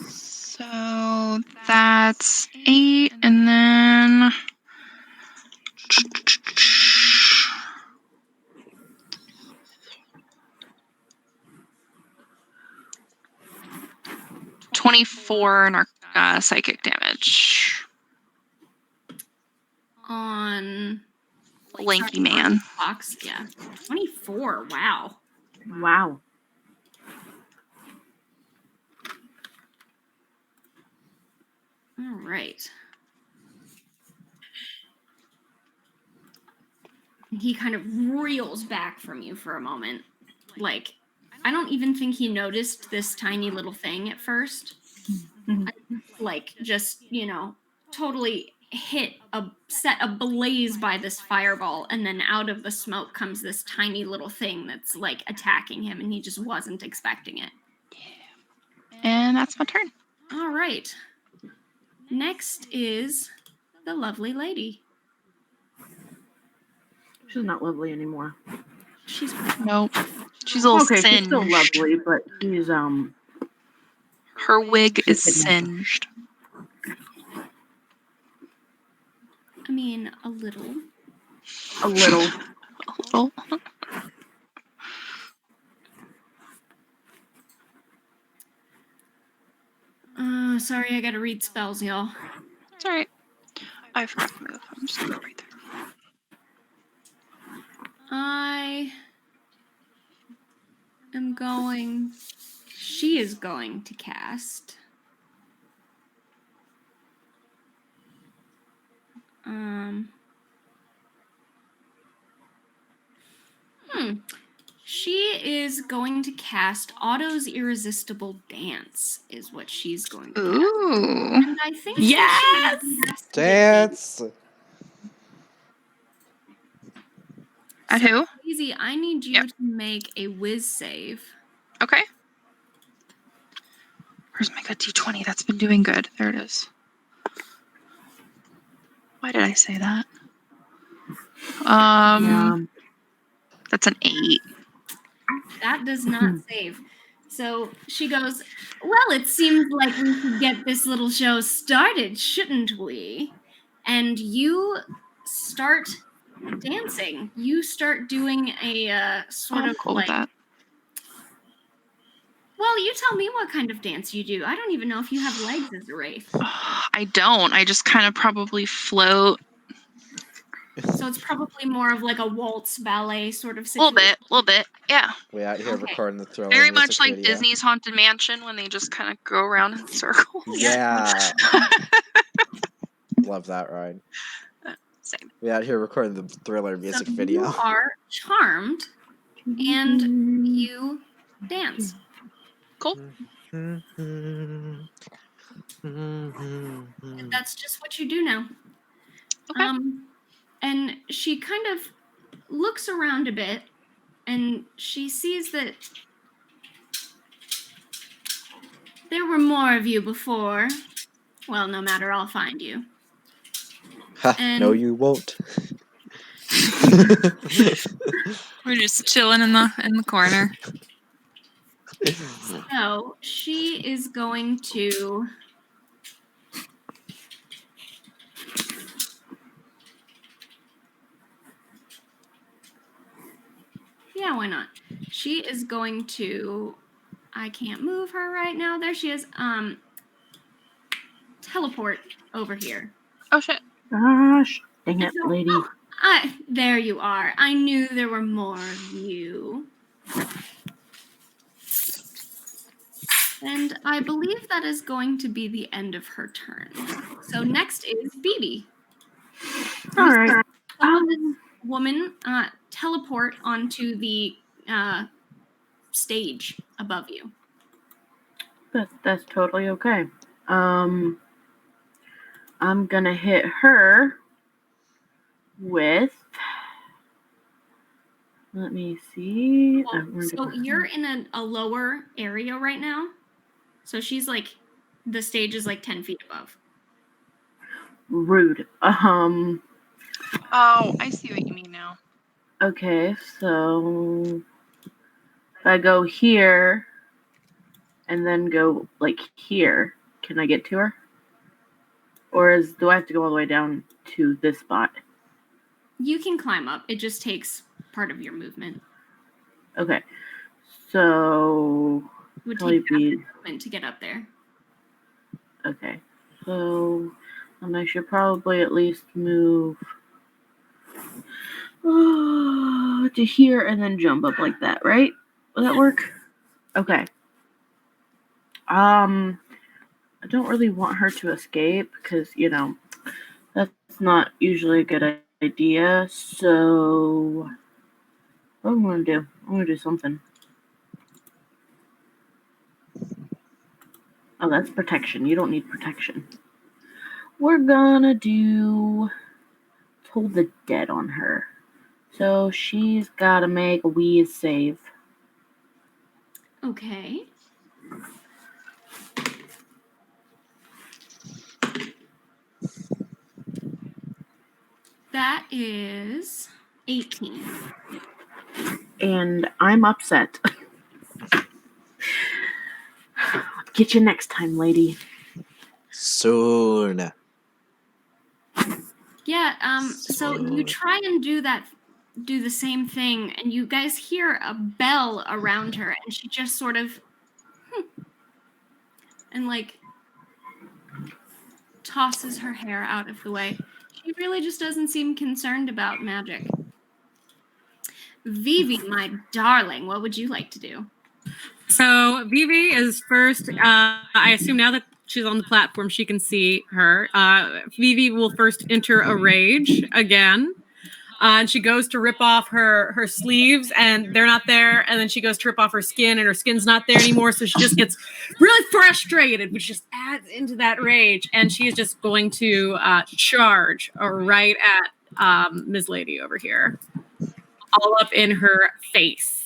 So that's 8, and then 24 psychic damage on lanky man. Fox, yeah. 24. Wow. Wow. All right. He kind of reels back from you for a moment. Like, I don't even think he noticed this tiny little thing at first. Like, just, totally set ablaze by this fireball, and then out of the smoke comes this tiny little thing that's like attacking him, and he just wasn't expecting it. And that's my turn. All right. Next is the lovely lady. She's not lovely anymore. She's Nope. She's a little Okay, she's still singed. lovely, but she's Her wig is She's singed. I mean, a little. a little. A little. Sorry, I gotta read spells, y'all. It's alright. I forgot to move. I'm just gonna go right there. She is going to cast. She is going to cast Otto's Irresistible Dance, is what she's going to cast. Ooh. And I think Yes! Dance. At who? Easy, I need you to make a whiz save. Okay. Where's my good D20? That's been doing good. There it is. Why did I say that? That's an 8. That does not save. So she goes, well, it seems like we should get this little show started, shouldn't we? And you start dancing. You start doing a sort I'm of cool like... with that. Well, you tell me what kind of dance you do. I don't even know if you have legs as a wraith. I don't. I just kind of probably float. So it's probably more of like a waltz ballet sort of situation. A little bit. Yeah. We out here recording the Thriller Very music much like video. Disney's Haunted Mansion when they just kind of go around in circles. Yeah. Love that ride. Same. We out here recording the Thriller music video. You are charmed, and you dance. Cool. That's just what you do now. Okay. And she kind of looks around a bit, and she sees that there were more of you before. Well, no matter, I'll find you. No, you won't. We're just chilling in the corner. So she is going to... Yeah, why not? She is going to... I can't move her right now. There she is. Teleport over here. Oh, shit. Gosh, dang it, lady. There you are. I knew there were more of you. And I believe that is going to be the end of her turn. So next is BB. All right. This woman teleport onto the stage above you. That's totally okay. I'm gonna hit her with. Let me see. So you're in a lower area right now. So she's like, the stage is like 10 feet above. Rude. Oh, I see what you mean now. Okay, so if I go here and then go like here, can I get to her? Or do I have to go all the way down to this spot? You can climb up. It just takes part of your movement. Okay, so It would probably take be movement to get up there. okay. So I should probably at least move to here and then jump up like that, right? Will that work? Okay. I don't really want her to escape because, that's not usually a good idea. So what I'm going to do something. Oh, that's protection. You don't need protection. We're gonna do Toll the Dead on her. So she's gotta make a wheeze save. Okay. That is 18. And I'm upset. Get you next time, lady. Soon. Yeah, so you try and do the same thing, and you guys hear a bell around her, and she just sort of and like tosses her hair out of the way. She really just doesn't seem concerned about magic. Vivi, my darling, what would you like to do? So Vivi is first. I assume now that she's on the platform, she can see her. Vivi will first enter a rage again. And she goes to rip off her sleeves, and they're not there. And then she goes to rip off her skin, and her skin's not there anymore. So she just gets really frustrated, which just adds into that rage. And she is just going to charge right at Ms. Lady over here, all up in her face.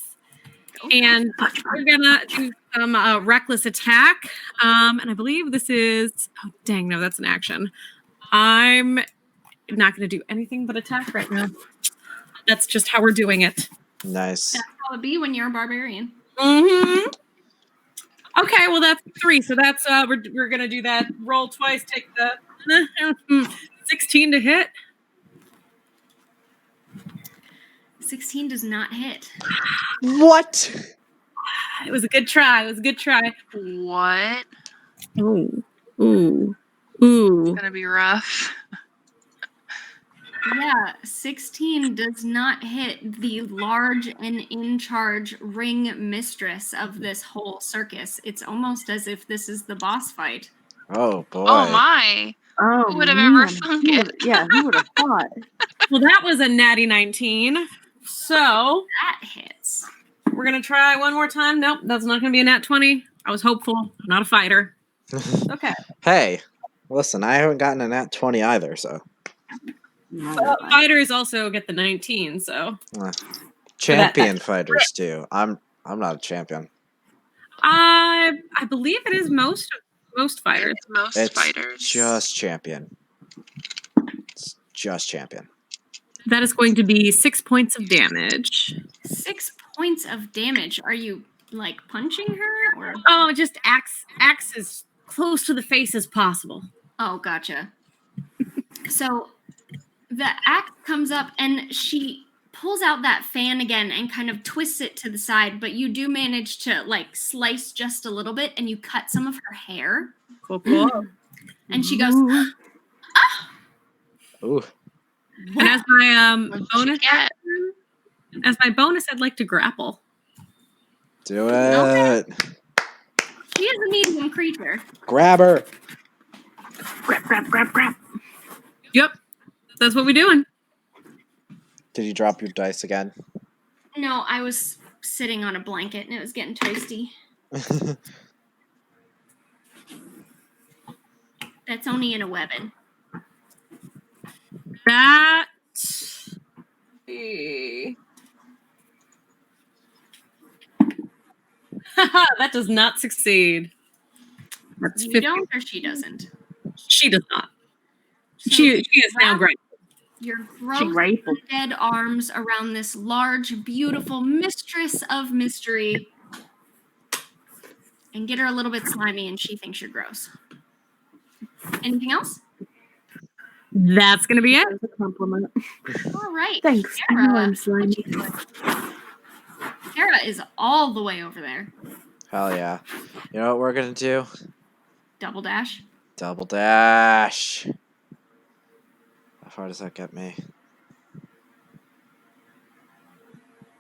And we're gonna do some reckless attack. And I believe this is. Oh dang! No, that's an action. I'm not going to do anything but attack right now. That's just how we're doing it. Nice. That's how it be when you're a barbarian. Mm-hmm. Okay, well that's 3. So that's we're gonna do that. Roll twice. Take the 16 to hit. 16 does not hit. What? It was a good try. What? Ooh. It's gonna be rough. Yeah, 16 does not hit the large and in charge ring mistress of this whole circus. It's almost as if this is the boss fight. Oh boy. Oh my! Oh, Who would have ever man. thunk Who it? would- Yeah, who would have thought? Well, that was a natty 19. So That hits. we're gonna try one more time. Nope, that's not gonna be a nat 20. I was hopeful. I'm not a fighter. Okay. Hey, listen, I haven't gotten a nat 20 either, so. Fighters also get the 19, so. Champion fighters do. I'm not a champion. I believe it is most fighters. Most fighters. Just champion. It's just champion. That is going to be 6 points of damage. 6 points of damage. Are you like punching her or? Oh, just axe as close to the face as possible. Oh, gotcha. So the axe comes up and she pulls out that fan again and kind of twists it to the side, but you do manage to like slice just a little bit and you cut some of her hair. Cool. And she goes, Ooh. And as my What'd bonus you get? I'd like to grapple. Do it. She is a medium creature. Grab her. Grab. Yep. That's what we're doing. Did you drop your dice again? No, I was sitting on a blanket and it was getting toasty. That's only in a weapon. That that does not succeed. That's You 50. don't or she doesn't? She does not. So She is now great. Your She gross rifled. dead arms around this large, beautiful mistress of mystery and get her a little bit slimy and she thinks you're gross. Anything else? That's gonna be it. That's a compliment. All right. Thanks. I know I'm slimy. Kara is all the way over there. Hell yeah. You know what we're gonna do? Double dash. Double dash. How far does that get me?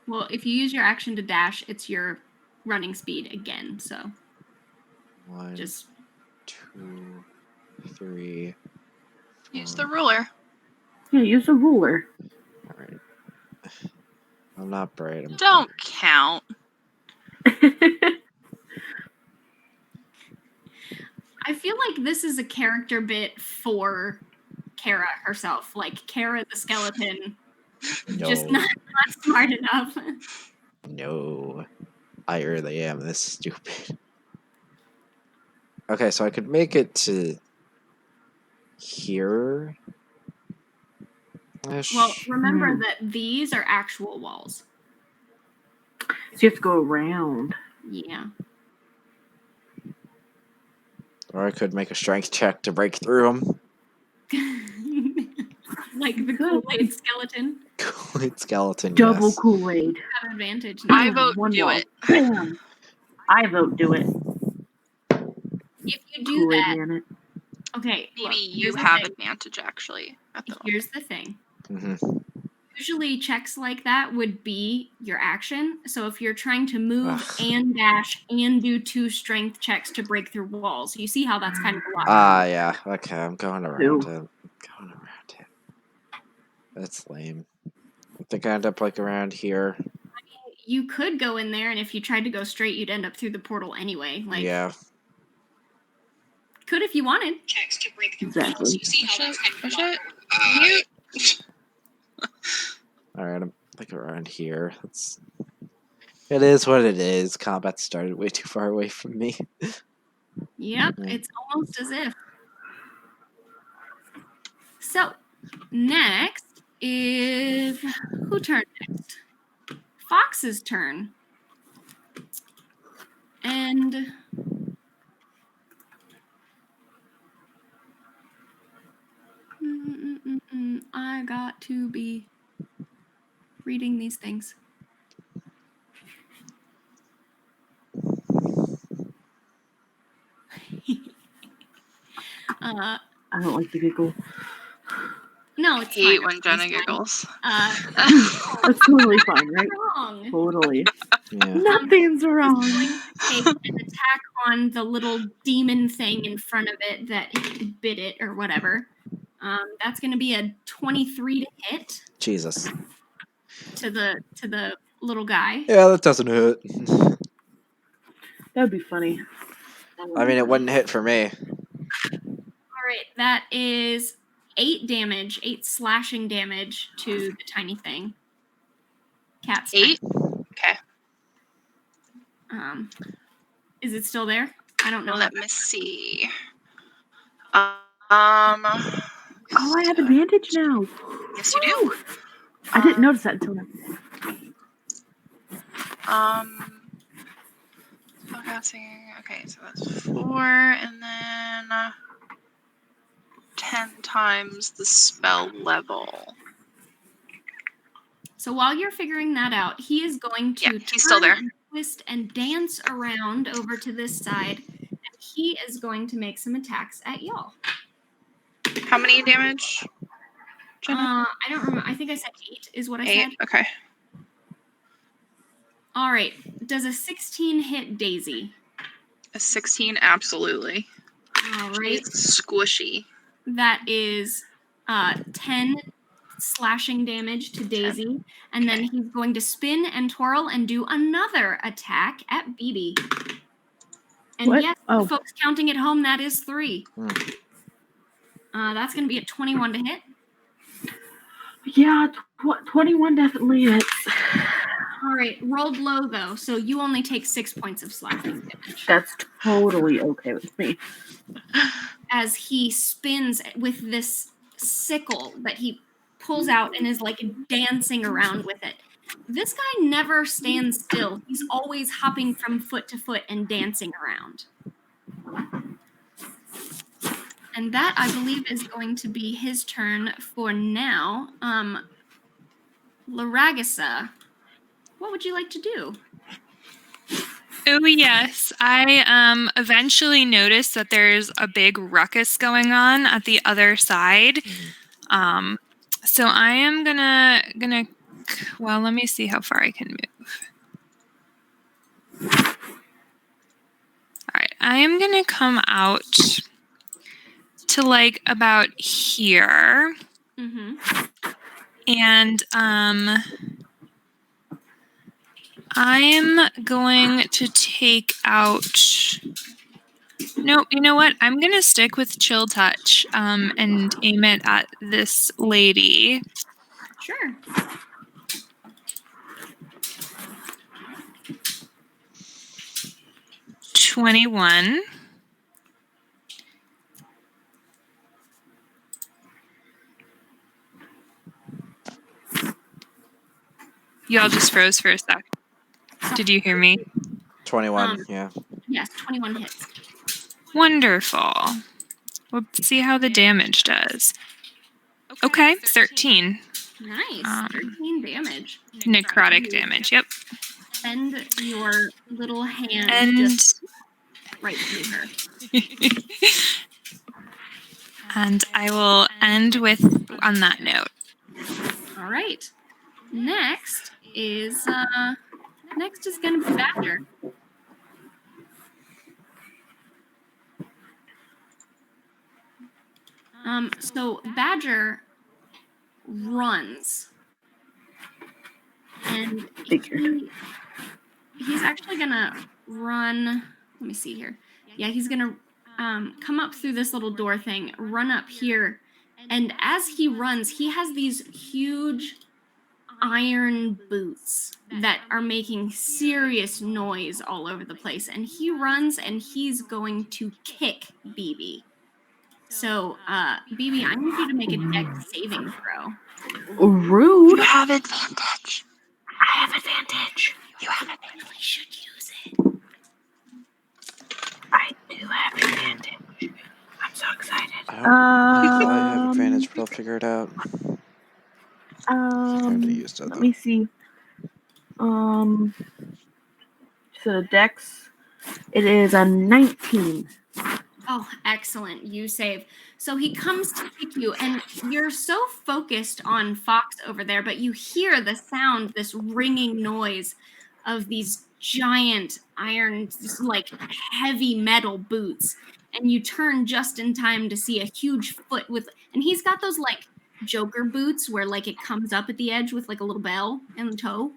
Well, if you use your action to dash, it's your running speed again. So 1, just 2, 3. Use the ruler. Yeah, use a ruler. All right. I'm not bright. Don't count. this is a character bit for Kara herself. Like, Kara the skeleton, just not smart enough. No. I really am this stupid. Okay, so I could make it to here. Well, remember that these are actual walls. So you have to go around. Yeah. Or I could make a strength check to break through them. Like the Kool-Aid skeleton. Kool-Aid skeleton, Double yes. Kool-Aid. Have advantage. I Now. vote do it. Bam. I vote do it. If you do Kool-Aid that, man it. okay. Maybe look, you here's the have thing. advantage, actually. Here's the thing. Mm-hmm. Usually checks like that would be your action. So if you're trying to move and dash and do 2 strength checks to break through walls, you see how that's kind of a lot. Yeah. Okay, I'm going around him. That's lame. I think I end up like around here. You could go in there, and if you tried to go straight, you'd end up through the portal anyway. Like, yeah. Could if you wanted. Checks to break through walls. You see how that's kind of Alright, I'm like around here. It is what it is. Combat started way too far away from me. Yep, it's almost as if. So, next is who turned next? Fox's turn. And I got to be reading these things. I don't like to giggle. No, it's hate fine. when Jenna giggles. That's totally fine, right? Wrong. Totally. Yeah. Nothing's wrong. It's going to take an attack on the little demon thing in front of it that bit it or whatever. That's going to be a 23 to hit. Jesus. To the little guy. Yeah, that doesn't hit. That'd be funny. I mean, it wouldn't hit for me. All right, that is 8 damage, 8 slashing damage to the tiny thing. Cat's 8? Turn. Okay. Is it still there? I don't know. Let me see. Oh, I have advantage now. Yes, you do. I didn't notice that until now. Spellcasting. Okay, so that's 4, and then 10 times the spell level. So while you're figuring that out, he is going to he's still there. Twist and dance around over to this side, and he is going to make some attacks at y'all. How many damage? I don't remember. I think I said 8 is what I 8? said. Okay. All right. Does a 16 hit Daisy? A 16, absolutely. All right. She's squishy. That is 10 slashing damage to Daisy. 10. And then he's going to spin and twirl and do another attack at BB. And what? yes, oh. folks counting at home, that is 3. Mm. That's going to be a 21 to hit. Yeah, 21 definitely hits. All right, rolled low though, so you only take 6 points of slashing damage. That's totally okay with me. As he spins with this sickle that he pulls out and is like dancing around with it. This guy never stands still. He's always hopping from foot to foot and dancing around. And that, I believe, is going to be his turn for now. Laragasa, what would you like to do? Oh, yes. I eventually noticed that there's a big ruckus going on at the other side. So I am gonna well, let me see how far I can move. All right, I am gonna come out to like about here. Mm-hmm. And I'm going to take out No, you know what? I'm gonna stick with chill touch and aim it at this lady. Sure. $21. Y'all just froze for a sec. Did you hear me? 21, yeah. Yes, 21 hits. Wonderful. Let's see how the damage does. Okay, 13. Nice. 13 damage. Necrotic damage, yep. Send your little hand And just right through her. and I will end with on that note. All right. Next is gonna be Badger. So Badger runs, and he's actually gonna run. Let me see here. Yeah, he's gonna come up through this little door thing, run up here, and as he runs, he has these huge iron boots that are making serious noise all over the place. And he runs and he's going to kick BB. So, BB, I need you to make a dex saving throw. Rude. You have advantage. I have advantage. You have You advantage. really should use it. I do have advantage. I'm so excited. I don't I have advantage, but I'll figure it out. Let me see. So Dex, it is a 19. Oh, excellent. You save. So he comes to kick you, and you're so focused on Fox over there, but you hear the sound, this ringing noise of these giant iron, like heavy metal boots. And you turn just in time to see a huge foot and he's got those like Joker boots where like it comes up at the edge with like a little bell in the toe.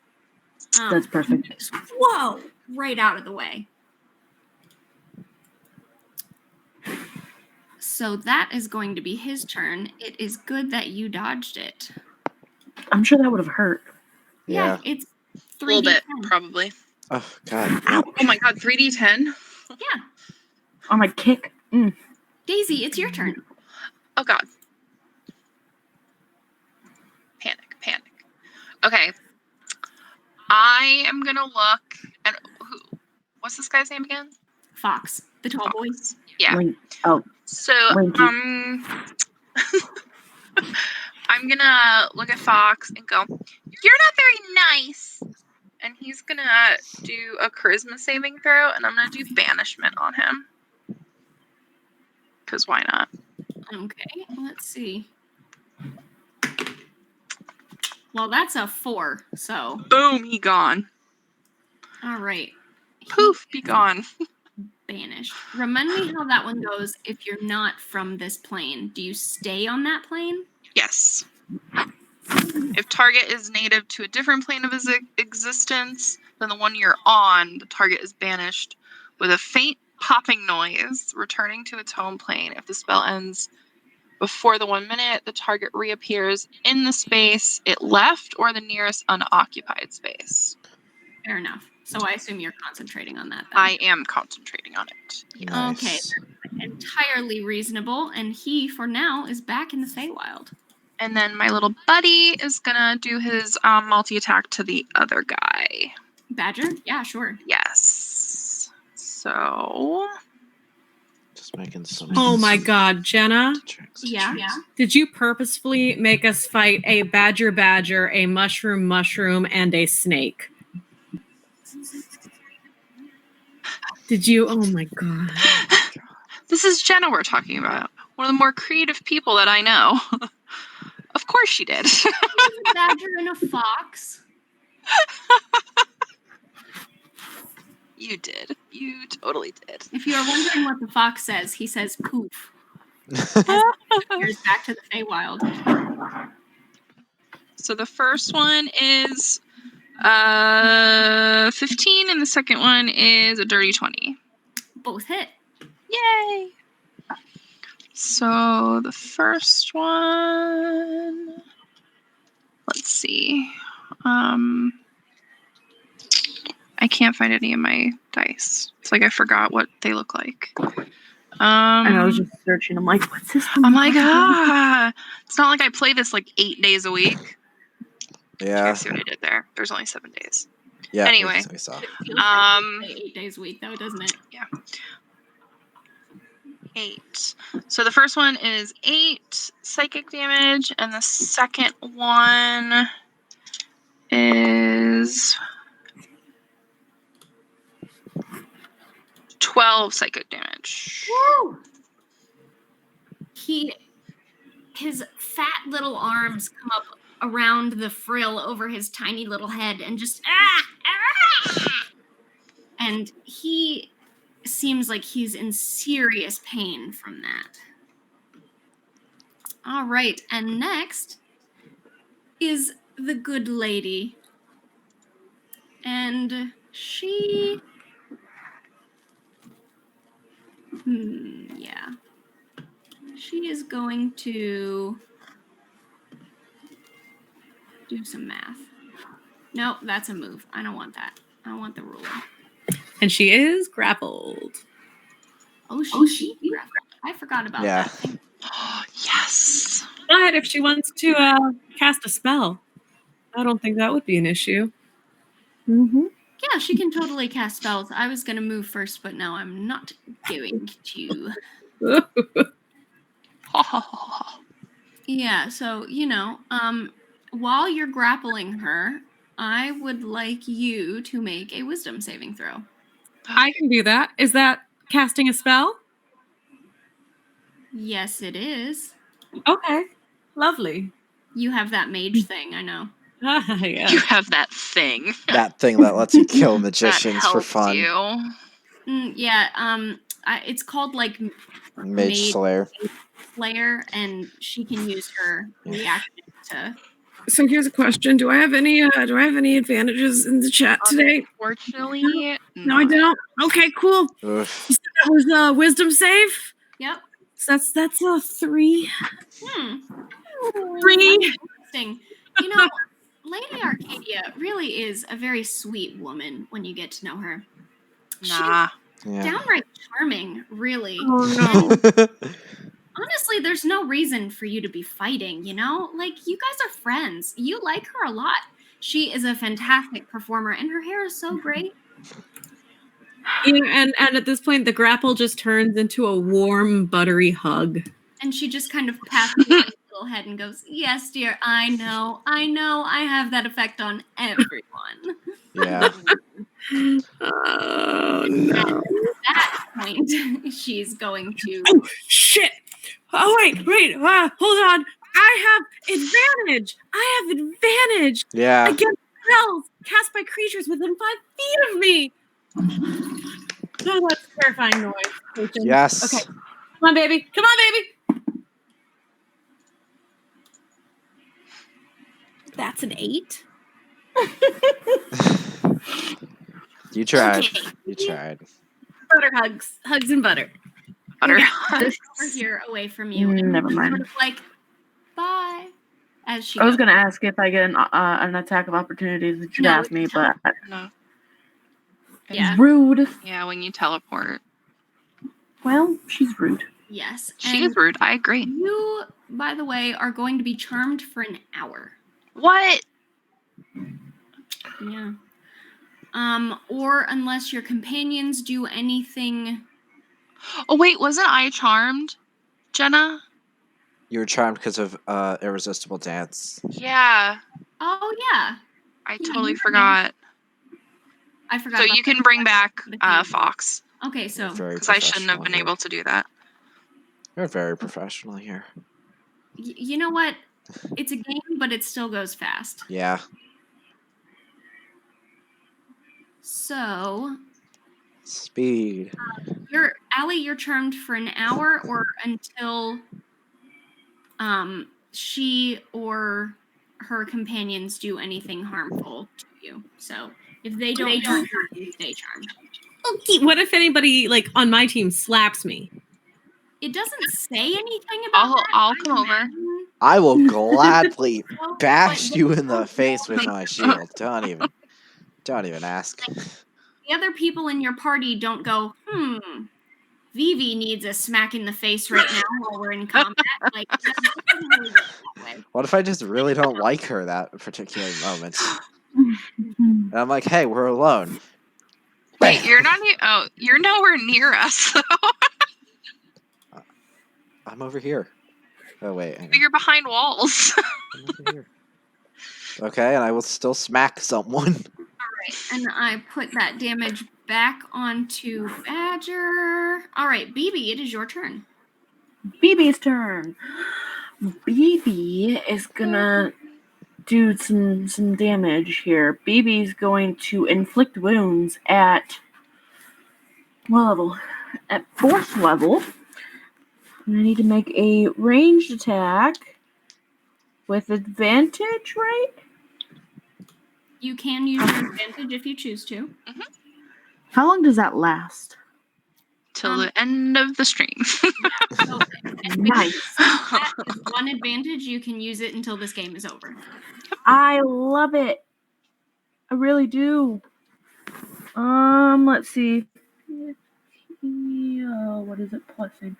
That's perfect. Whoa! Right out of the way. So that is going to be his turn. It is good that you dodged it. I'm sure that would have hurt. Yeah, it's 3D10. A little bit, probably. Oh, God. Ow. Oh my god, 3d10? Yeah. On my kick. Daisy, it's your turn. Oh god. Panic. Okay. I am gonna look and what's this guy's name again? Fox, the tall boy. Yeah. Oh, So Linky. I'm gonna look at Fox and go, "You're not very nice." And he's gonna do a charisma saving throw, and I'm gonna do banishment on him. Because why not? Okay, let's see. Well, that's a 4, so. Boom, he gone. All right. Poof, be gone. Banished. Remind me how that one goes if you're not from this plane. Do you stay on that plane? Yes. If target is native to a different plane of his existence than the one you're on, the target is banished with a faint popping noise, returning to its home plane. If the spell ends before the 1 minute, the target reappears in the space it left or the nearest unoccupied space. Fair enough. So I assume you're concentrating on that then. I am concentrating on it. Nice. Okay, that's entirely reasonable. And he, for now, is back in the Feywild. And then my little buddy is gonna do his multi-attack to the other guy. Badger? Yeah, sure. Yes. So... Just making some. Oh my god, Jenna. Yeah. Did you purposefully make us fight a badger, a mushroom, and a snake? Did you? Oh my god. This is Jenna we're talking about. One of the more creative people that I know. Of course she did. A badger and a fox. You did. You totally did. If you are wondering what the fox says, he says poof. As he appears back to the Feywild. So the first one is 15 and the second one is a dirty 20. Both hit. Yay! So the first one, let's see. I can't find any of my dice. It's like I forgot what they look like. And I was just searching. I'm like, what's this? I'm like, it's not like I play this like 8 days a week. Did you Yeah. guys see what I did there? There's only 7 days. Yeah. Anyway. We saw. It feels like we play 8 days a week, though, doesn't it? Yeah. 8. So the first one is 8 psychic damage, and the second one is 12 psychic damage. Woo! His fat little arms come up around the frill over his tiny little head and just and he seems like he's in serious pain from that. All right, and next is the good lady. And she yeah. She is going to do some math. Nope, that's a move. I don't want that. I want the ruler. And she is grappled. Oh, she grappled. I forgot about Yeah. that. Yes. But if she wants to cast a spell, I don't think that would be an issue. Mm-hmm. Yeah, she can totally cast spells. I was going to move first, but now I'm not going to. Yeah, so, while you're grappling her, I would like you to make a wisdom saving throw. I can do that. Is that casting a spell? Yes, it is. Okay. Lovely. You have that mage thing, I know. Yeah. You have that thing. That thing that lets you kill That magicians for helps fun. you. It's called like Mage Slayer. Slayer, and she can use her reaction to. So here's a question: Do I have any advantages in the chat today? Unfortunately, No, I don't. Okay, cool. Oof. You said that was wisdom save. Yep. So that's a 3. 3. Interesting. Lady Arcadia really is a very sweet woman when you get to know her. Nah. She's downright charming, really. Oh no. Honestly, there's no reason for you to be fighting, Like, you guys are friends. You like her a lot. She is a fantastic performer, and her hair is so great. And at this point, the grapple just turns into a warm, buttery hug. And she just kind of pats her little head and goes, "Yes, dear, I know. I have that effect on everyone." Yeah. Oh no. At that point, she's going to... Oh, shit. Oh, wait. Hold on. I have advantage. Yeah. Against spells cast by creatures within 5 feet of me. Oh, that's a terrifying noise. Patience. Yes. Okay. Come on, baby. That's an 8. You tried. Okay. You tried. Butter hugs. Hugs and butter. Butter This over here away from you. And Never mind. Sort of like, bye. As she I was goes. gonna ask if I get an attack of opportunity that you'd ask me, but No. Yeah. rude. Yeah, when you teleport. Well, she's rude. Yes. She and is rude. I agree. You, by the way, are going to be charmed for an hour. What? Yeah. Or unless your companions do anything. Oh, wait. Wasn't I charmed, Jenna? You were charmed because of Irresistible Dance. Yeah. Oh, yeah. I totally forgot. I forgot. So about you can that. bring back The thing. Fox. Okay, so. Because I shouldn't have been able to do that. We're very professional here. You know what? It's a game, but it still goes fast. Yeah. So. Speed. Allie, you're charmed for an hour or until she or her companions do anything harmful to you. So if they don't harm you, stay charmed. Okay, what if anybody like on my team slaps me? It doesn't say anything about that. I'll come over. imagine. I will gladly So, bash but you they in the don't face know with my shield. Don't even ask. the other people in your party don't go, Vivi needs a smack in the face right now while we're in combat. Like, it doesn't really work that way. What if I just really don't like her that particular moment? And I'm like, hey, we're alone. Wait, you're not. You're nowhere near us. Though. I'm over here. Oh wait, hang on. But you're behind walls. I'm over here. Okay, and I will still smack someone. Alright, and I put that damage back onto Badger. Alright, BB, it is your turn. BB's turn. BB is gonna do some damage here. BB's going to inflict wounds at what level? At 4th level. And I need to make a ranged attack with advantage, right? You can use your advantage if you choose to. How long does that last? Till the end of the stream. So, Nice. that is one advantage. You can use it until this game is over. I love it. I really do. Let's see. What is it? Plusing.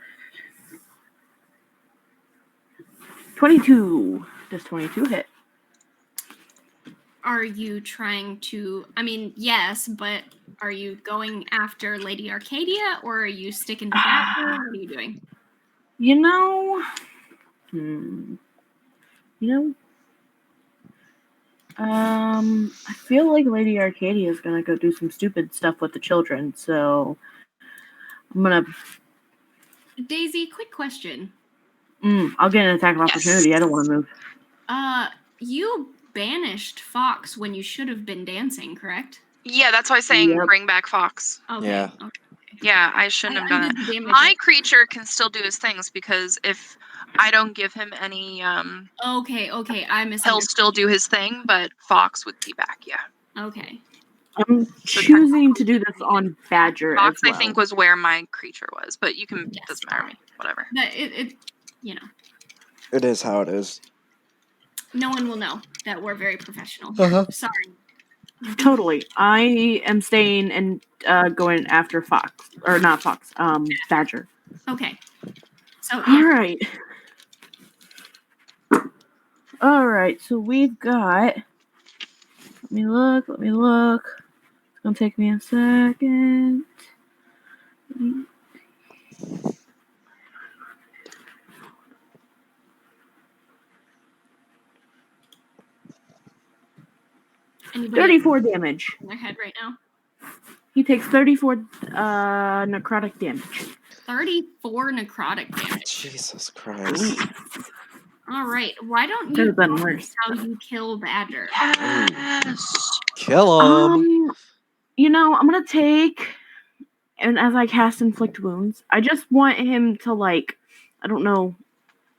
22. Does 22 hit? Are you trying to? I mean, yes, but are you going after Lady Arcadia or are you sticking to Badger? What are you doing? You know. I feel like Lady Arcadia is gonna go do some stupid stuff with the children, so I'm gonna. Daisy, quick question. I'll get an attack of opportunity. I don't want to move. You banished Fox when you should have been dancing, correct? Yeah, that's why I'm saying Yep. bring back Fox. Okay. Yeah. Okay. Yeah, I shouldn't have done undid the it. damage. My creature can still do his things because if I don't give him any, Okay. I he'll misunderstood. still do his thing, but Fox would be back. Yeah. Okay. I'm choosing to do this on Badger Fox, as well. I think, was where my creature was, but you can. Yes. Doesn't matter to me. Whatever. But it, It is how it is. no one will know that we're very professional. Sorry. Totally. I am staying and going after Fox. Or not Fox, Badger. Okay. So Alright, so we've got. Let me look. It's gonna take me a second. anybody 34 damage. in their head right now? He takes 34 necrotic damage. 34 necrotic damage. Jesus Christ. All right. Why don't Could you have been tell me worse. how you kill Badger? Yes. Kill him. I'm gonna take, and as I cast inflict wounds, I just want him to I don't know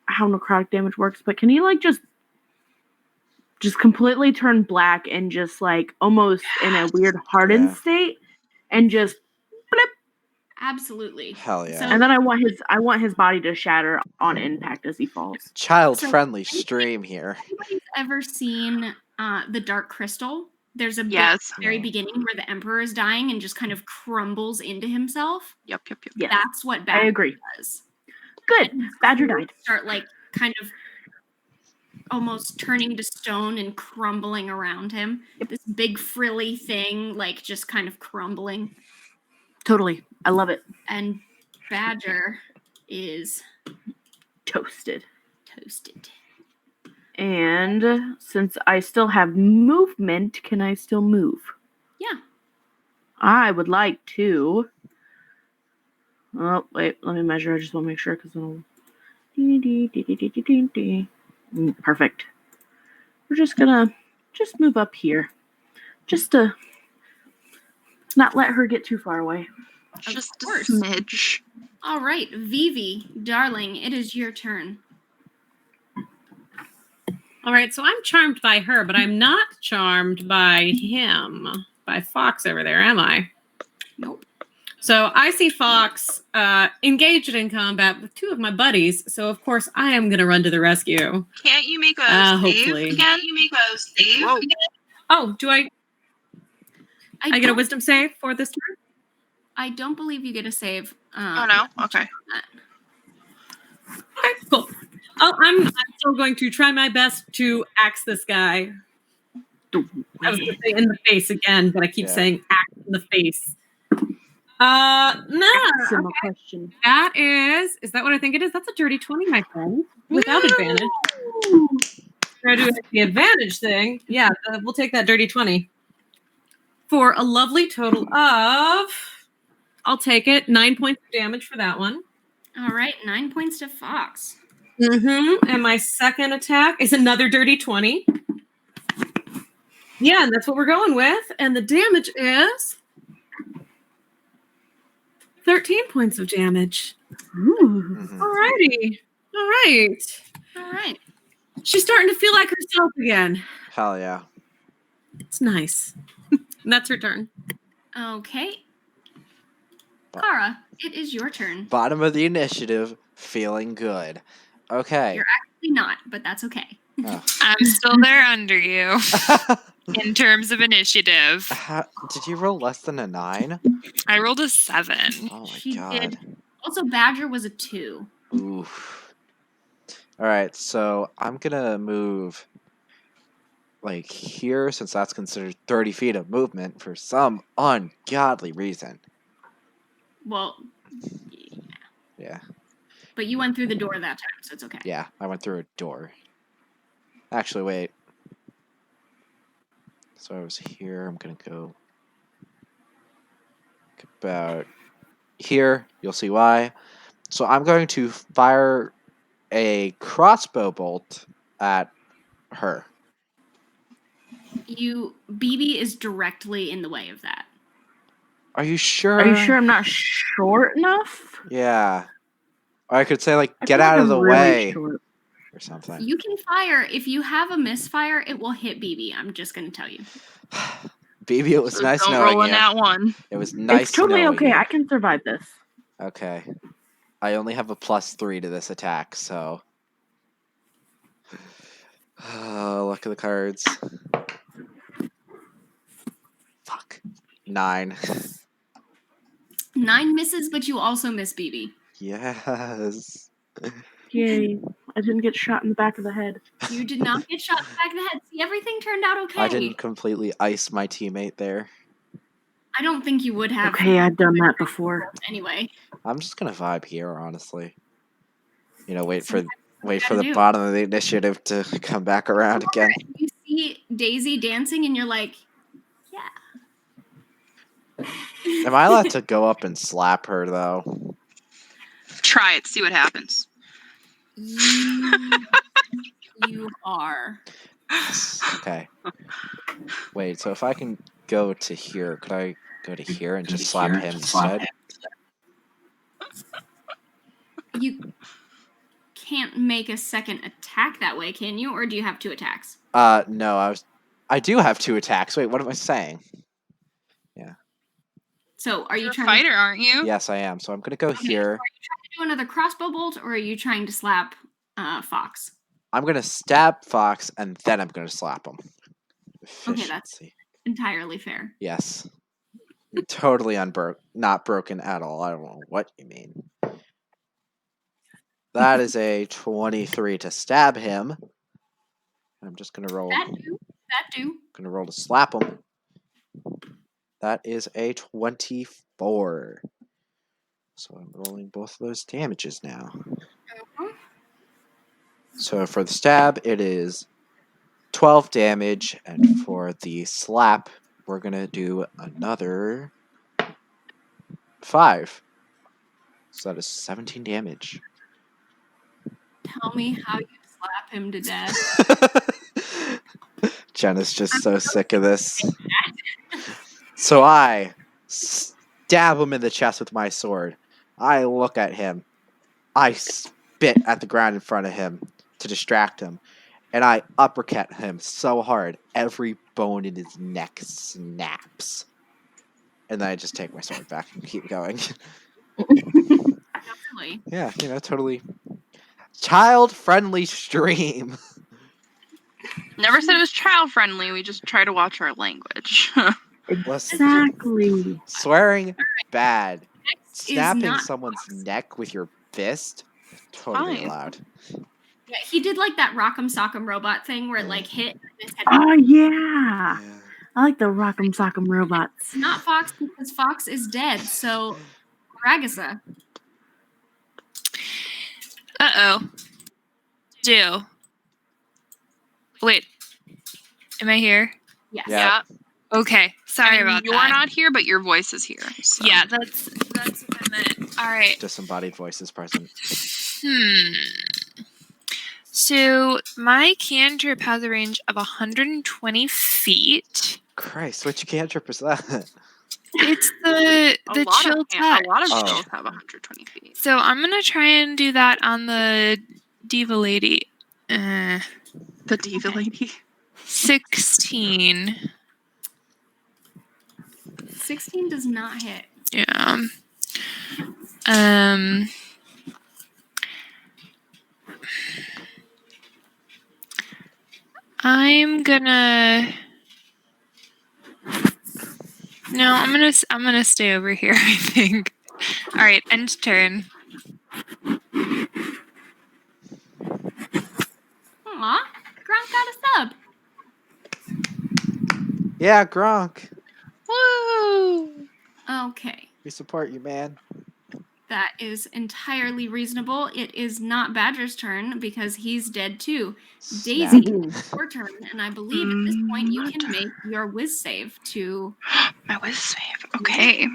how necrotic damage works, but can he just completely turn black and just almost in a weird hardened state and just blip. Absolutely. Hell yeah. So, And then I want his body to shatter on impact as he falls. Child-friendly stream here. anybody's ever seen the Dark Crystal? There's a bit Yes. at the very beginning where the Emperor is dying and just kind of crumbles into himself. Yep. Yes. That's what I Badger agree. does. Good. And his Badger clothes died. Start kind of almost turning to stone and crumbling around him. This big frilly thing, just kind of crumbling. Totally. I love it. And Badger is Toasted. And since I still have movement, can I still move? Yeah. I would like to. Oh, wait. Let me measure. I just want to make sure because it'll. Perfect. We're just gonna move up here. Just to not let her get too far away. Just a course. smidge. All right, Vivi, darling, it is your turn. All right, so I'm charmed by her, but I'm not charmed by him, by Fox over there, am I? Nope. So I see Fox engaged in combat with two of my buddies. So of course I am going to run to the rescue. Can't you make a save Hopefully. again? You make a save Whoa. again? Oh, do I get a don't- wisdom save for this turn? I don't believe you get a save. Oh no. Okay. Okay, cool. Oh, I'm still going to try my best to axe this guy. I was going to say in the face again, but I keep saying axe in the face. No. Simple question. That is that what I think it is? That's a dirty 20, my friend. Without advantage. Can I do the advantage thing? Yeah, we'll take that dirty 20. For a lovely total of, I'll take it, 9 points of damage for that one. All right, 9 points to Fox. Mm-hmm. And my second attack is another dirty 20. Yeah, and that's what we're going with. And the damage is 13 points of damage. Ooh. Alrighty. All right. All right. She's starting to feel like herself again. Hell yeah. It's nice. And that's her turn. Okay. Kara, it is your turn. Bottom of the initiative, feeling good. Okay. You're actually not, but that's okay. Oh. I'm still there under you in terms of initiative. Did you roll less than a 9? I rolled a 7. Oh my She god. did. Also, Badger was a 2. Oof. Alright, so I'm gonna move like here, since that's considered 30 feet of movement for some ungodly reason. Well, Yeah. but you went through the door that time, so it's okay. Yeah, I went through a door. Actually, wait. So I was here. I'm gonna go about here. You'll see why. So I'm going to fire a crossbow bolt at her. BB is directly in the way of that. Are you sure? Are you sure I'm not short enough? Yeah. Or I could say, like, I get feel like out of I'm the really way. short. Or something. You can fire. If you have a misfire, it will hit BB. I'm just going to tell you. BB, it was So nice don't knowing roll in you. that one. It was nice It's totally knowing okay. you. I can survive this. Okay. I only have a +3 to this attack, so... look at the cards. Fuck. 9. 9 misses, but you also miss BB. Yes. Yay. I didn't get shot in the back of the head. You did not get shot in the back of the head. See, everything turned out okay. I didn't completely ice my teammate there. I don't think you would have. Okay, I've done that before. Anyway. I'm just gonna vibe here, honestly. You know, wait for gotta the do. bottom of the initiative to come back around again. You see Daisy dancing, and you're like, yeah. Am I allowed to go up and slap her, though? Try it. See what happens. You are. Okay. Wait, so if I can go to here, could I go to here and just slap him instead? You can't make a second attack that way, can you? Or do you have 2 attacks? No, I do have 2 attacks. Wait, what am I saying? Yeah. So are you You're a trying fighter, to, aren't you? Yes, I am. So I'm gonna go Okay, here. so are you trying to do another crossbow bolt, or are you trying to slap Fox? I'm gonna stab Fox, and then I'm gonna slap him. Okay, that's Efficiency. entirely fair. Yes. Totally not broken at all. I don't know what you mean. That is a 23 to stab him. I'm just gonna roll. That do. Gonna roll to slap him. That is a 24. So I'm rolling both of those damages now. So for the stab, it is 12 damage, and for the slap, we're gonna do another 5. So that is 17 damage. Tell me how you slap him to death. Jenna's just so sick of this. So I stab him in the chest with my sword. I look at him. I spit at the ground in front of him to distract him. And I uppercut him so hard, every bone in his neck snaps. And then I just take my sword back and keep going. Absolutely. Yeah, totally child-friendly stream. Never said it was child friendly. We just try to watch our language. Listen, Exactly. swearing bad. Next is Snapping not someone's Fox. neck with your fist, totally Fine. allowed. Yeah, he did like that Rock'em Sock'em Robot thing where it like hit and his head. Oh yeah. Yeah. I like the Rock'em Sock'em robots. It's not Fox because Fox is dead. So, Ragasa. Uh-oh. Do. Wait. Am I here? Yes. Yeah. Okay. Sorry about you're that. not here, but your voice is here. So. Yeah, that's what I meant. All right. Disembodied voices present. So my cantrip has a range of 120 feet. Christ, which cantrip is that? It's the chill touch. A lot of Oh. spells have 120 feet. So I'm gonna try and do that on the diva lady. The diva lady. 16. 16 does not hit. Yeah. I'm gonna. No, I'm gonna stay over here. I think. All right, end turn. Aw, Gronk got a sub. Yeah, Gronk. Woo! Okay, We support you, man. that is entirely reasonable. It is not Badger's turn because he's dead too. Snap. Daisy, it's your turn, and I believe at this point you can make your whiz save to. My whiz save. Okay.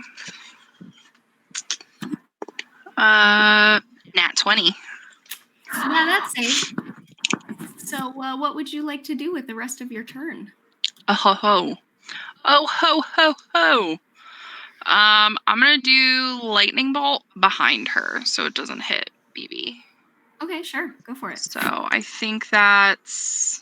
Nat 20. Yeah, that's safe. So, what would you like to do with the rest of your turn? Oh ho ho. Oh ho ho ho. I'm gonna do lightning bolt behind her so it doesn't hit BB. Okay, sure, go for it. So I think that's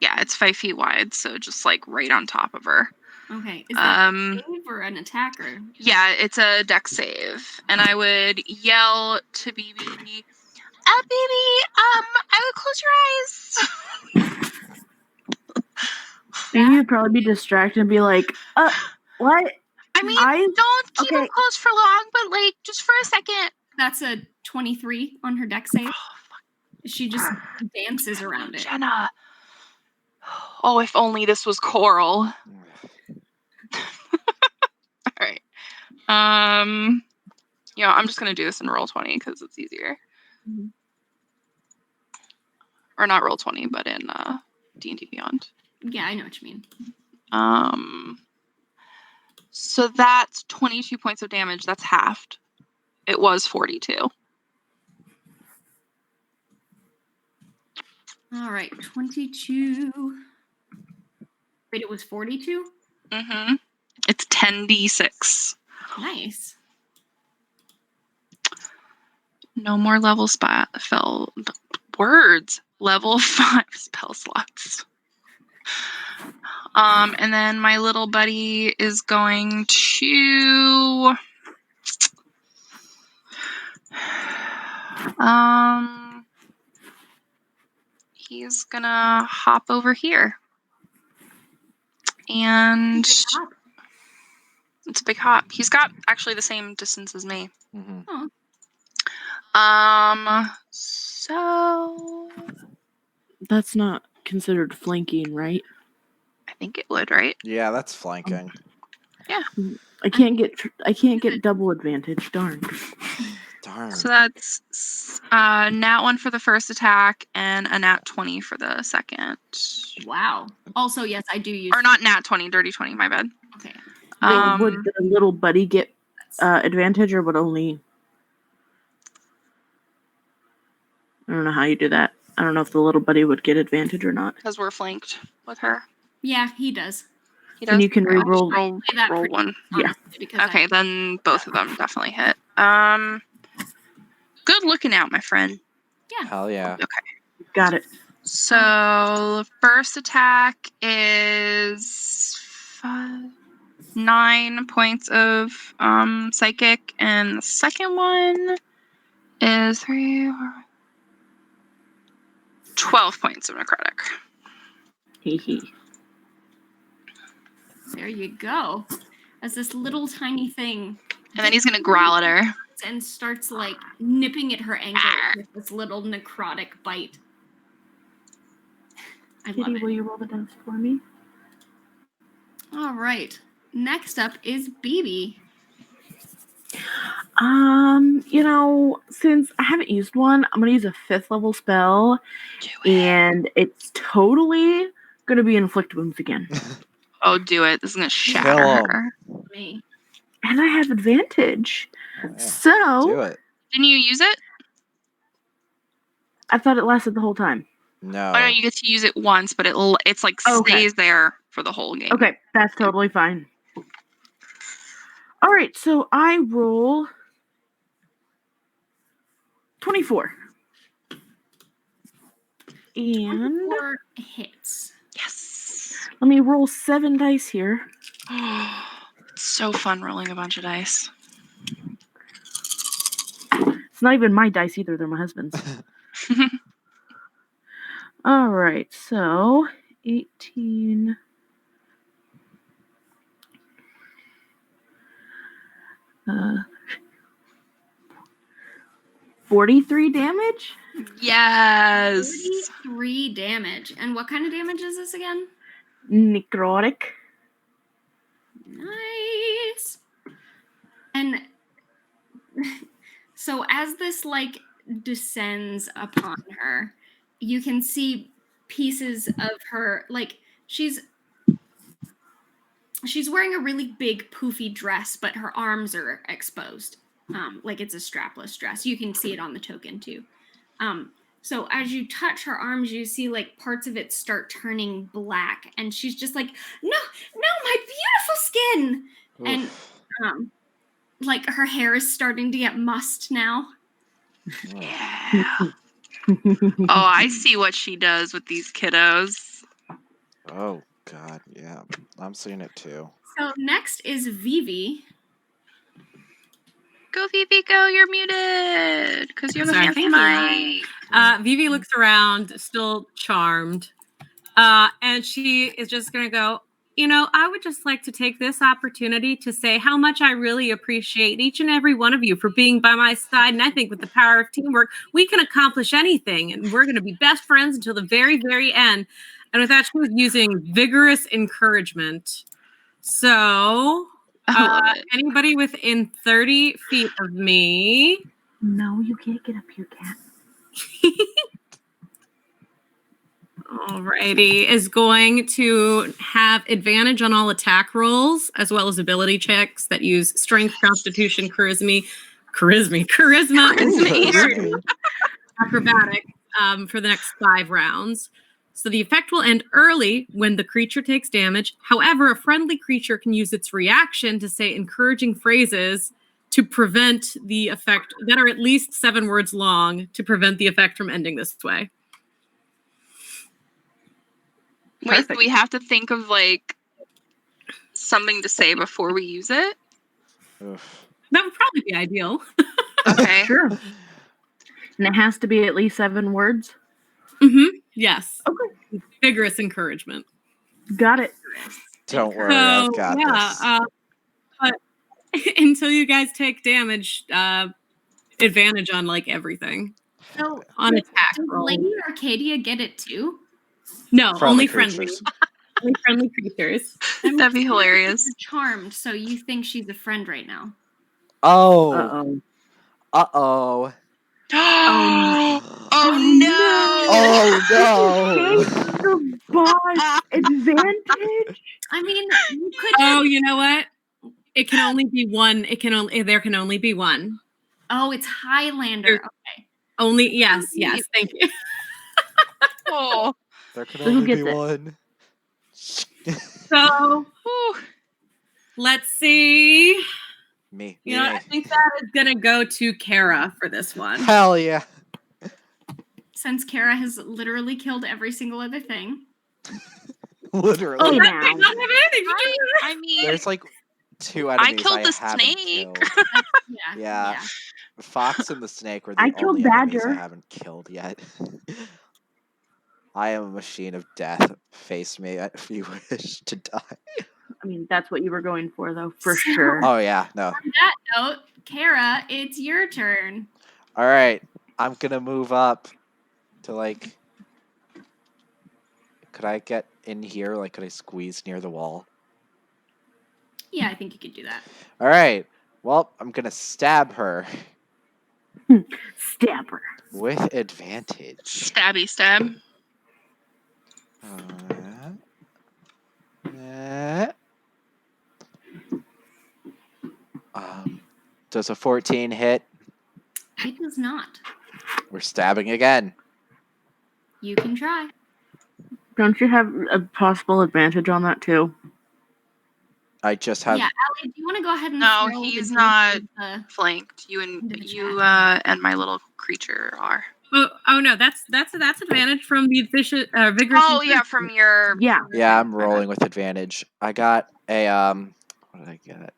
it's 5 feet wide, so just like right on top of her. Okay, is that a save or an attack or? Yeah, it's a deck save, and I would yell to BB, BB, I would close your eyes. And you'd probably be distracted and be like, what? I mean, Eyes? don't keep them Okay. closed for long, but like just for a second. That's a 23 on her deck save. She just dances around it. Jenna. Oh, if only this was Coral. All right. I'm just gonna do this in roll 20 because it's easier. Mm-hmm. Or not roll 20, but in D&D Beyond. Yeah, I know what you mean. So that's 22 points of damage. That's halved. It was 42. All right, 22. Wait, it was 42? Mm-hmm. It's 10d6. Nice. No more level level 5 spell slots. And then my little buddy is going to he's gonna hop over here. And it's a big hop. He's got actually the same distance as me. Mm-hmm. Oh. So That's not considered flanking, right? I think it would, right? Yeah, that's flanking. Yeah. I can't get double advantage. Darn. Darn. So that's nat 1 for the first attack and a nat 20 for the second. Wow. Also, yes, I do use. Or not nat 20, dirty 20, my bad. Okay. Wait, would the little buddy get advantage, or would only? I don't know how you do that. I don't know if the little buddy would get advantage or not. Because we're flanked with her. Yeah, he does. He does. And you can Okay, I'll re-roll. just That roll pretty one. Yeah. Because Okay, then both of them definitely hit. Good looking out, my friend. Yeah. Hell yeah. Okay. Got it. So first attack is 5. 9 points of psychic, and the second one is 12 points of necrotic. There you go. As this little tiny thing. And then he's gonna growl at her. And starts like nipping at her ankle with this little necrotic bite. I love Kitty, it. will you roll the dice for me? All right. Next up is BB. Since I haven't used one, I'm gonna use a 5th level spell, and it's totally gonna be inflict wounds again. Oh, do it. This is gonna shatter Kill 'em. her. Me. And I have advantage. Yeah, do So it. Didn't you use it? I thought it lasted the whole time. No. Oh no, you get to use it once, but it's like Okay. stays there for the whole game. Okay, that's totally fine. All right, so I roll 24. And 4 hits. Yes. let me roll 7 dice here. It's so fun rolling a bunch of dice. It's not even my dice either, they're my husband's. All right, so 18. 43 damage? Yes. 43 damage. And what kind of damage is this again? Necrotic. Nice. And so as this like descends upon her, you can see pieces of her, like she's wearing a really big poofy dress, but her arms are exposed. Like it's a strapless dress. You can see it on the token too. So as you touch her arms, you see like parts of it start turning black, and she's just like, no, my beautiful skin. Oof. And like her hair is starting to get mussed now. Yeah. Oh, I see what she does with these kiddos. Oh, God, yeah. I'm seeing it too. So next is Vivi. Go, Vivi, go. You're muted. Because you're the Sorry, fancy thank mic. Vivi looks around, still charmed, and she is just going to go, I would just like to take this opportunity to say how much I really appreciate each and every one of you for being by my side. And I think with the power of teamwork, we can accomplish anything. And we're going to be best friends until the very, very end. And with that, she was using vigorous encouragement. So anybody within 30 feet of me. No, you can't get up here, cat. Alrighty, is going to have advantage on all attack rolls as well as ability checks that use strength, constitution, charisma, and acrobatic for the next 5 rounds. So the effect will end early when the creature takes damage. However, a friendly creature can use its reaction to say encouraging phrases to prevent the effect that are at least 7 words long to prevent the effect from ending this way. Wait, do we have to think of like something to say before we use it? Oof. That would probably be ideal. Okay. Sure. And it has to be at least 7 words? Mm-hmm. Yes. Okay. Vigorous encouragement. Got it. Don't worry, I've got this. But until you guys take damage, advantage on like everything. So On attack does roll. Lady Arcadia get it too? No, Friendly only creatures. friendly. Only friendly creatures. That'd be hilarious. You're charmed, so you think she's a friend right now. Oh. Uh-oh. Uh-oh. Oh no! Oh no! Boss advantage? I mean, you could. Oh, you know what? It can only be one. There can only be one. Oh, it's Highlander. Okay. Only yes. Thank you. Oh. There can So who only gets be it? one. So let's see. Me. I think that is gonna go to Kara for this one. Hell yeah. Since Kara has literally killed every single other thing. Literally. Oh, That now. does not have anything to do with it. I mean, There's like 2 I enemies killed the haven't snake. killed. Yeah. Yeah. The fox and the snake were I the killed only enemies I Badger. haven't killed yet. I am a machine of death. Face me if you wish to die. I mean, that's what you were going for, though, for So- sure. Oh yeah, no. On that note, Kara, it's your turn. All right, I'm gonna move up to like. Could I get in here? Like, could I squeeze near the wall? Yeah, I think you could do that. All right. Well, I'm gonna stab her Stab her. with advantage. Stabby stab. Does a 14 hit? It does not. We're stabbing again. You can try. Don't you have a possible advantage on that, too? I just have. Yeah, Allie, do you want to go ahead and No, throw he's the not juice of flanked. You into and the you and my little creature are. Oh no, that's advantage from the vigorous. Oh yeah, from your. Yeah. from your Yeah, thing. I'm rolling with advantage. I got a what did I get?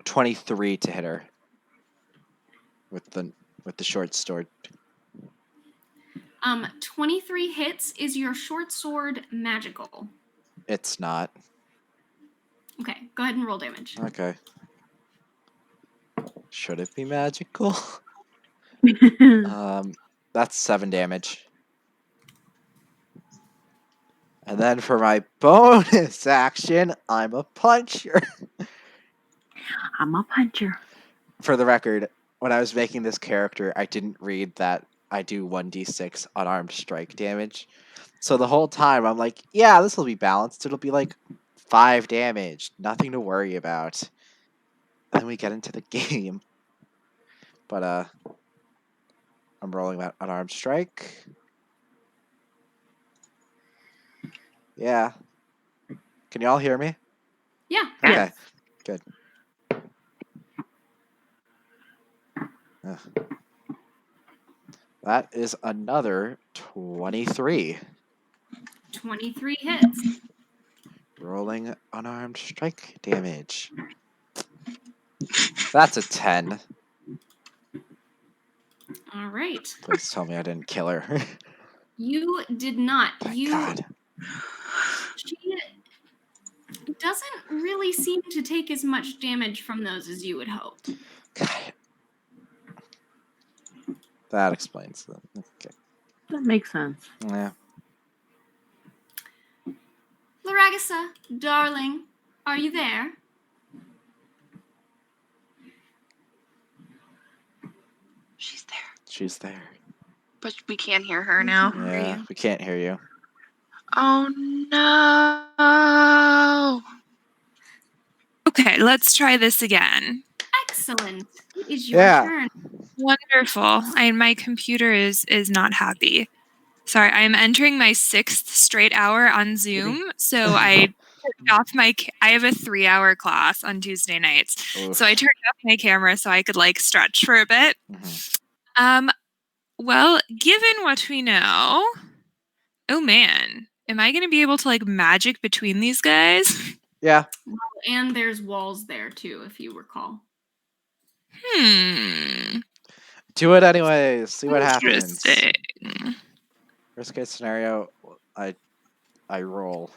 23 to hit her with the short sword. 23 hits. Is your short sword magical? It's not. Okay, go ahead and roll damage. Okay. Should it be magical? That's 7 damage. And then for my bonus action, I'm a puncher. I'm a puncher. For the record, when I was making this character, I didn't read that I do 1d6 unarmed strike damage. So the whole time I'm like, yeah, this will be balanced. It'll be like 5 damage. Nothing to worry about. And then we get into the game. But I'm rolling that unarmed strike. Yeah. Can y'all hear me? Yeah. Okay. Yes. Good. Ugh. That is another 23. 23 hits. Rolling unarmed strike damage. That's a 10. All right. Please tell me I didn't kill her. You did not. Thank God. She doesn't really seem to take as much damage from those as you would hope. God. That explains them. Okay. That makes sense. Yeah. Laragasa, darling, are you there? She's there, She's there. but we can't hear her now. Hear Yeah, you. we can't hear you. Oh no! Okay, let's try this again. Excellent. It is your Yeah. turn. Wonderful. My computer is not happy. Sorry, I'm entering my 6th straight hour on Zoom, so I turned off I have a 3-hour class on Tuesday nights. Oof. So I turned off my camera so I could like stretch for a bit. Mhm. Well, given what we know, oh man, am I going to be able to like magic between these guys? Yeah. And there's walls there too, if you recall. Do it anyways. See what happens. Interesting. Worst case scenario, I roll.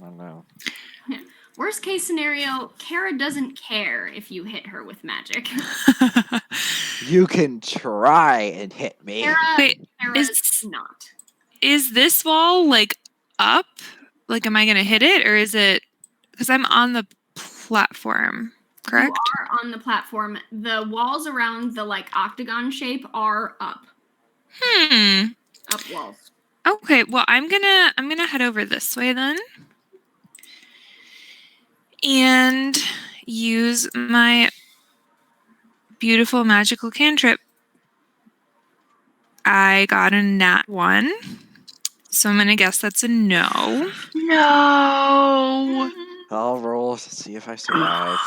I don't know. Worst case scenario, Kara doesn't care if you hit her with magic. You can try and hit me. Wait, Kara's not. Is this wall like up? Like, am I going to hit it, or is it because I'm on the platform? Correct. You are on the platform. The walls around the like octagon shape are up. Up walls. Okay, well I'm gonna head over this way then. And use my beautiful magical cantrip. I got a nat 1. So I'm gonna guess that's a no. No. I'll roll to see if I survive.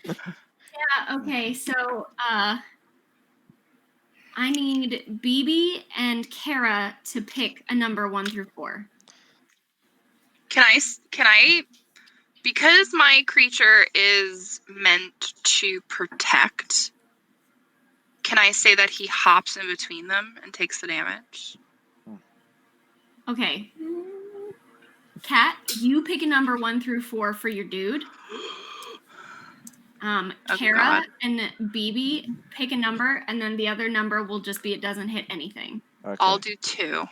Yeah, okay, so I need BB and Kara to pick a number 1 through 4. Can I, because my creature is meant to protect, can I say that he hops in between them and takes the damage? Okay. Kat, you pick a number 1 through 4 for your dude. Kara God. and BB pick a number, and then the other number will just be it doesn't hit anything. Okay. I'll do 2.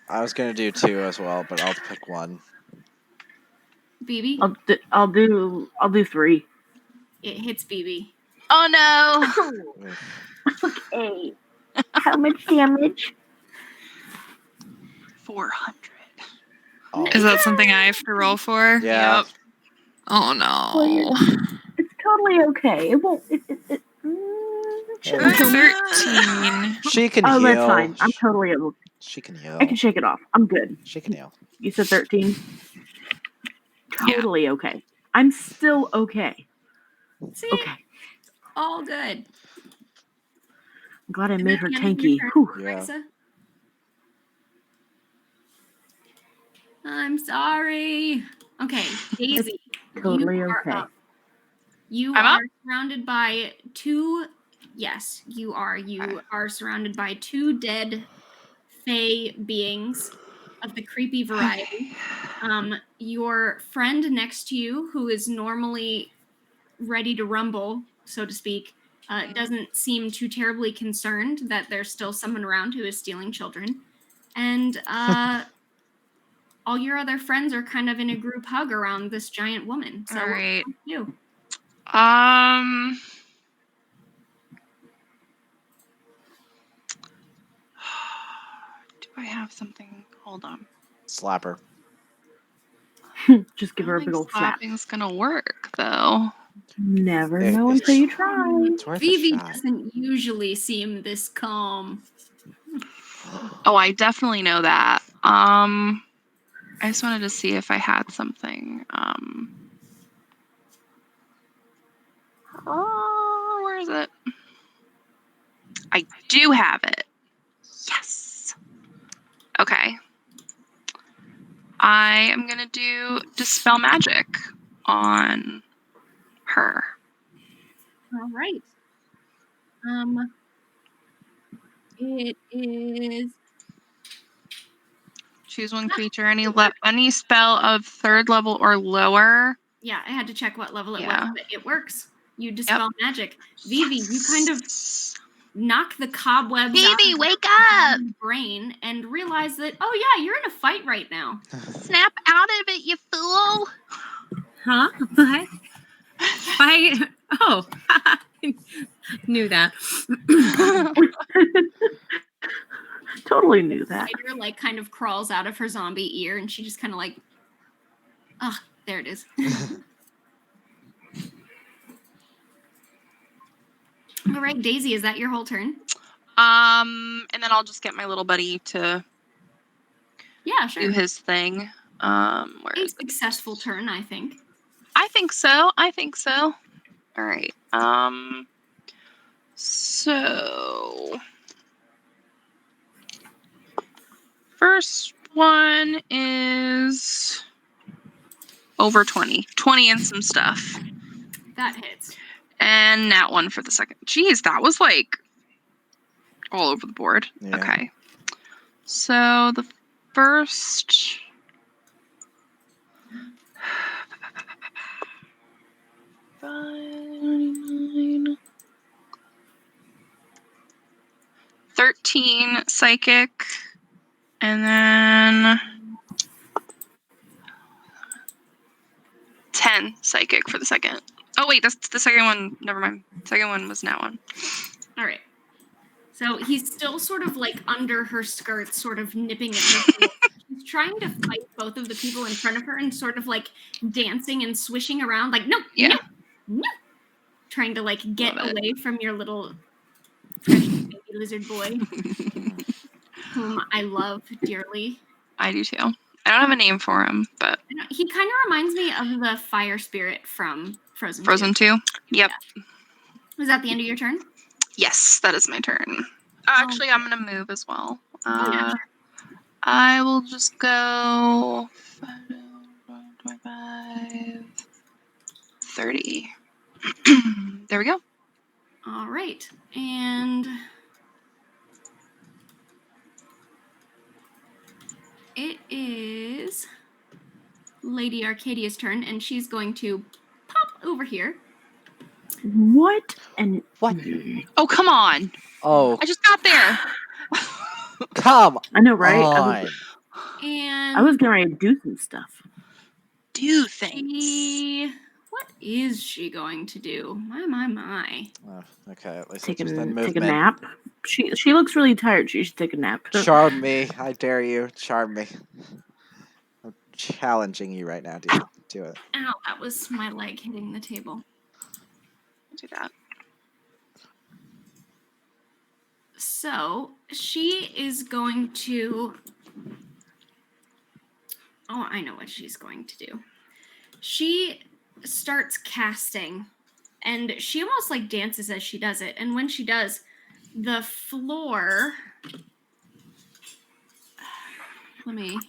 I was gonna do 2 as well, but I'll pick 1. BB, I'll do 3. it hits BB. Oh no! Okay. How much damage? 400. Oh. Is that something I have to roll for? Yeah. Yep. Oh no. It's totally okay. It won't. It shouldn't kill me. 13. She can Oh, heal. that's fine. I'm totally able. She can heal. I can shake it off. I'm good. She can heal. You said 13. Yeah. Totally okay. I'm still okay. See? Okay. All good. I'm glad I Is made that her the end of tanky. your turn, Whew. Yeah. Risa? I'm sorry. Okay, Daisy. Totally you are okay. up. You I'm are up? surrounded by 2. Yes, you are. You are surrounded by 2 dead fae beings of the creepy variety. Your friend next to you, who is normally ready to rumble, so to speak, doesn't seem too terribly concerned that there's still someone around who is stealing children. And all your other friends are kind of in a group hug around this giant woman. So All what right. do you do? Do I have something? Hold on. Slap her. Just give I her a don't big think old slap. slapping's gonna work though. Never It- know it's- until you try. It's worth a Vivi shot. doesn't usually seem this calm. Oh, I definitely know that. I just wanted to see if I had something. Oh, where is it? I do have it. Yes. Okay. I am gonna do Dispel Magic on her. All right. It is Choose one creature, any spell of 3rd level or lower. yeah, I had to check what level it Yeah. was, but it works. You dispel magic. Vivi, you kind of knock the cobwebs out Vivi, of wake your up! brain and realize that, oh yeah, you're in a fight right now. Snap out of it, you fool! Huh? What? Oh, knew that. Totally knew that. Spider like kind of crawls out of her zombie ear and she just kind of like, there it is. All right, Daisy, is that your whole turn? And then I'll just get my little buddy to Yeah, sure. do his thing. Where A is successful turn, I think. I think so. All right. So first one is over 20. 20 and some stuff. That hits. And that one for the second. Jeez, that was like all over the board. Yeah. Okay. So the first 13 psychic, and then 10 psychic for the second. Oh wait, that's the second one. Never mind. Second one was that one. All right. So he's still sort of like under her skirt, sort of nipping at her heel. She's trying to fight both of the people in front of her and sort of like dancing and swishing around, like, no, Yeah. no. Trying to like get Love it. away from your little precious baby lizard boy, whom I love dearly. I do too. I don't have a name for him, but He kind of reminds me of the fire spirit from Frozen 2. Frozen 2. Yep. Was that the end of your turn? Yes, that is my turn. Actually, I'm gonna move as well. Yeah, I will just go 25, 30. There we go. All right. And it is Lady Arcadia's turn, and she's going to pop over here. What? And What? Oh, come on. Oh, I just got there. come I know, right? on. And I was getting ready to do some stuff. Do things. what is she going to do? My. Oh, okay, at least Take it's within a movement. nap. She looks really tired. She should take a nap. Charm me. I dare you. Charm me. I'm challenging you right now, dude. Do it. Ow, that was my leg hitting the table. Do that. So she is going to. Oh, I know what she's going to do. She starts casting, and she almost like dances as she does it. And when she does, the floor. Let me.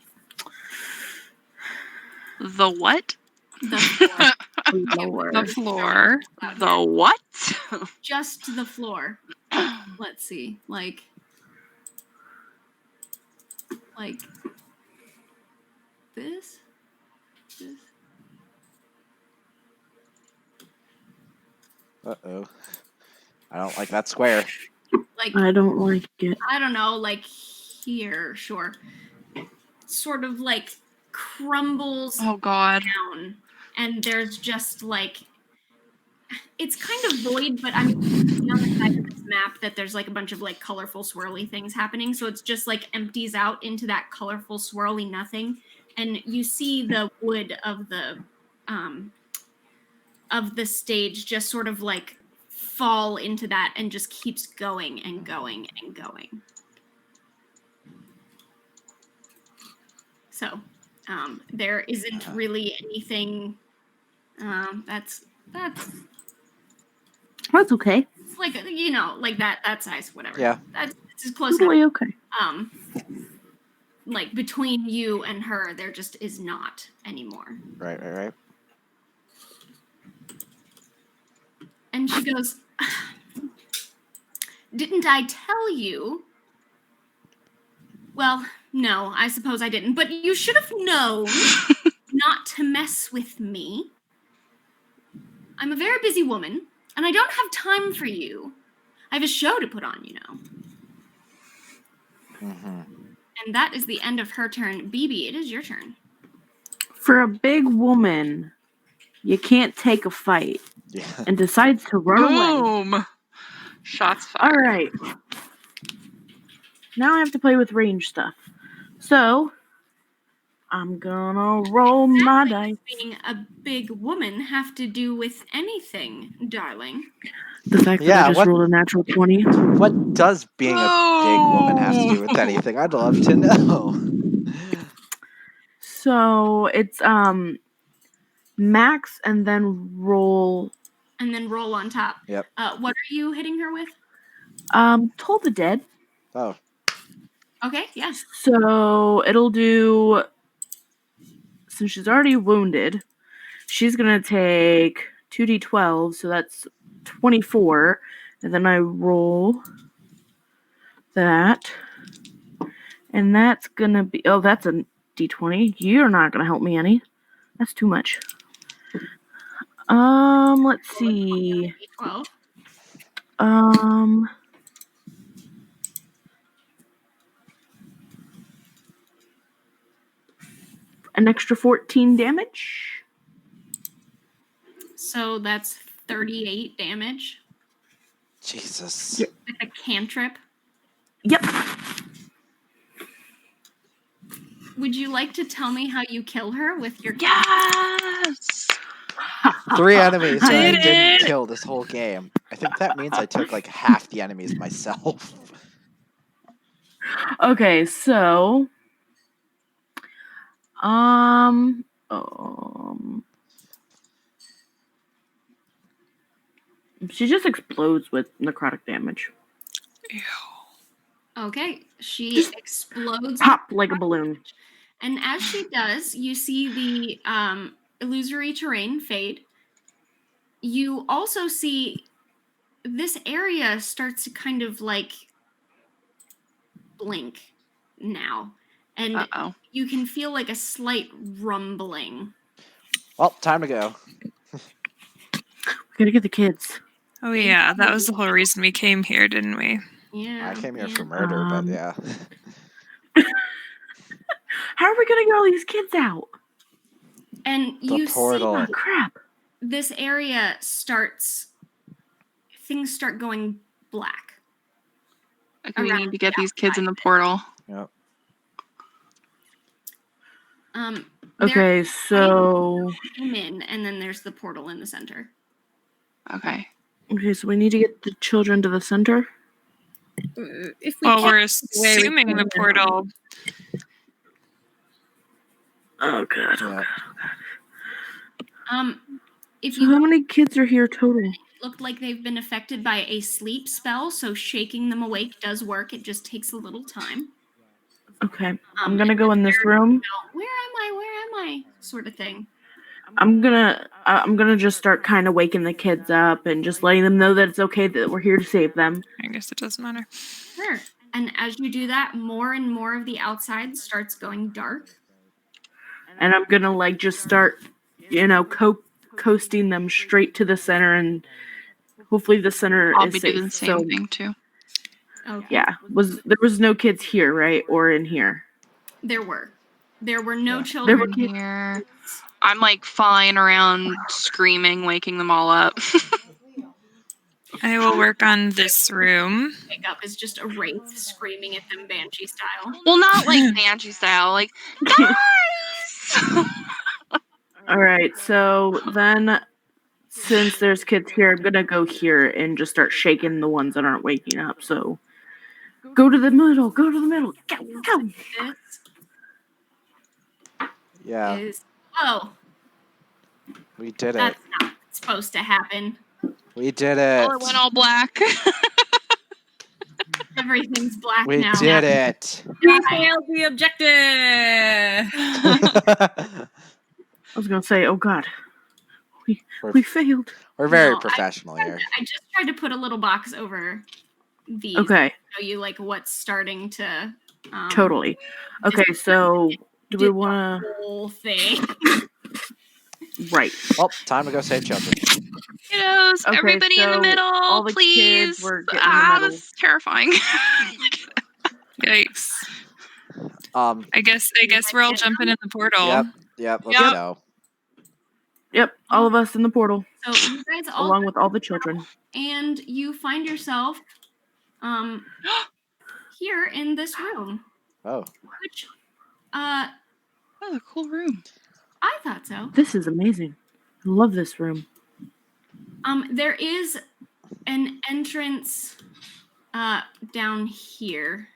The what? The floor. Lord. The floor. The what? Just the floor. Let's see. Like this. Uh-oh. I don't like that square. Like I don't like it. I don't know, like here, sure. Sort of like crumbles Oh, God. down, and there's just like it's kind of void, but I mean, you can see on the side of this map that there's like a bunch of like colorful swirly things happening, so it's just like empties out into that colorful swirly nothing, and you see the wood of the stage just sort of like fall into that and just keeps going and going and going. So there isn't really anything that's okay. like, like that size, whatever. Yeah. That's just close Totally enough. okay. Like between you and her, there just is not anymore. Right. And she goes, "Didn't I tell you?" Well, no, I suppose I didn't, but you should have known not to mess with me. I'm a very busy woman, and I don't have time for you. I have a show to put on, Mm-hmm. And that is the end of her turn. BB, it is your turn. For a big woman, you can't take a fight. Yeah. And decides to run away. Boom. Shots fired. All right. Now I have to play with range stuff. So, I'm gonna roll my dice. Being a big woman have to do with anything, darling? The fact that I just rolled a natural 20. What does being a big woman have to do with anything? I'd love to know. So it's max and then roll. And then roll on top. Yep. What are you hitting her with? Toll the Dead. Oh. Okay, yeah. So it'll do. Since she's already wounded, she's gonna take 2d12, so that's 24, and then I roll that, and that's gonna be. Oh, that's a d20. You're not gonna help me any. That's too much. Let's see. D12. An extra 14 damage. So that's 38 damage. Jesus. With a cantrip. Yep. Would you like to tell me how you kill her with your Yes! 3 enemies that I didn't kill this whole game. I think that means I took like half the enemies myself. Okay, so she just explodes with necrotic damage. Oh, Okay, she Just explodes pop like a balloon. and as she does, you see the illusory terrain fade. You also see this area starts to kind of like blink now, and you can feel like a slight rumbling. Well, time to go. We gotta get the kids. Oh yeah, that was the whole reason we came here, didn't we? Yeah. I came here for murder, but yeah. How are we gonna get all these kids out? And The you portal. see Oh crap. this area things start going black. Okay, we need to get these kids in the portal. Yep. Okay, so come in, and then there's the portal in the center. Okay. Okay, so we need to get the children to the center. If we Well, we're way we assuming the can. portal. Oh god. Yep. If So you how many kids are here total? looked like they've been affected by a sleep spell, so shaking them awake does work. It just takes a little time. Okay, I'm gonna go in this room. Where am I? Sort of thing. I'm gonna just start kind of waking the kids up and just letting them know that it's okay that we're here to save them. I guess it doesn't matter. Sure. And as you do that, more and more of the outside starts going dark. And I'm gonna like just start, coasting them straight to the center, and hopefully the center I'll is be safe. doing the same thing too. Okay. Yeah, there was no kids here, right, or in here? There were no There children were kids here. I'm like flying around, screaming, waking them all up. I will work on this room. Wake up is just a wraith screaming at them banshee style. Well, not like banshee style, like guys. All right, so then since there's kids here, I'm gonna go here and just start shaking the ones that aren't waking up. So go to the middle, go This Yeah. We did it. That's not supposed to happen. We did it. Oh, it went all black. Everything's black We now. did it. We failed the objective. I was gonna say, oh god, we failed. We're very No, professional here. I just tried to put a little box over these. Okay. To show you like what's starting to. Totally. Okay, so do we want to whole thing? Right. Well, time to go save children. Kiddos, Okay, everybody in the so middle, all the please. kids were getting in the middle. This is terrifying. Yikes. I guess we're all jumping in the portal. Yep. Let's go. Yep, all of us in the portal. So you guys all along with all the children. And you find yourself here in this room. Oh. Which a cool room. I thought so. This is amazing. I love this room. There is an entrance down here.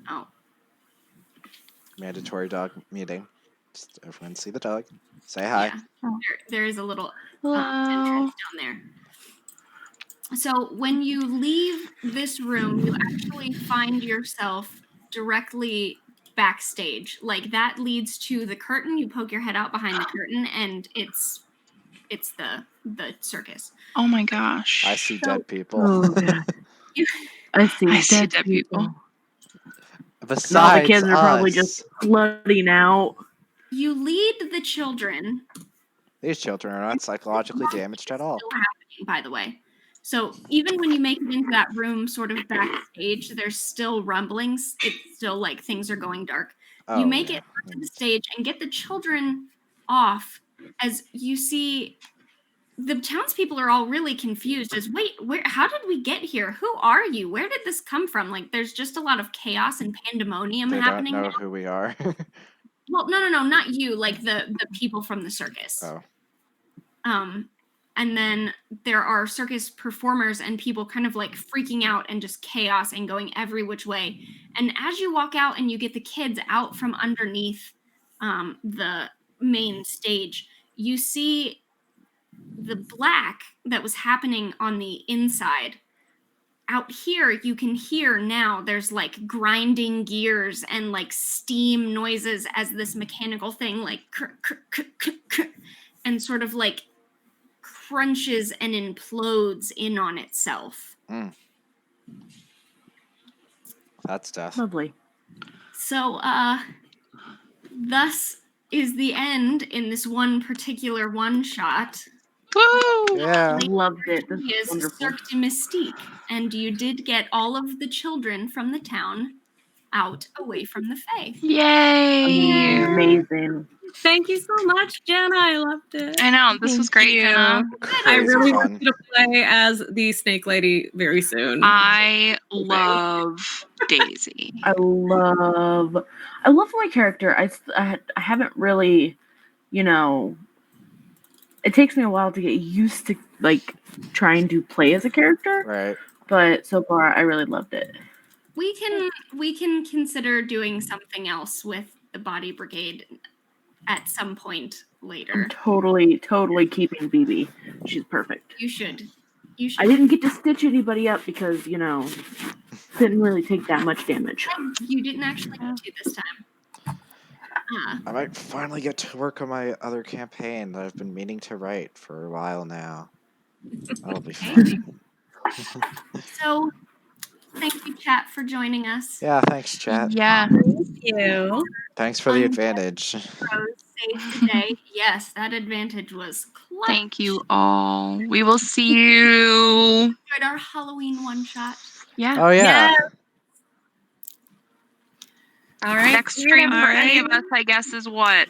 Oh. Mandatory dog meeting. Just everyone see the dog. Say hi. Yeah. There is a little entrance down there. So when you leave this room, you actually find yourself directly backstage. Like that leads to the curtain. You poke your head out behind the curtain, and it's the circus. Oh my gosh! I see dead people. Oh, God. I see dead people. Besides all the kids are probably us. just flooding out. You lead the children. These children are not psychologically damaged at all. Still happening, by the way. So even when you make it into that room, sort of backstage, there's still rumblings. It's still like things are going dark. You make it to the stage and get the children off. As you see, the townspeople are all really confused. As how did we get here? Who are you? Where did this come from? Like, there's just a lot of chaos and pandemonium happening. They don't know who we are. Well, no, not you. Like the people from the circus. Oh. And then there are circus performers and people kind of like freaking out and just chaos and going every which way. And as you walk out and you get the kids out from underneath the main stage, you see the black that was happening on the inside out here you can hear now there's like grinding gears and like steam noises as this mechanical thing like and sort of like crunches and implodes in on itself. That's death. Lovely. So thus is the end in this one particular one shot. Woo! Yeah. Loved it. This Is is wonderful. Cirque de Mystique, and you did get all of the children from the town out away from the Fae. Yay! Amazing. Thank you so much, Jenna. I loved it. I know, this was great, you. Jenna. I Crazy really fun. want you to play as the Snake Lady very soon. I love Daisy. I love my character. I haven't really, you know, it takes me a while to get used to like trying to play as a character, Right. but so far I really loved it. We can consider doing something else with the Body Brigade at some point later. I'm totally keeping BB. She's perfect. You should. I didn't get to stitch anybody up because, you know, didn't really take that much damage. You didn't actually need to this time. I might finally get to work on my other campaign that I've been meaning to write for a while now. That'll be fun. So, thank you, chat, for joining us. Yeah, thanks, chat. Yeah. Thank you. Thanks for the advantage. Saved the day. Yes, that advantage was clutch. Thank you all. We will see you. Enjoyed our Halloween one shot. Yeah. Oh, yeah. All right. Next stream for any of Alright. us, I guess, is what?